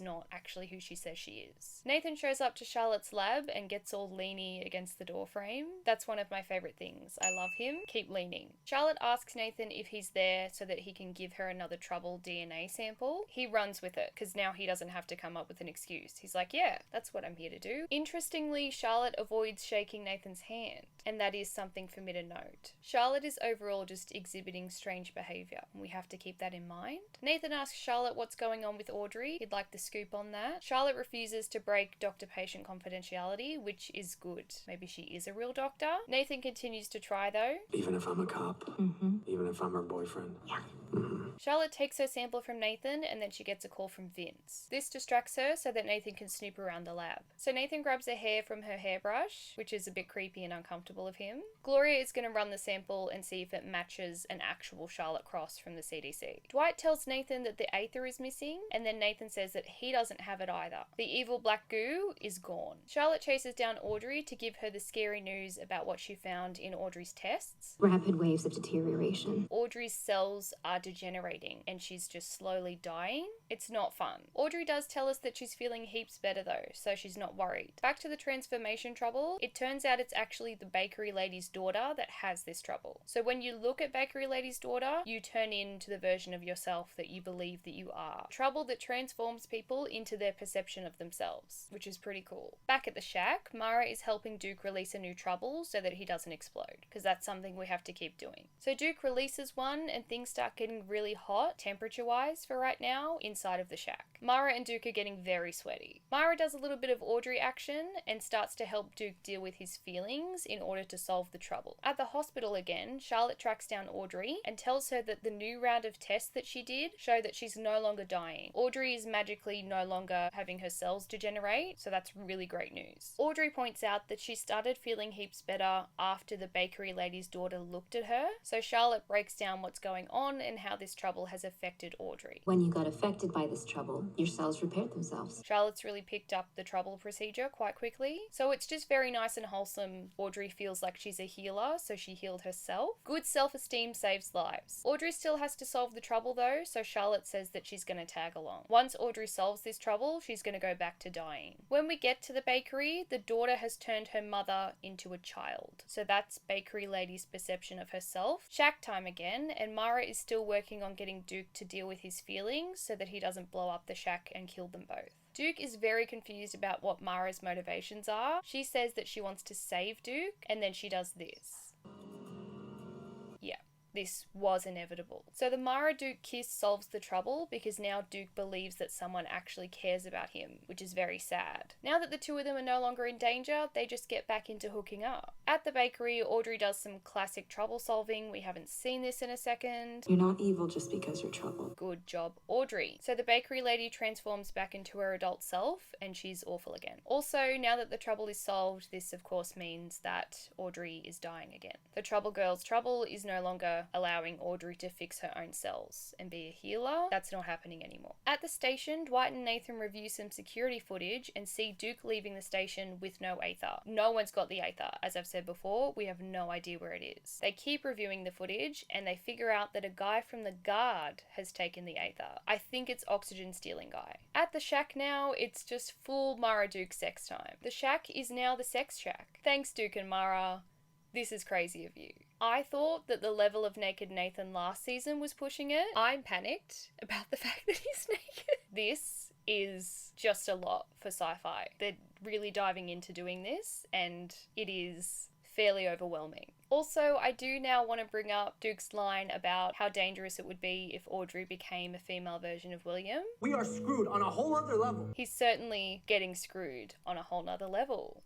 not actually who she says she is. Nathan shows up to Charlotte's lab and gets all leany against the door frame. That's one of my favourite things. I love him. Keep leaning. Charlotte asks Nathan if he's there so that he can give her another trouble DNA sample. He runs with it because now he doesn't have to come up with an excuse. He's like, yeah, that's what I'm here to do. Interestingly, Charlotte avoids shaking Nathan's hand, and that is something for me to note. Charlotte is overall just exhibiting strange behaviour, and we have to keep that in mind. Nathan asks Charlotte what's going on with Audrey. He'd like the scoop on that. Charlotte refuses to break doctor-patient confidentiality, which is good. Maybe she is a real doctor. Nathan continues to try though. Even if I'm a cop? Even if I'm her boyfriend? Yeah. Charlotte takes her sample from Nathan and then she gets a call from Vince. This distracts her so that Nathan can snoop around the lab. So Nathan grabs her hair from her hairbrush, which is a bit creepy and uncomfortable of him. Gloria is going to run the sample and see if it matches an actual Charlotte Cross from the CDC. Dwight tells Nathan that the aether is missing, and then Nathan says that he doesn't have it either. The evil black goo is gone. Charlotte chases down Audrey to give her the scary news about what she found in Audrey's tests. Rapid waves of deterioration. Audrey's cells are degenerating and she's just slowly dying. It's not fun. Audrey does tell us that she's feeling heaps better though, so she's not worried. Back to the transformation trouble, it turns out it's actually the bakery lady's daughter that has this trouble. So when you look at bakery lady's daughter, you turn into the version of yourself that you believe that you are. Trouble that transforms people into their perception of themselves, which is pretty cool. Back at the shack, Mara is helping Duke release a new trouble so that he doesn't explode, because that's something we have to keep doing. So Duke releases one and things start getting really hot, temperature-wise for right now, inside of the shack. Mara and Duke are getting very sweaty. Mara does a little bit of Audrey action and starts to help Duke deal with his feelings in order to solve the trouble. At the hospital again, Charlotte tracks down Audrey and tells her that the new round of tests that she did show that she's no longer dying. Audrey is magically no longer having her cells degenerate, so that's really great news. Audrey points out that she started feeling heaps better after the bakery lady's daughter looked at her, so Charlotte breaks down what's going on and how this trouble has affected Audrey. When you got affected by this trouble, your cells repaired themselves. Charlotte's really picked up the trouble procedure quite quickly, so it's just very nice and wholesome. Audrey feels like she's a healer, so she healed herself. Good self-esteem saves lives. Audrey still has to solve the trouble though, so Charlotte says that she's going to tag along. Once Audrey solves this trouble, she's going to go back to dying. When we get to the bakery, the daughter has turned her mother into a child. So that's bakery lady's perception of herself. Shack time again, and Mara is still working on getting Duke to deal with his feelings so that he doesn't blow up the shack and kill them both. Duke is very confused about what Mara's motivations are. She says that she wants to save Duke, and then she does this. Yeah. This was inevitable. So the Mara-Duke kiss solves the trouble because now Duke believes that someone actually cares about him, which is very sad. Now that the two of them are no longer in danger, they just get back into hooking up. At the bakery, Audrey does some classic trouble solving. We haven't seen this in a second. You're not evil just because you're troubled. Good job, Audrey. So the bakery lady transforms back into her adult self and she's awful again. Also, now that the trouble is solved, this of course means that Audrey is dying again. The trouble girl's trouble is no longer allowing Audrey to fix her own cells and be a healer. That's not happening anymore. At the station, Dwight and Nathan review some security footage and see Duke leaving the station with no aether. No one's got the aether. As I've said before, we have no idea where it is. They keep reviewing the footage and they figure out that a guy from the guard has taken the aether. I think it's oxygen stealing guy. At the shack now, it's just full Mara Duke sex time. The shack is now the sex shack. Thanks, Duke and Mara. This is crazy of you. I thought that the level of naked Nathan last season was pushing it. I'm panicked about the fact that he's naked. This is just a lot for Syfy. They're really diving into doing this and it is fairly overwhelming. Also, I do now want to bring up Duke's line about how dangerous it would be if Audrey became a female version of William. We are screwed on a whole other level. He's certainly getting screwed on a whole nother level.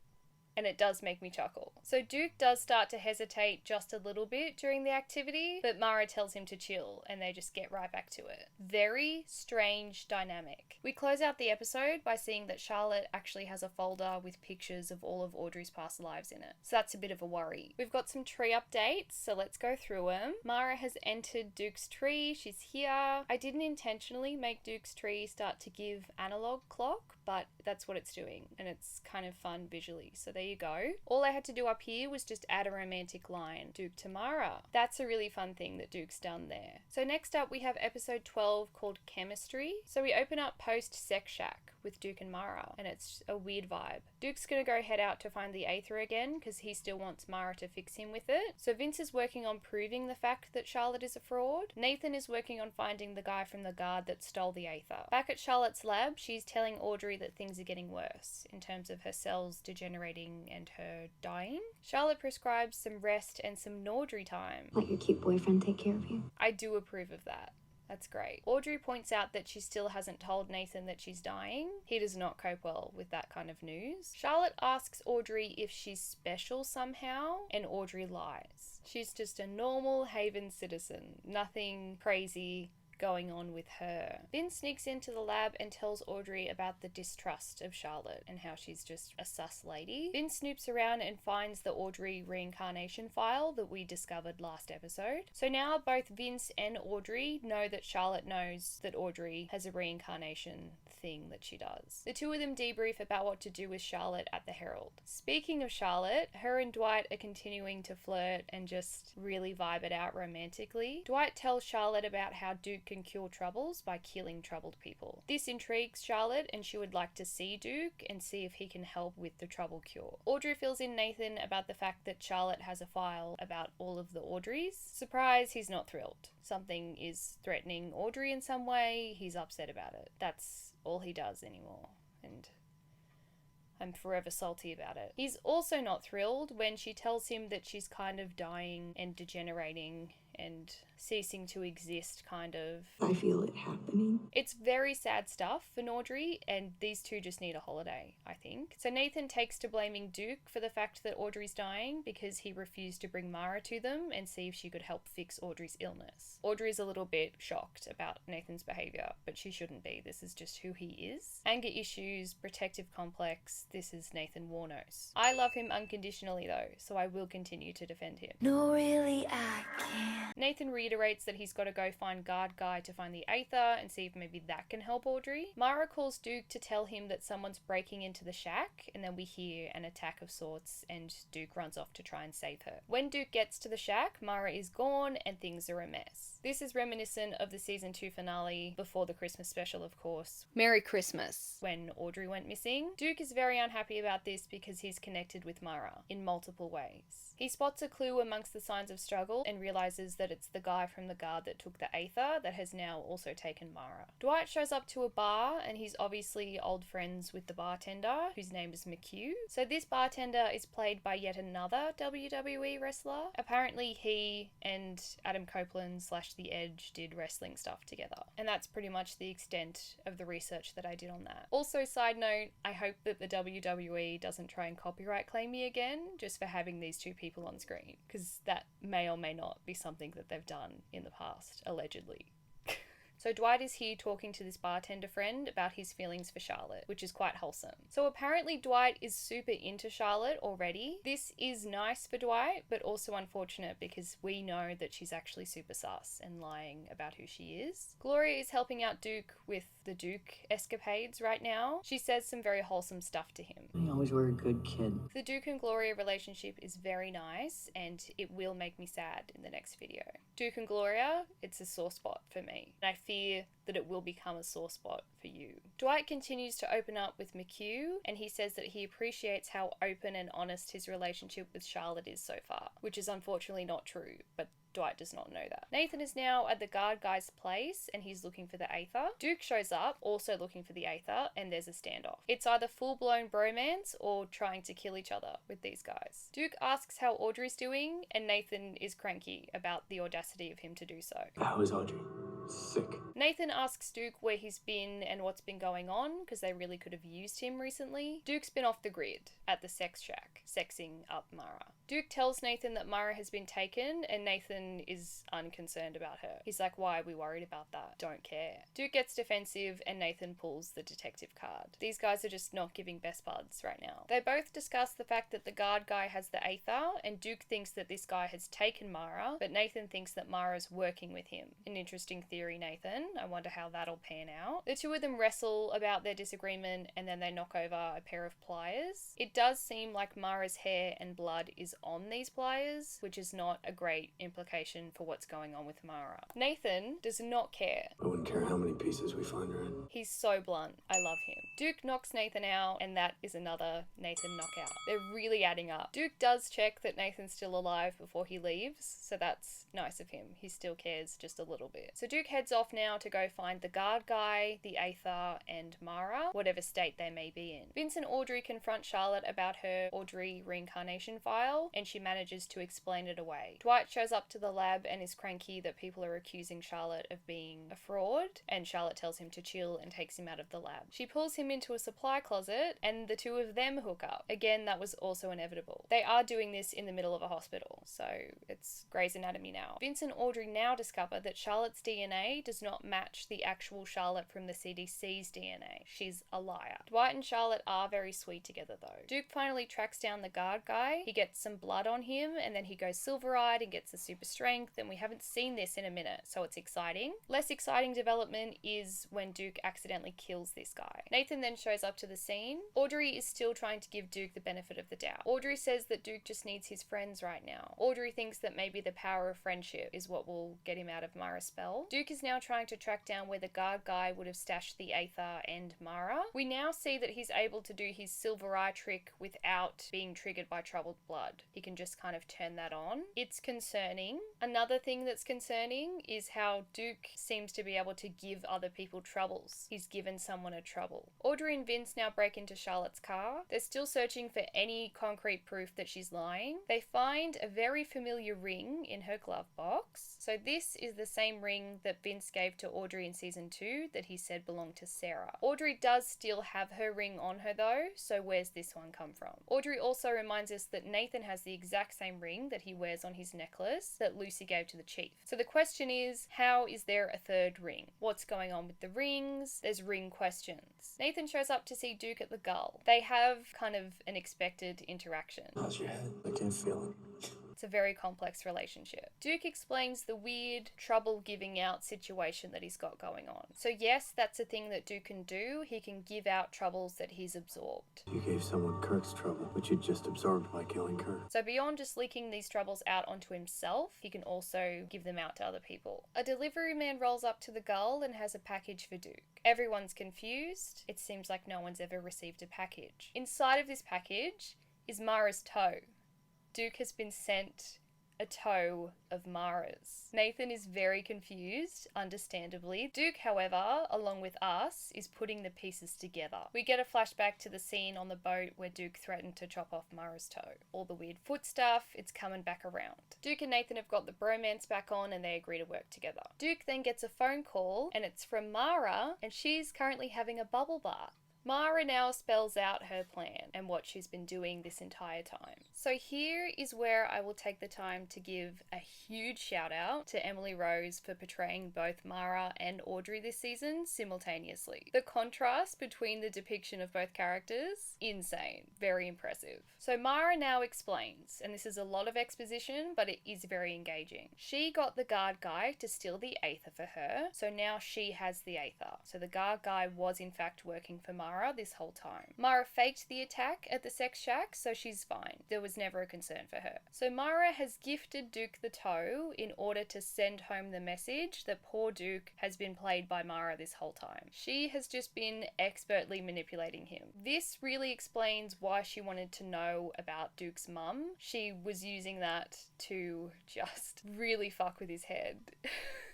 and it does make me chuckle. So Duke does start to hesitate just a little bit during the activity, but Mara tells him to chill and they just get right back to it. Very strange dynamic. We close out the episode by seeing that Charlotte actually has a folder with pictures of all of Audrey's past lives in it. So that's a bit of a worry. We've got some tree updates, so let's go through them. Mara has entered Duke's tree. She's here. I didn't intentionally make Duke's tree start to give analog clock, but that's what it's doing, and it's kind of fun visually. So there you go. All I had to do up here was just add a romantic line, Duke to Mara. That's a really fun thing that Duke's done there. So next up we have episode 12 called Chemistry. So we open up post Sex Shack with Duke and Mara, and it's a weird vibe. Duke's gonna go head out to find the Aether again because he still wants Mara to fix him with it. So Vince is working on proving the fact that Charlotte is a fraud. Nathan is working on finding the guy from the guard that stole the Aether. Back at Charlotte's lab, she's telling Audrey that things are getting worse in terms of her cells degenerating and her dying. Charlotte prescribes some rest and some Nordry time. Let your cute boyfriend take care of you. I do approve of that. That's great. Audrey points out that she still hasn't told Nathan that she's dying. He does not cope well with that kind of news. Charlotte asks Audrey if she's special somehow, and Audrey lies. She's just a normal Haven citizen. Nothing crazy going on with her. Vince sneaks into the lab and tells Audrey about the distrust of Charlotte and how she's just a sus lady. Vince snoops around and finds the Audrey reincarnation file that we discovered last episode. So now both Vince and Audrey know that Charlotte knows that Audrey has a reincarnation thing that she does. The two of them debrief about what to do with Charlotte at the Herald. Speaking of Charlotte, her and Dwight are continuing to flirt and just really vibe it out romantically. Dwight tells Charlotte about how Duke can cure troubles by killing troubled people. This intrigues Charlotte and she would like to see Duke and see if he can help with the trouble cure. Audrey fills in Nathan about the fact that Charlotte has a file about all of the Audreys. Surprise, he's not thrilled. Something is threatening Audrey in some way. He's upset about it. That's all he does anymore. And I'm forever salty about it. He's also not thrilled when she tells him that she's kind of dying and degenerating and ceasing to exist, kind of. I feel it happening. It's very sad stuff for Audrey, and these two just need a holiday, I think. So Nathan takes to blaming Duke for the fact that Audrey's dying because he refused to bring Mara to them and see if she could help fix Audrey's illness. Audrey's a little bit shocked about Nathan's behaviour, but she shouldn't be. This is just who he is. Anger issues, protective complex, this is Nathan Warnos. I love him unconditionally though, so I will continue to defend him. No, really, I can't. Nathan reiterates that he's got to go find Guard Guy to find the Aether and see if maybe that can help Audrey. Mara calls Duke to tell him that someone's breaking into the shack, and then we hear an attack of sorts and Duke runs off to try and save her. When Duke gets to the shack, Mara is gone and things are a mess. This is reminiscent of the season 2 finale before the Christmas special, of course. Merry Christmas, when Audrey went missing. Duke is very unhappy about this because he's connected with Mara in multiple ways. He spots a clue amongst the signs of struggle and realizes that it's the guy from the guard that took the Aether that has now also taken Mara. Dwight shows up to a bar and he's obviously old friends with the bartender, whose name is McHugh. So this bartender is played by yet another WWE wrestler. Apparently he and Adam Copeland / The Edge did wrestling stuff together. And that's pretty much the extent of the research that I did on that. Also, side note, I hope that the WWE doesn't try and copyright claim me again just for having these two people on screen, because that may or may not be something that they've done in the past, allegedly. So Dwight is here talking to this bartender friend about his feelings for Charlotte, which is quite wholesome. So apparently Dwight is super into Charlotte already. This is nice for Dwight, but also unfortunate because we know that she's actually super sus and lying about who she is. Gloria is helping out Duke with the Duke escapades right now. She says some very wholesome stuff to him. You always were a good kid. The Duke and Gloria relationship is very nice and it will make me sad in the next video. Duke and Gloria, it's a sore spot for me. And I fear that it will become a sore spot for you. Dwight continues to open up with McHugh and he says that he appreciates how open and honest his relationship with Charlotte is so far, which is unfortunately not true, but Dwight does not know that. Nathan is now at the guard guy's place and he's looking for the Aether. Duke shows up, also looking for the Aether, and there's a standoff. It's either full-blown bromance or trying to kill each other with these guys. Duke asks how Audrey's doing and Nathan is cranky about the audacity of him to do so. How is Audrey? Sick. Nathan asks Duke where he's been and what's been going on, because they really could have used him recently. Duke's been off the grid at the sex shack, sexing up Mara. Duke tells Nathan that Mara has been taken, and Nathan is unconcerned about her. He's like, why are we worried about that? Don't care. Duke gets defensive, and Nathan pulls the detective card. These guys are just not giving best buds right now. They both discuss the fact that the guard guy has the Aether, and Duke thinks that this guy has taken Mara, but Nathan thinks that Mara's working with him. An interesting theory, Nathan. I wonder how that'll pan out. The two of them wrestle about their disagreement, and then they knock over a pair of pliers. It does seem like Mara's hair and blood is on these pliers, which is not a great implication for what's going on with Mara. Nathan does not care. I wouldn't care how many pieces we find her in. He's so blunt. I love him. Duke knocks Nathan out, and that is another Nathan knockout. They're really adding up. Duke does check that Nathan's still alive before he leaves, so that's nice of him. He still cares just a little bit. So Duke heads off now to go find the guard guy, the Aether, and Mara, whatever state they may be in. Vince and Audrey confront Charlotte about her Audrey reincarnation file, and she manages to explain it away. Dwight shows up to the lab and is cranky that people are accusing Charlotte of being a fraud, and Charlotte tells him to chill and takes him out of the lab. She pulls him into a supply closet, and the two of them hook up. Again, that was also inevitable. They are doing this in the middle of a hospital, so it's Grey's Anatomy now. Vince and Audrey now discover that Charlotte's DNA does not match the actual Charlotte from the CDC's DNA. She's a liar. Dwight and Charlotte are very sweet together though. Duke finally tracks down the guard guy. He gets some blood on him, and then he goes silver-eyed and gets the super strength, and we haven't seen this in a minute, so it's exciting. Less exciting development is when Duke accidentally kills this guy. Nathan then shows up to the scene. Audrey is still trying to give Duke the benefit of the doubt. Audrey says that Duke just needs his friends right now. Audrey thinks that maybe the power of friendship is what will get him out of Mara's spell. Duke is now trying to track down where the guard guy would have stashed the Aether and Mara. We now see that he's able to do his silver eye trick without being triggered by troubled blood. He can just kind of turn that on. It's concerning. Another thing that's concerning is how Duke seems to be able to give other people troubles. He's given someone a trouble. Audrey and Vince now break into Charlotte's car. They're still searching for any concrete proof that she's lying. They find a very familiar ring in her glove box. So this is the same ring that Vince gave to Audrey in season 2 that he said belonged to Sarah. Audrey does still have her ring on her though, so where's this one come from? Audrey also reminds us that Nathan has the exact same ring that he wears on his necklace that Lucy gave to the chief. So the question is, how is there a third ring? What's going on with the rings? There's ring questions. Nathan shows up to see Duke at the Gull. They have kind of an expected interaction. How's your head? I can't feel it. It's a very complex relationship. Duke explains the weird trouble giving out situation that he's got going on. So yes, that's a thing that Duke can do. He can give out troubles that he's absorbed. You gave someone Kirk's trouble, which you just absorbed by killing Kirk. So beyond just leaking these troubles out onto himself, he can also give them out to other people. A delivery man rolls up to the Gull and has a package for Duke. Everyone's confused. It seems like no one's ever received a package. Inside of this package is Mara's toe. Duke has been sent a toe of Mara's. Nathan is very confused, understandably. Duke, however, along with us, is putting the pieces together. We get a flashback to the scene on the boat where Duke threatened to chop off Mara's toe. All the weird foot stuff, it's coming back around. Duke and Nathan have got the bromance back on and they agree to work together. Duke then gets a phone call and it's from Mara, and she's currently having a bubble bath. Mara now spells out her plan and what she's been doing this entire time. So here is where I will take the time to give a huge shout out to Emily Rose for portraying both Mara and Audrey this season simultaneously. The contrast between the depiction of both characters, insane, very impressive. So Mara now explains, and this is a lot of exposition, but it is very engaging. She got the guard guy to steal the Aether for her, so now she has the Aether. So the guard guy was in fact working for Mara this whole time. Mara faked the attack at the sex shack, so she's fine. There was never a concern for her. So Mara has gifted Duke the toe in order to send home the message that poor Duke has been played by Mara this whole time. She has just been expertly manipulating him. This really explains why she wanted to know about Duke's mum. She was using that to just really fuck with his head.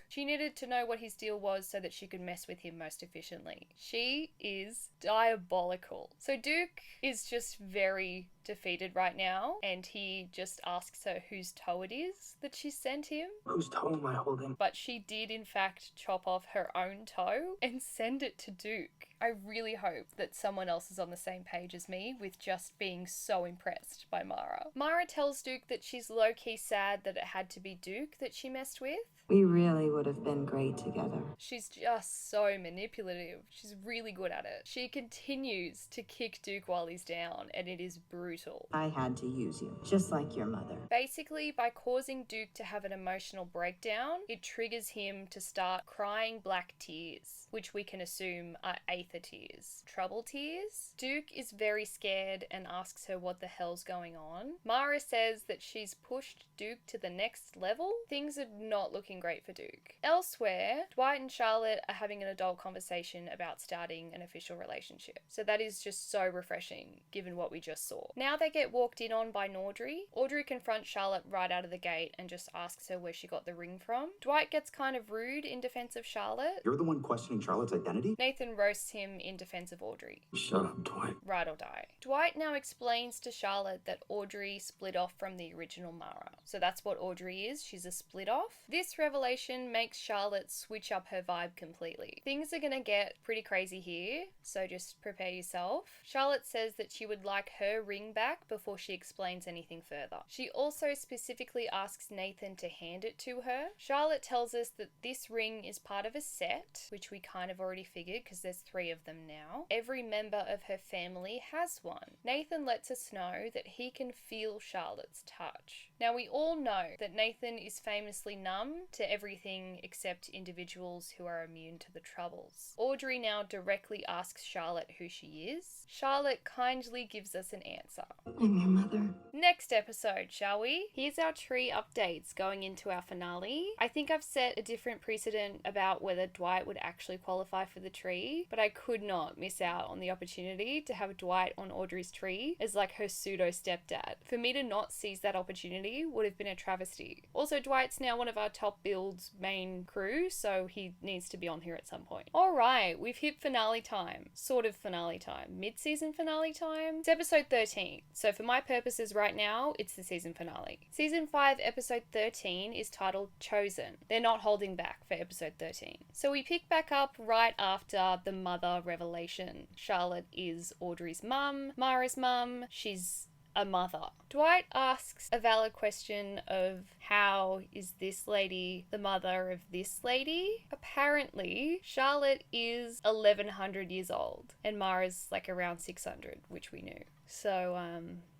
She needed to know what his deal was so that she could mess with him most efficiently. She is diabolical. So Duke is just very defeated right now, and he just asks her whose toe it is that she sent him. Whose toe am I holding? But she did in fact chop off her own toe and send it to Duke. I really hope that someone else is on the same page as me with just being so impressed by Mara. Mara tells Duke that she's low-key sad that it had to be Duke that she messed with. We really would have been great together. She's just so manipulative. She's really good at it. She continues to kick Duke while he's down, and it is brutal. I had to use you, just like your mother. Basically, by causing Duke to have an emotional breakdown, it triggers him to start crying black tears, which we can assume are Aether tears. Trouble tears? Duke is very scared and asks her what the hell's going on. Mara says that she's pushed Duke to the next level. Things are not looking great for Duke. Elsewhere, Dwight and Charlotte are having an adult conversation about starting an official relationship. So that is just so refreshing, given what we just saw. Now they get walked in on by Audrey. Audrey confronts Charlotte right out of the gate and just asks her where she got the ring from. Dwight gets kind of rude in defense of Charlotte. You're the one questioning Charlotte's identity? Nathan roasts him in defense of Audrey. Shut up, Dwight. Ride or die. Dwight now explains to Charlotte that Audrey split off from the original Mara. So that's what Audrey is. She's a split off. This revelation makes Charlotte switch up her vibe completely. Things are gonna get pretty crazy here, so just prepare yourself. Charlotte says that she would like her ring back before she explains anything further. She also specifically asks Nathan to hand it to her. Charlotte tells us that this ring is part of a set, which we kind of already figured because there's 3 of them now. Every member of her family has one. Nathan lets us know that he can feel Charlotte's touch. Now we all know that Nathan is famously numb to everything except individuals who are immune to the troubles. Audrey now directly asks Charlotte who she is. Charlotte kindly gives us an answer. I'm your mother. Next episode, shall we? Here's our tree updates going into our finale. I think I've set a different precedent about whether Dwight would actually qualify for the tree, but I could not miss out on the opportunity to have Dwight on Audrey's tree as like her pseudo stepdad. For me to not seize that opportunity would have been a travesty. Also, Dwight's now one of our top builds main crew, so he needs to be on here at some point. Alright, we've hit finale time. Sort of finale time. Mid-season finale time? It's episode 13, so for my purposes right now, it's the season finale. Season 5, episode 13 is titled Chosen. They're not holding back for episode 13. So we pick back up right after the mother revelation. Charlotte is Audrey's mum, Mara's mum. She's a mother. Dwight asks a valid question of how is this lady the mother of this lady? Apparently, Charlotte is 1100 years old and Mara's like around 600, which we knew. So,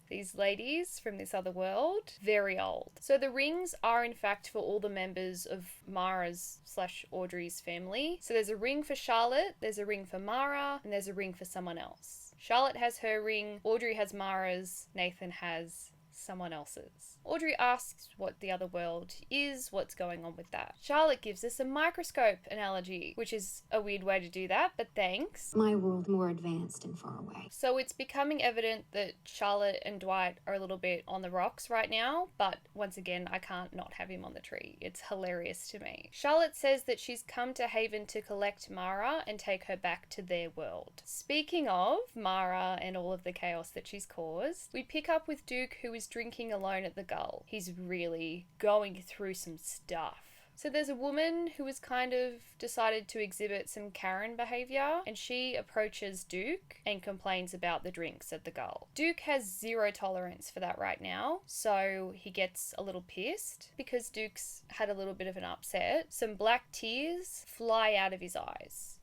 these ladies from this other world, very old. So the rings are in fact for all the members of Mara's / Audrey's family. So there's a ring for Charlotte, there's a ring for Mara, and there's a ring for someone else. Charlotte has her ring, Audrey has Mara's, Nathan has someone else's. Audrey asks what the other world is, what's going on with that. Charlotte gives us a microscope analogy, which is a weird way to do that, but thanks. My world more advanced and far away. So it's becoming evident that Charlotte and Dwight are a little bit on the rocks right now, but once again, I can't not have him on the tree. It's hilarious to me. Charlotte says that she's come to Haven to collect Mara and take her back to their world. Speaking of Mara and all of the chaos that she's caused, we pick up with Duke, who is drinking alone at the Gull. He's really going through some stuff. So there's a woman who has kind of decided to exhibit some Karen behaviour, and she approaches Duke and complains about the drinks at the Gull. Duke has zero tolerance for that right now, so he gets a little pissed because Duke's had a little bit of an upset. Some black tears fly out of his eyes.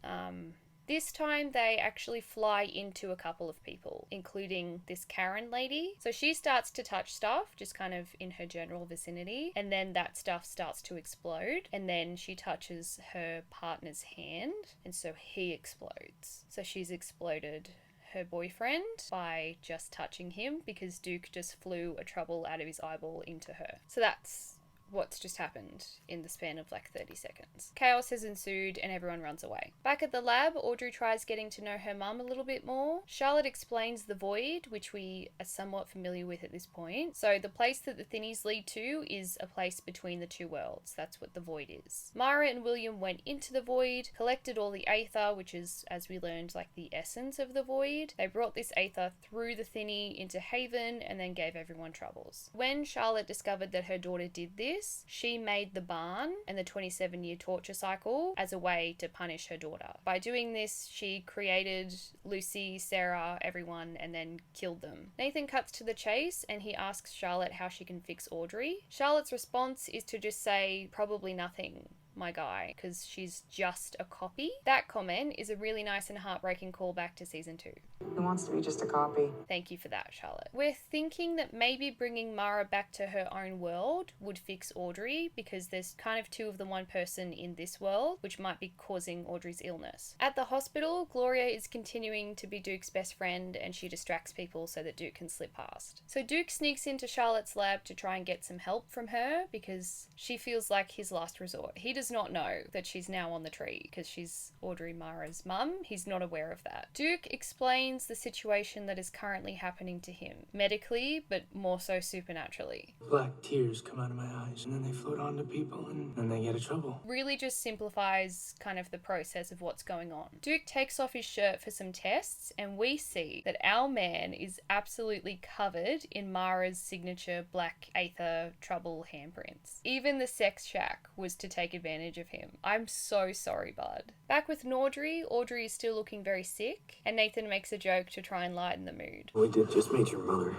This time they actually fly into a couple of people, including this Karen lady. So she starts to touch stuff, just kind of in her general vicinity, and then that stuff starts to explode, and then she touches her partner's hand, and so he explodes. So she's exploded her boyfriend by just touching him because Duke just flew a trouble out of his eyeball into her. So that's what's just happened in the span of like 30 seconds. Chaos has ensued and everyone runs away. Back at the lab, Audrey tries getting to know her mum a little bit more. Charlotte explains the void, which we are somewhat familiar with at this point. So the place that the thinnies lead to is a place between the two worlds. That's what the void is. Mara and William went into the void, collected all the aether, which is, as we learned, like the essence of the void. They brought this aether through the thinny into Haven and then gave everyone troubles. When Charlotte discovered that her daughter did this, she made the barn and the 27-year torture cycle as a way to punish her daughter. By doing this, she created Lucy, Sarah, everyone, and then killed them. Nathan cuts to the chase and he asks Charlotte how she can fix Audrey. Charlotte's response is to just say, probably nothing, my guy, because she's just a copy. That comment is a really nice and heartbreaking callback to season 2. He wants to be just a copy. Thank you for that, Charlotte. We're thinking that maybe bringing Mara back to her own world would fix Audrey, because there's kind of two of the one person in this world, which might be causing Audrey's illness. At the hospital, Gloria is continuing to be Duke's best friend and she distracts people so that Duke can slip past. So Duke sneaks into Charlotte's lab to try and get some help from her because she feels like his last resort. He does not know that she's now on the tree because she's Audrey Mara's mum. He's not aware of that. Duke explains the situation that is currently happening to him, medically, but more so supernaturally. Black tears come out of my eyes, and then they float onto people, and then they get in trouble. Really just simplifies kind of the process of what's going on. Duke takes off his shirt for some tests, and we see that our man is absolutely covered in Mara's signature black aether trouble handprints. Even the sex shack was to take advantage of him. I'm so sorry, bud. Back with Audrey, Audrey is still looking very sick, and Nathan makes a joke to try and lighten the mood. We did just meet your mother.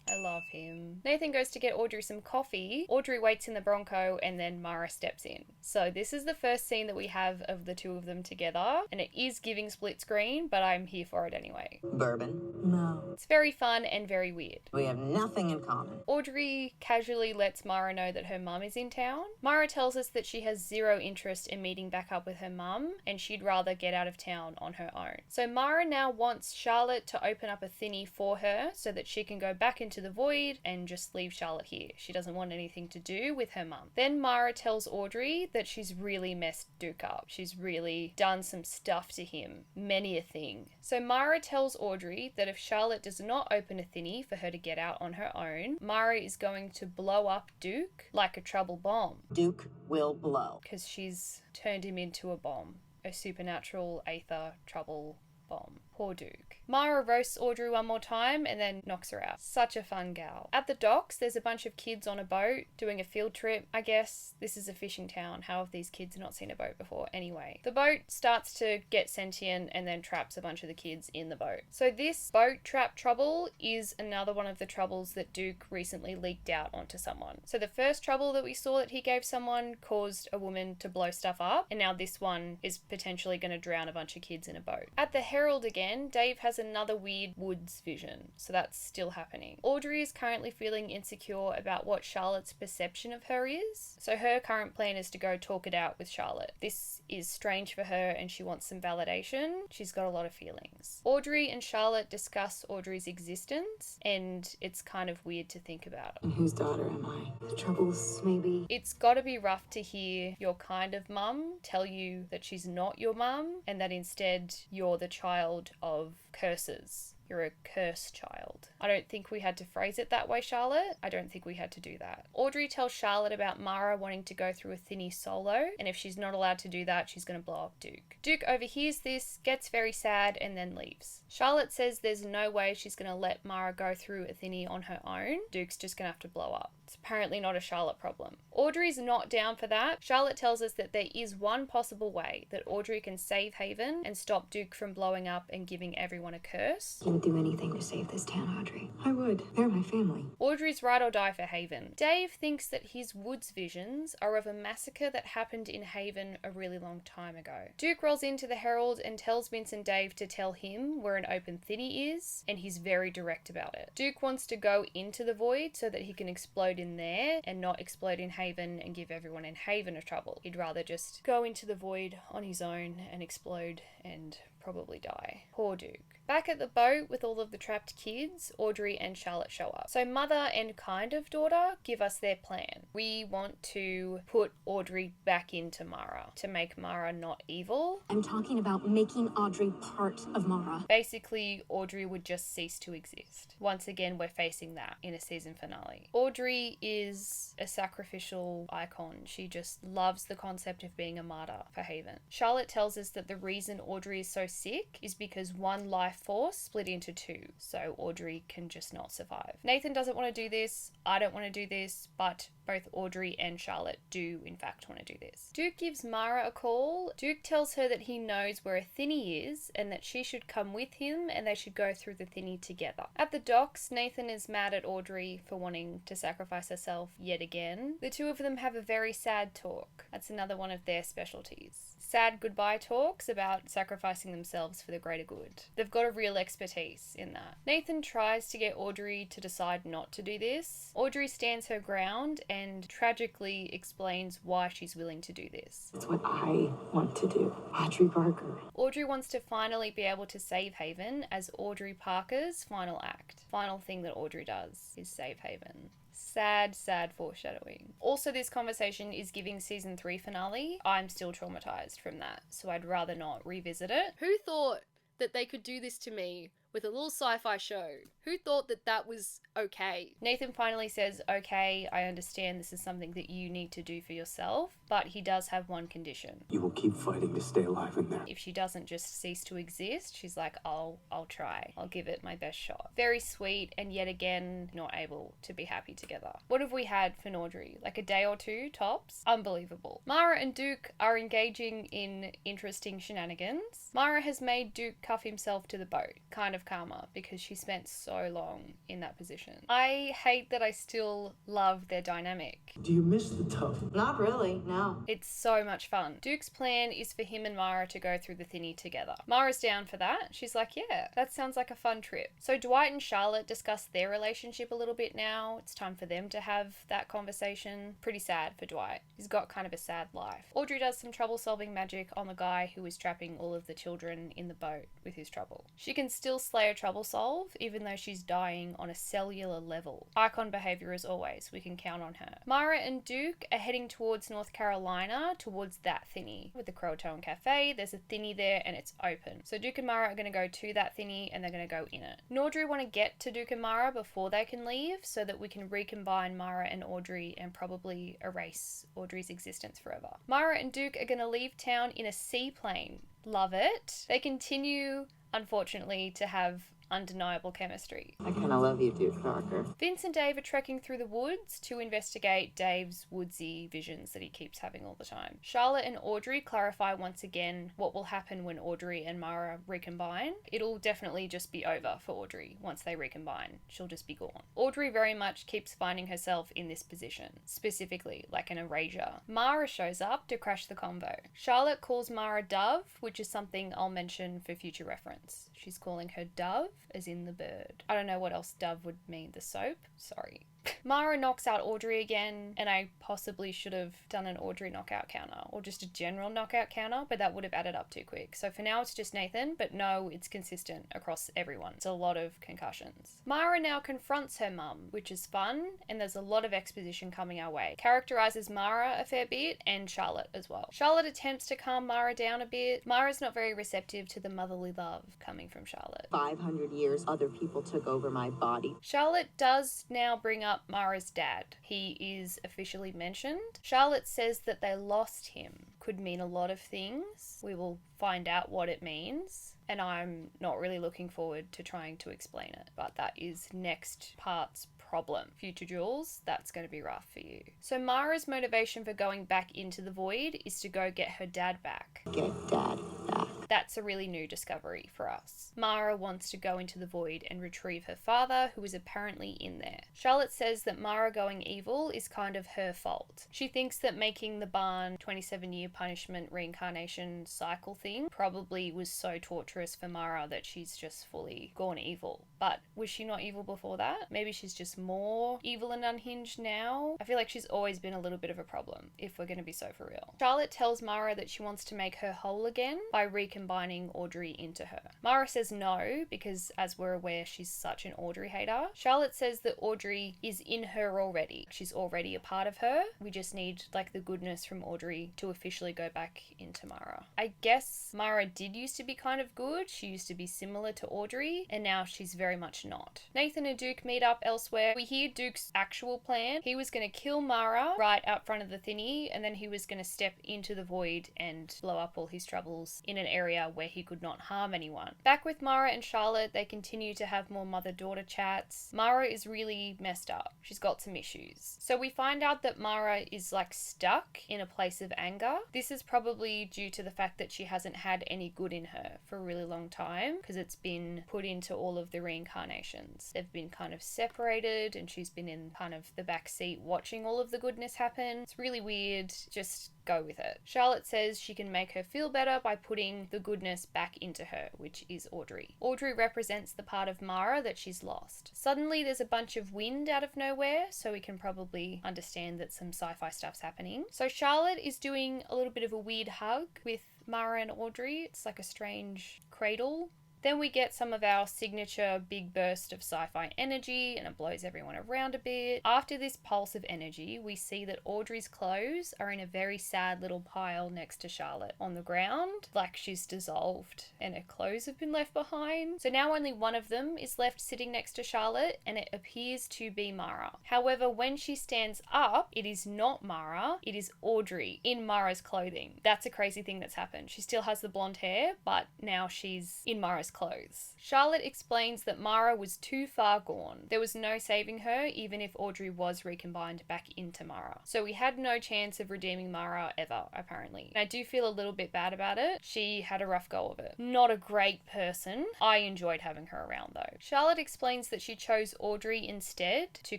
I love him. Nathan goes to get Audrey some coffee. Audrey waits in the Bronco and then Mara steps in. So this is the first scene that we have of the two of them together, and it is giving split screen, but I'm here for it anyway. Bourbon? No. It's very fun and very weird. We have nothing in common. Audrey casually lets Mara know that her mum is in town. Mara tells us that she has zero interest in meeting back up with her mum, and she'd rather get out of town on her own. So Mara now wants Charlotte to open up a thinny for her so that she can go back into the void and just leave Charlotte here. She doesn't want anything to do with her mum. Then Mara tells Audrey that she's really messed Duke up. She's really done some stuff to him. Many a thing. So Mara tells Audrey that if Charlotte does not open a thinny for her to get out on her own, Mara is going to blow up Duke like a trouble bomb. Duke will blow. Because she's turned him into a bomb. A supernatural aether trouble bomb. Poor Duke. Mara roasts Audrey one more time and then knocks her out. Such a fun gal. At the docks, there's a bunch of kids on a boat doing a field trip. I guess this is a fishing town. How have these kids not seen a boat before? Anyway, the boat starts to get sentient and then traps a bunch of the kids in the boat. So this boat trap trouble is another one of the troubles that Duke recently leaked out onto someone. So the first trouble that we saw that he gave someone caused a woman to blow stuff up, and now this one is potentially going to drown a bunch of kids in a boat. At the Herald again, Dave has another weird woods vision, so that's still happening. Audrey is currently feeling insecure about what Charlotte's perception of her is, so her current plan is to go talk it out with Charlotte. This is strange for her and she wants some validation. She's got a lot of feelings. Audrey and Charlotte discuss Audrey's existence, and it's kind of weird to think about. And whose daughter am I? The troubles, maybe. It's gotta be rough to hear your kind of mum tell you that she's not your mum and that instead you're the child of curses. You're a cursed child. I don't think we had to phrase it that way, Charlotte. I don't think we had to do that. Audrey tells Charlotte about Mara wanting to go through a thinny solo, and if she's not allowed to do that, she's going to blow up Duke. Duke overhears this, gets very sad, and then leaves. Charlotte says there's no way she's going to let Mara go through a thinny on her own. Duke's just going to have to blow up. It's apparently not a Charlotte problem. Audrey's not down for that. Charlotte tells us that there is one possible way that Audrey can save Haven and stop Duke from blowing up and giving everyone a curse. I would do anything to save this town, Audrey. I would. They're my family. Audrey's ride or die for Haven. Dave thinks that his woods visions are of a massacre that happened in Haven a really long time ago. Duke rolls into the Herald and tells Vince and Dave to tell him where an open thinny is, and he's very direct about it. Duke wants to go into the void so that he can explode in there and not explode in Haven and give everyone in Haven a trouble. He'd rather just go into the void on his own and explode and probably die. Poor Duke. Back at the boat with all of the trapped kids, Audrey and Charlotte show up. So mother and kind of daughter give us their plan. We want to put Audrey back into Mara to make Mara not evil. I'm talking about making Audrey part of Mara. Basically, Audrey would just cease to exist. Once again, we're facing that in a season finale. Audrey is a sacrificial icon. She just loves the concept of being a martyr for Haven. Charlotte tells us that the reason Audrey is so sick is because one life force split into two, so Audrey can just not survive. Nathan doesn't want to do this, I don't want to do this, but both Audrey and Charlotte do in fact want to do this. Duke gives Mara a call. Duke tells her that he knows where a thinny is and that she should come with him and they should go through the thinny together. At the docks, Nathan is mad at Audrey for wanting to sacrifice herself yet again. The two of them have a very sad talk. That's another one of their specialties. Sad goodbye talks about sacrificing themselves for the greater good. They've got a real expertise in that. Nathan tries to get Audrey to decide not to do this. Audrey stands her ground and tragically explains why she's willing to do this. It's what I want to do. Audrey Parker. Audrey wants to finally be able to save Haven as Audrey Parker's final act. Final thing that Audrey does is save Haven. Sad, sad foreshadowing. Also, this conversation is giving season 3 finale. I'm still traumatized from that, so I'd rather not revisit it. Who thought that they could do this to me with a little sci-fi show? Who thought that that was okay? Nathan finally says, okay, I understand this is something that you need to do for yourself, but he does have one condition. You will keep fighting to stay alive in there. If she doesn't just cease to exist, she's like, I'll try. I'll give it my best shot. Very sweet, and yet again, not able to be happy together. What have we had for Audrey? Like a day or two, tops? Unbelievable. Mara and Duke are engaging in interesting shenanigans. Mara has made Duke cuff himself to the boat. Kind of karma, because she spent so long in that position. I hate that I still love their dynamic. Do you miss the tub? Not really, no. It's so much fun. Duke's plan is for him and Mara to go through the thinny together. Mara's down for that. She's like, yeah, that sounds like a fun trip. So Dwight and Charlotte discuss their relationship a little bit now. It's time for them to have that conversation. Pretty sad for Dwight. He's got kind of a sad life. Audrey does some trouble-solving magic on the guy who is trapping all of the children in the boat with his trouble. She can still slay a trouble solve, even though she's dying on a cellular level. Icon behavior as always. We can count on her. Mara and Duke are heading towards North Carolina, towards that thinny. With the Croatoan Cafe, there's a thinny there and it's open. So Duke and Mara are going to go to that thinny and they're going to go in it. Audrey want to get to Duke and Mara before they can leave so that we can recombine Mara and Audrey and probably erase Audrey's existence forever. Mara and Duke are going to leave town in a seaplane. Love it. They continue, unfortunately, to have undeniable chemistry. I kind of love you, Duke Parker. Vince and Dave are trekking through the woods to investigate Dave's woodsy visions that he keeps having all the time. Charlotte and Audrey clarify once again what will happen when Audrey and Mara recombine. It'll definitely just be over for Audrey once they recombine. She'll just be gone. Audrey very much keeps finding herself in this position, specifically like an erasure. Mara shows up to crash the convo. Charlotte calls Mara Dove, which is something I'll mention for future reference. She's calling her Dove, as in the bird. I don't know what else Dove would mean, the soap? Sorry. Mara knocks out Audrey again, and I possibly should have done an Audrey knockout counter, or just a general knockout counter, but that would have added up too quick. So for now it's just Nathan, but no, it's consistent across everyone. It's a lot of concussions. Mara now confronts her mum, which is fun, and there's a lot of exposition coming our way. Characterizes Mara a fair bit, and Charlotte as well. Charlotte attempts to calm Mara down a bit. Mara's not very receptive to the motherly love coming from Charlotte. 500 years, other people took over my body. Charlotte does now bring up Mara's dad. He is officially mentioned. Charlotte says that they lost him. Could mean a lot of things. We will find out what it means, and I'm not really looking forward to trying to explain it, but that is next part's problem. Future Jules, that's going to be rough for you. So Mara's motivation for going back into the void is to go get her dad back. Get Dad back. That's a really new discovery for us. Mara wants to go into the void and retrieve her father, who is apparently in there. Charlotte says that Mara going evil is kind of her fault. She thinks that making the barn 27-year punishment reincarnation cycle thing probably was so torturous for Mara that she's just fully gone evil. But was she not evil before that? Maybe she's just more evil and unhinged now? I feel like she's always been a little bit of a problem, if we're going to be so for real. Charlotte tells Mara that she wants to make her whole again by recombining combining Audrey into her. Mara says no, because as we're aware, she's such an Audrey hater. Charlotte says that Audrey is in her already. She's already a part of her. We just need like the goodness from Audrey to officially go back into Mara. I guess Mara did used to be kind of good. She used to be similar to Audrey, and now she's very much not. Nathan and Duke meet up elsewhere. We hear Duke's actual plan. He was going to kill Mara right out front of the thingy, and then he was going to step into the void and blow up all his troubles in an area where he could not harm anyone. Back with Mara and Charlotte, they continue to have more mother-daughter chats. Mara is really messed up. She's got some issues. So we find out that Mara is like stuck in a place of anger. This is probably due to the fact that she hasn't had any good in her for a really long time, because it's been put into all of the reincarnations. They've been kind of separated, and she's been in kind of the back seat watching all of the goodness happen. It's really weird. Just go with it. Charlotte says she can make her feel better by putting the goodness back into her, which is Audrey. Audrey represents the part of Mara that she's lost. Suddenly there's a bunch of wind out of nowhere, so we can probably understand that some sci-fi stuff's happening. So Charlotte is doing a little bit of a weird hug with Mara and Audrey. It's like a strange cradle. Then we get some of our signature big burst of sci-fi energy, and it blows everyone around a bit. After this pulse of energy, we see that Audrey's clothes are in a very sad little pile next to Charlotte on the ground, like she's dissolved and her clothes have been left behind. So now only one of them is left sitting next to Charlotte, and it appears to be Mara. However, when she stands up, it is not Mara, it is Audrey in Mara's clothing. That's a crazy thing that's happened. She still has the blonde hair, but now she's in Mara's clothes. Charlotte explains that Mara was too far gone. There was no saving her, even if Audrey was recombined back into Mara. So we had no chance of redeeming Mara ever, apparently. And I do feel a little bit bad about it. She had a rough go of it. Not a great person. I enjoyed having her around though. Charlotte explains that she chose Audrey instead to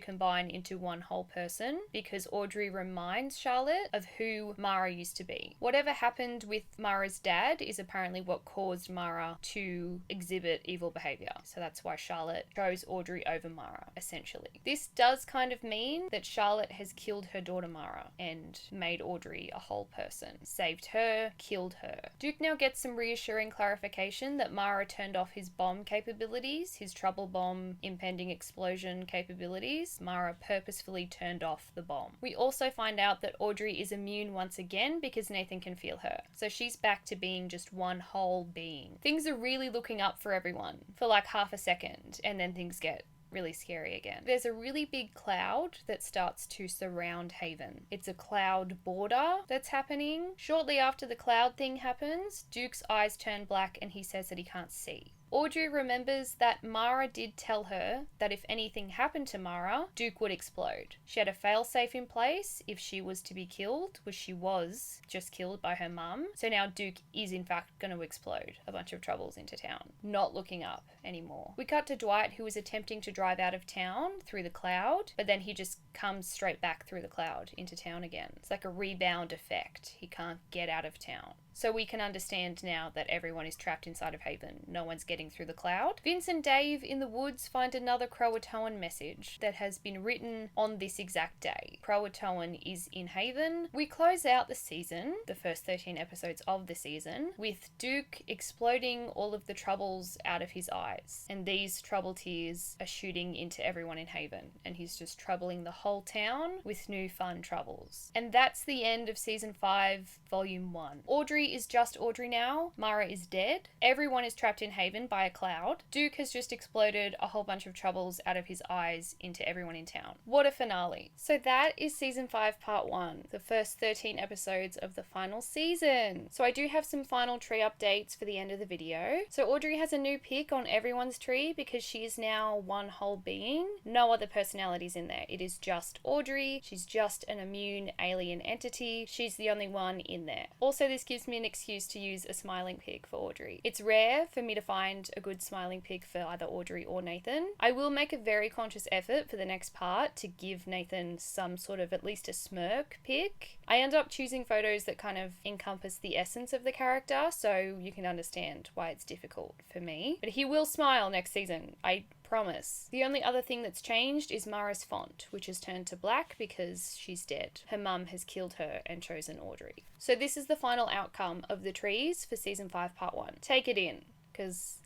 combine into one whole person because Audrey reminds Charlotte of who Mara used to be. Whatever happened with Mara's dad is apparently what caused Mara to exhibit evil behavior. So that's why Charlotte chose Audrey over Mara, essentially. This does kind of mean that Charlotte has killed her daughter Mara and made Audrey a whole person. Saved her, killed her. Duke now gets some reassuring clarification that Mara turned off his bomb capabilities, his trouble bomb, impending explosion capabilities. Mara purposefully turned off the bomb. We also find out that Audrey is immune once again because Nathan can feel her. So she's back to being just one whole being. Things are really looking up for everyone for like half a second, and then things get really scary again. There's a really big cloud that starts to surround Haven. It's a cloud border that's happening. Shortly after the cloud thing happens, Duke's eyes turn black and he says that he can't see. Audrey remembers that Mara did tell her that if anything happened to Mara, Duke would explode. She had a failsafe in place if she was to be killed, which she was just killed by her mum. So now Duke is in fact going to explode a bunch of troubles into town. Not looking up anymore. We cut to Dwight, who is attempting to drive out of town through the cloud, but then he just comes straight back through the cloud into town again. It's like a rebound effect. He can't get out of town. So we can understand now that everyone is trapped inside of Haven. No one's getting through the cloud. Vince and Dave in the woods find another Croatoan message that has been written on this exact day. Croatoan is in Haven. We close out the season, the first 13 episodes of the season, with Duke exploding all of the troubles out of his eyes. And these trouble tears are shooting into everyone in Haven. And he's just troubling the whole town with new fun troubles. And that's the end of season 5, volume 1. Audrey is just Audrey now. Mara is dead. Everyone is trapped in Haven by a cloud. Duke has just exploded a whole bunch of troubles out of his eyes into everyone in town. What a finale. So that is season 5 part 1, the first 13 episodes of the final season. So I do have some final tree updates for the end of the video. So Audrey has a new pick on everyone's tree because she is now one whole being. No other personalities in there. It is just Audrey. She's just an immune alien entity. She's the only one in there. Also, this gives me an excuse to use a smiling pic for Audrey. It's rare for me to find find a good smiling pic for either Audrey or Nathan. I will make a very conscious effort for the next part to give Nathan some sort of at least a smirk pic. I end up choosing photos that kind of encompass the essence of the character, so you can understand why it's difficult for me. But he will smile next season, I promise. The only other thing that's changed is Mara's font, which has turned to black because she's dead. Her mum has killed her and chosen Audrey. So this is the final outcome of the trees for season 5 part 1. Take it in, because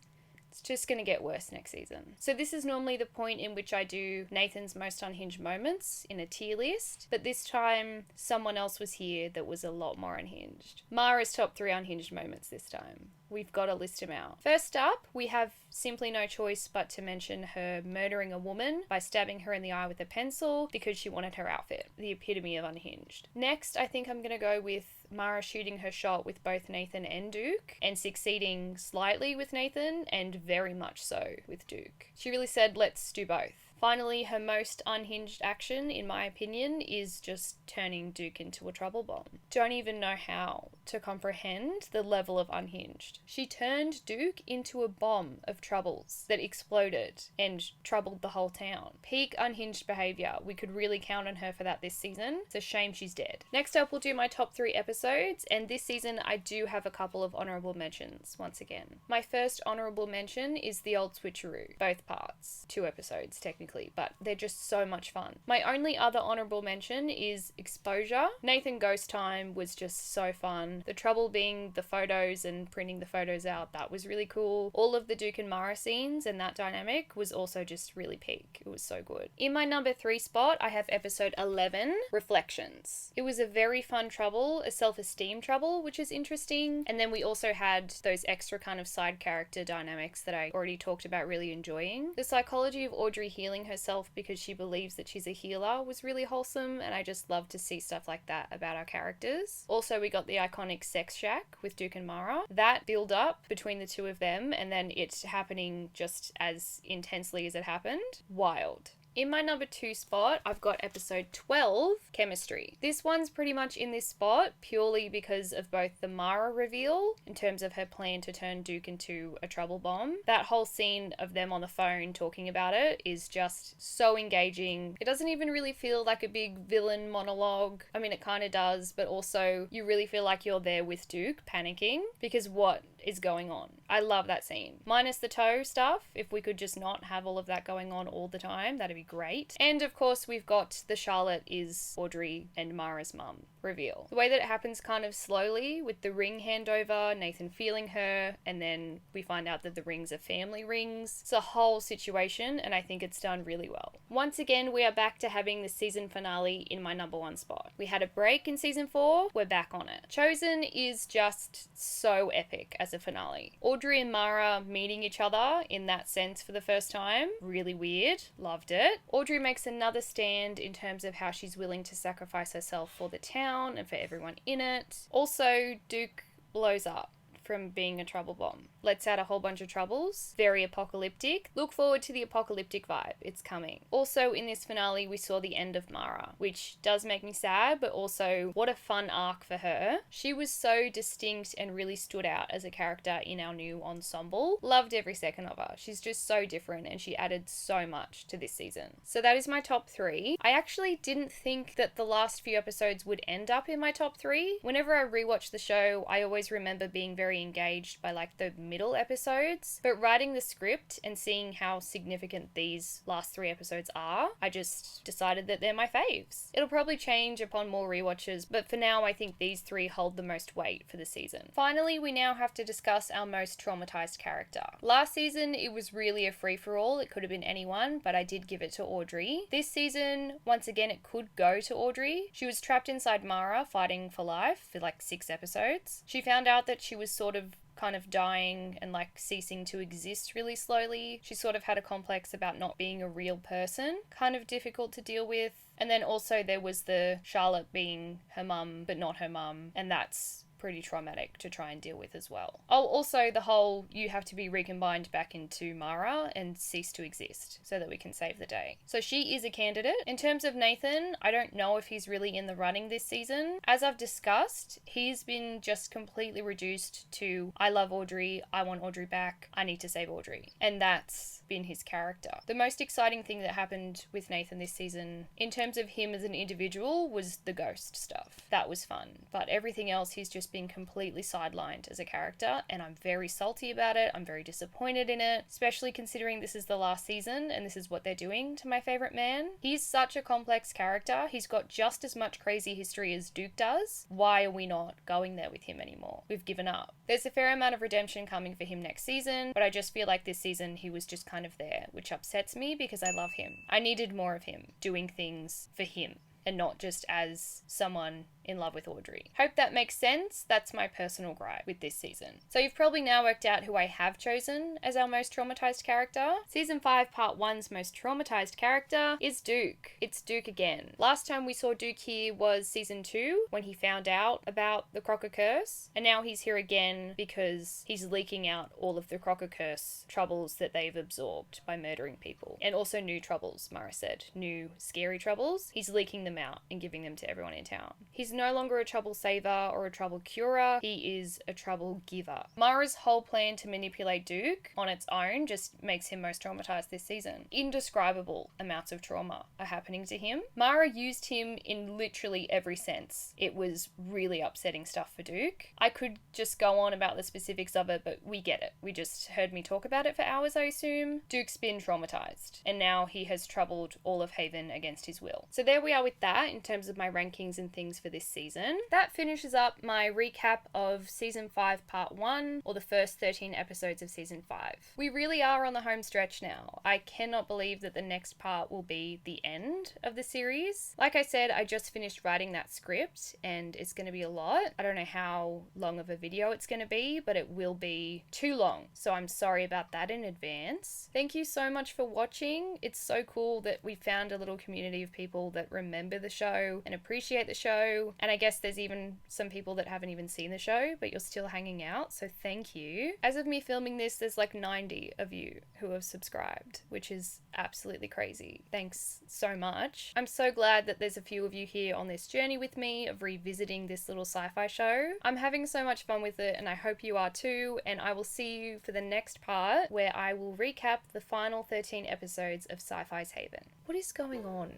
it's just going to get worse next season. So this is normally the point in which I do Nathan's most unhinged moments in a tier list, but this time someone else was here that was a lot more unhinged. Mara's top 3 unhinged moments this time. We've got to list them out. First up, we have simply no choice but to mention her murdering a woman by stabbing her in the eye with a pencil because she wanted her outfit. The epitome of unhinged. Next, I think I'm going to go with Mara shooting her shot with both Nathan and Duke, and succeeding slightly with Nathan and very much so with Duke. She really said, let's do both. Finally, her most unhinged action, in my opinion, is just turning Duke into a trouble bomb. Don't even know how to comprehend the level of unhinged. She turned Duke into a bomb of troubles that exploded and troubled the whole town. Peak unhinged behaviour. We could really count on her for that this season. It's a shame she's dead. Next up, we'll do my top 3 episodes, and this season I do have a couple of honourable mentions once again. My first honourable mention is the old Switcheroo. Both parts. 2 episodes, technically, but they're just so much fun. My only other honourable mention is Exposure. Nathan Ghost Time was just so fun. The trouble being the photos and printing the photos out, that was really cool. All of the Duke and Mara scenes and that dynamic was also just really peak. It was so good. In my number 3 spot, I have episode 11, Reflections. It was a very fun trouble, a self-esteem trouble, which is interesting. And then we also had those extra kind of side character dynamics that I already talked about really enjoying. The psychology of Audrey healing herself because she believes that she's a healer was really wholesome, and I just love to see stuff like that about our characters. Also, we got the iconic sex shack with Duke and Mara. That build up between the two of them and then it happening just as intensely as it happened. Wild. In my number 2 spot, I've got episode 12, Chemistry. This one's pretty much in this spot purely because of both the Mara reveal, in terms of her plan to turn Duke into a trouble bomb. That whole scene of them on the phone talking about it is just so engaging. It doesn't even really feel like a big villain monologue. I mean, it kind of does, but also you really feel like you're there with Duke panicking because what is going on. I love that scene. Minus the toe stuff, if we could just not have all of that going on all the time, that'd be great. And of course, we've got the Charlotte is Audrey and Mara's mum reveal. The way that it happens kind of slowly with the ring handover, Nathan feeling her, and then we find out that the rings are family rings. It's a whole situation, and I think it's done really well. Once again, we are back to having the season finale in my number 1 spot. We had a break in season 4, we're back on it. Chosen is just so epic as a finale. Audrey and Mara meeting each other in that sense for the first time, really weird, loved it. Audrey makes another stand in terms of how she's willing to sacrifice herself for the town and for everyone in it. Also, Duke blows up from being a trouble bomb. Lets out a whole bunch of troubles. Very apocalyptic. Look forward to the apocalyptic vibe. It's coming. Also, in this finale, we saw the end of Mara, which does make me sad, but also what a fun arc for her. She was so distinct and really stood out as a character in our new ensemble. Loved every second of her. She's just so different and she added so much to this season. So that is my top 3. I actually didn't think that the last few episodes would end up in my top 3. Whenever I rewatch the show, I always remember being very engaged by like the middle episodes, but writing the script and seeing how significant these last 3 episodes are, I just decided that they're my faves. It'll probably change upon more rewatches, but for now I think these 3 hold the most weight for the season. Finally, we now have to discuss our most traumatized character. Last season it was really a free-for-all. It could have been anyone, but I did give it to Audrey. This season, once again, it could go to Audrey. She was trapped inside Mara fighting for life for like 6 episodes. She found out that she was sort of kind of dying and like ceasing to exist really slowly. She sort of had a complex about not being a real person, kind of difficult to deal with. And then also there was the Charlotte being her mum but not her mum, and that's pretty traumatic to try and deal with as well. Oh, also the whole you have to be recombined back into Mara and cease to exist so that we can save the day. So she is a candidate. In terms of Nathan, I don't know if he's really in the running this season. As I've discussed, he's been just completely reduced to I love Audrey, I want Audrey back, I need to save Audrey. And that's been his character. The most exciting thing that happened with Nathan this season in terms of him as an individual was the ghost stuff. That was fun. But everything else, he's just been completely sidelined as a character, and I'm very salty about it. I'm very disappointed in it, especially considering this is the last season and this is what they're doing to my favourite man. He's such a complex character. He's got just as much crazy history as Duke does. Why are we not going there with him anymore? We've given up. There's a fair amount of redemption coming for him next season, but I just feel like this season he was just kind of there, which upsets me because I love him. I needed more of him doing things for him and not just as someone in love with Audrey. Hope that makes sense. That's my personal gripe with this season. So you've probably now worked out who I have chosen as our most traumatized character. Season 5 Part 1's most traumatized character is Duke. It's Duke again. Last time we saw Duke here was Season 2 when he found out about the Crocker Curse, and now he's here again because he's leaking out all of the Crocker Curse troubles that they've absorbed by murdering people. And also new troubles, Mara said. New scary troubles. He's leaking them out and giving them to everyone in town. He's no longer a trouble saver or a trouble curer. He is a trouble giver. Mara's whole plan to manipulate Duke on its own just makes him most traumatized this season. Indescribable amounts of trauma are happening to him. Mara used him in literally every sense. It was really upsetting stuff for Duke. I could just go on about the specifics of it, but we get it. We just heard me talk about it for hours, I assume. Duke's been traumatized, and now he has troubled all of Haven against his will. So there we are with that in terms of my rankings and things for this season. That finishes up my recap of Season 5 Part 1, or the first 13 episodes of Season 5. We really are on the home stretch now. I cannot believe that the next part will be the end of the series. Like I said, I just finished writing that script and it's going to be a lot. I don't know how long of a video it's going to be, but it will be too long. So I'm sorry about that in advance. Thank you so much for watching. It's so cool that we found a little community of people that remember the show and appreciate the show. And I guess there's even some people that haven't even seen the show, but you're still hanging out, so thank you. As of me filming this, there's like 90 of you who have subscribed, which is absolutely crazy. Thanks so much. I'm so glad that there's a few of you here on this journey with me of revisiting this little sci-fi show. I'm having so much fun with it, and I hope you are too, and I will see you for the next part where I will recap the final 13 episodes of Syfy's Haven. What is going on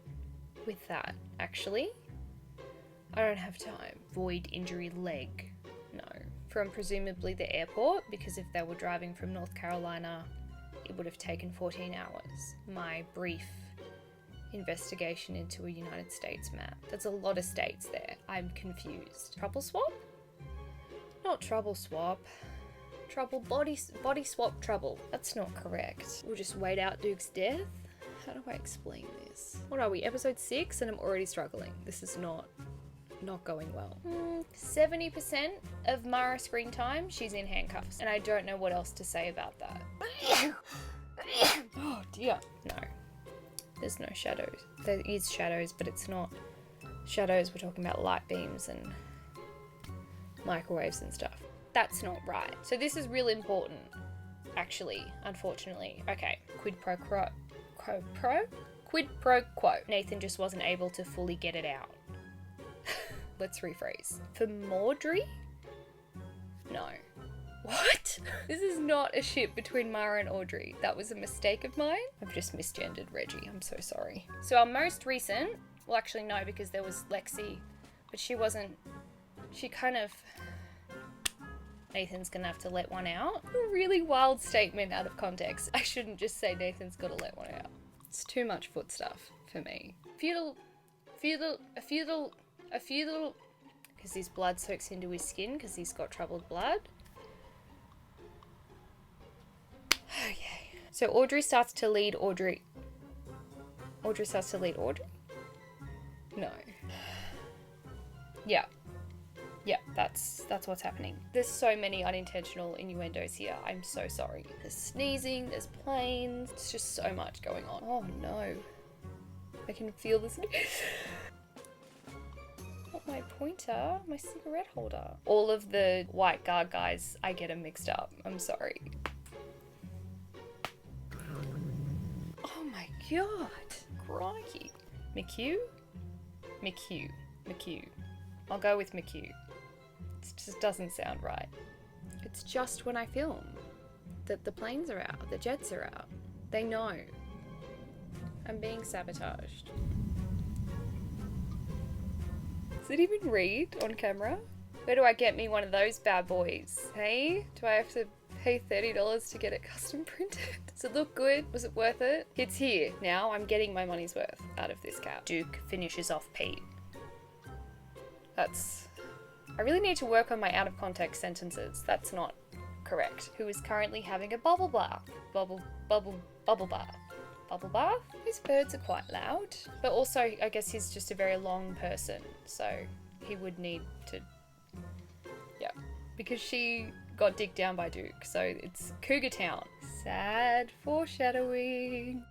with that, actually? I don't have time. Void injury leg. No. From presumably the airport, because if they were driving from North Carolina, it would have taken 14 hours. My brief investigation into a United States map. There's a lot of states there. I'm confused. Trouble swap? Not trouble swap. Trouble body swap trouble. That's not correct. We'll just wait out Duke's death? How do I explain this? What are we? Episode 6 and I'm already struggling. This is not going well. 70% of Mara screen time, she's in handcuffs. And I don't know what else to say about that. Oh dear. No. There's no shadows. There is shadows, but it's not shadows. We're talking about light beams and microwaves and stuff. That's not right. So this is really important, actually, unfortunately. Okay, quid pro quo. Nathan just wasn't able to fully get it out. Let's rephrase. For Maudry? No. What? This is not a ship between Mara and Audrey. That was a mistake of mine. I've just misgendered Reggie. I'm so sorry. So our most recent, well actually no, because there was Lexi, but she wasn't, she kind of, Nathan's gonna have to let one out. A really wild statement out of context. I shouldn't just say Nathan's gotta let one out. It's too much foot stuff for me. A few little, because his blood soaks into his skin because he's got troubled blood. Okay. So Audrey starts to lead Audrey. Audrey starts to lead Audrey? No. Yeah. Yeah, that's what's happening. There's so many unintentional innuendos here. I'm so sorry. There's sneezing, there's planes. It's just so much going on. Oh no. I can feel this. not my pointer, my cigarette holder. All of the white guard guys, I get them mixed up. I'm sorry. Oh my god. Crikey. McHugh? McHugh. I'll go with McHugh. It just doesn't sound right. It's just when I film that the planes are out, the jets are out. They know. I'm being sabotaged. Does it even read on camera? Where do I get me one of those bad boys? Hey? Do I have to pay $30 to get it custom printed? Does it look good? Was it worth it? It's here. Now I'm getting my money's worth out of this cap. Duke finishes off Pete. I really need to work on my out of context sentences. That's not correct. Who is currently having a bubble bath. Bubble bath. Bubble bath? These birds are quite loud. But also, I guess he's just a very long person. So he would need to... Yeah. Because she got digged down by Duke. So it's Cougar Town. Sad foreshadowing.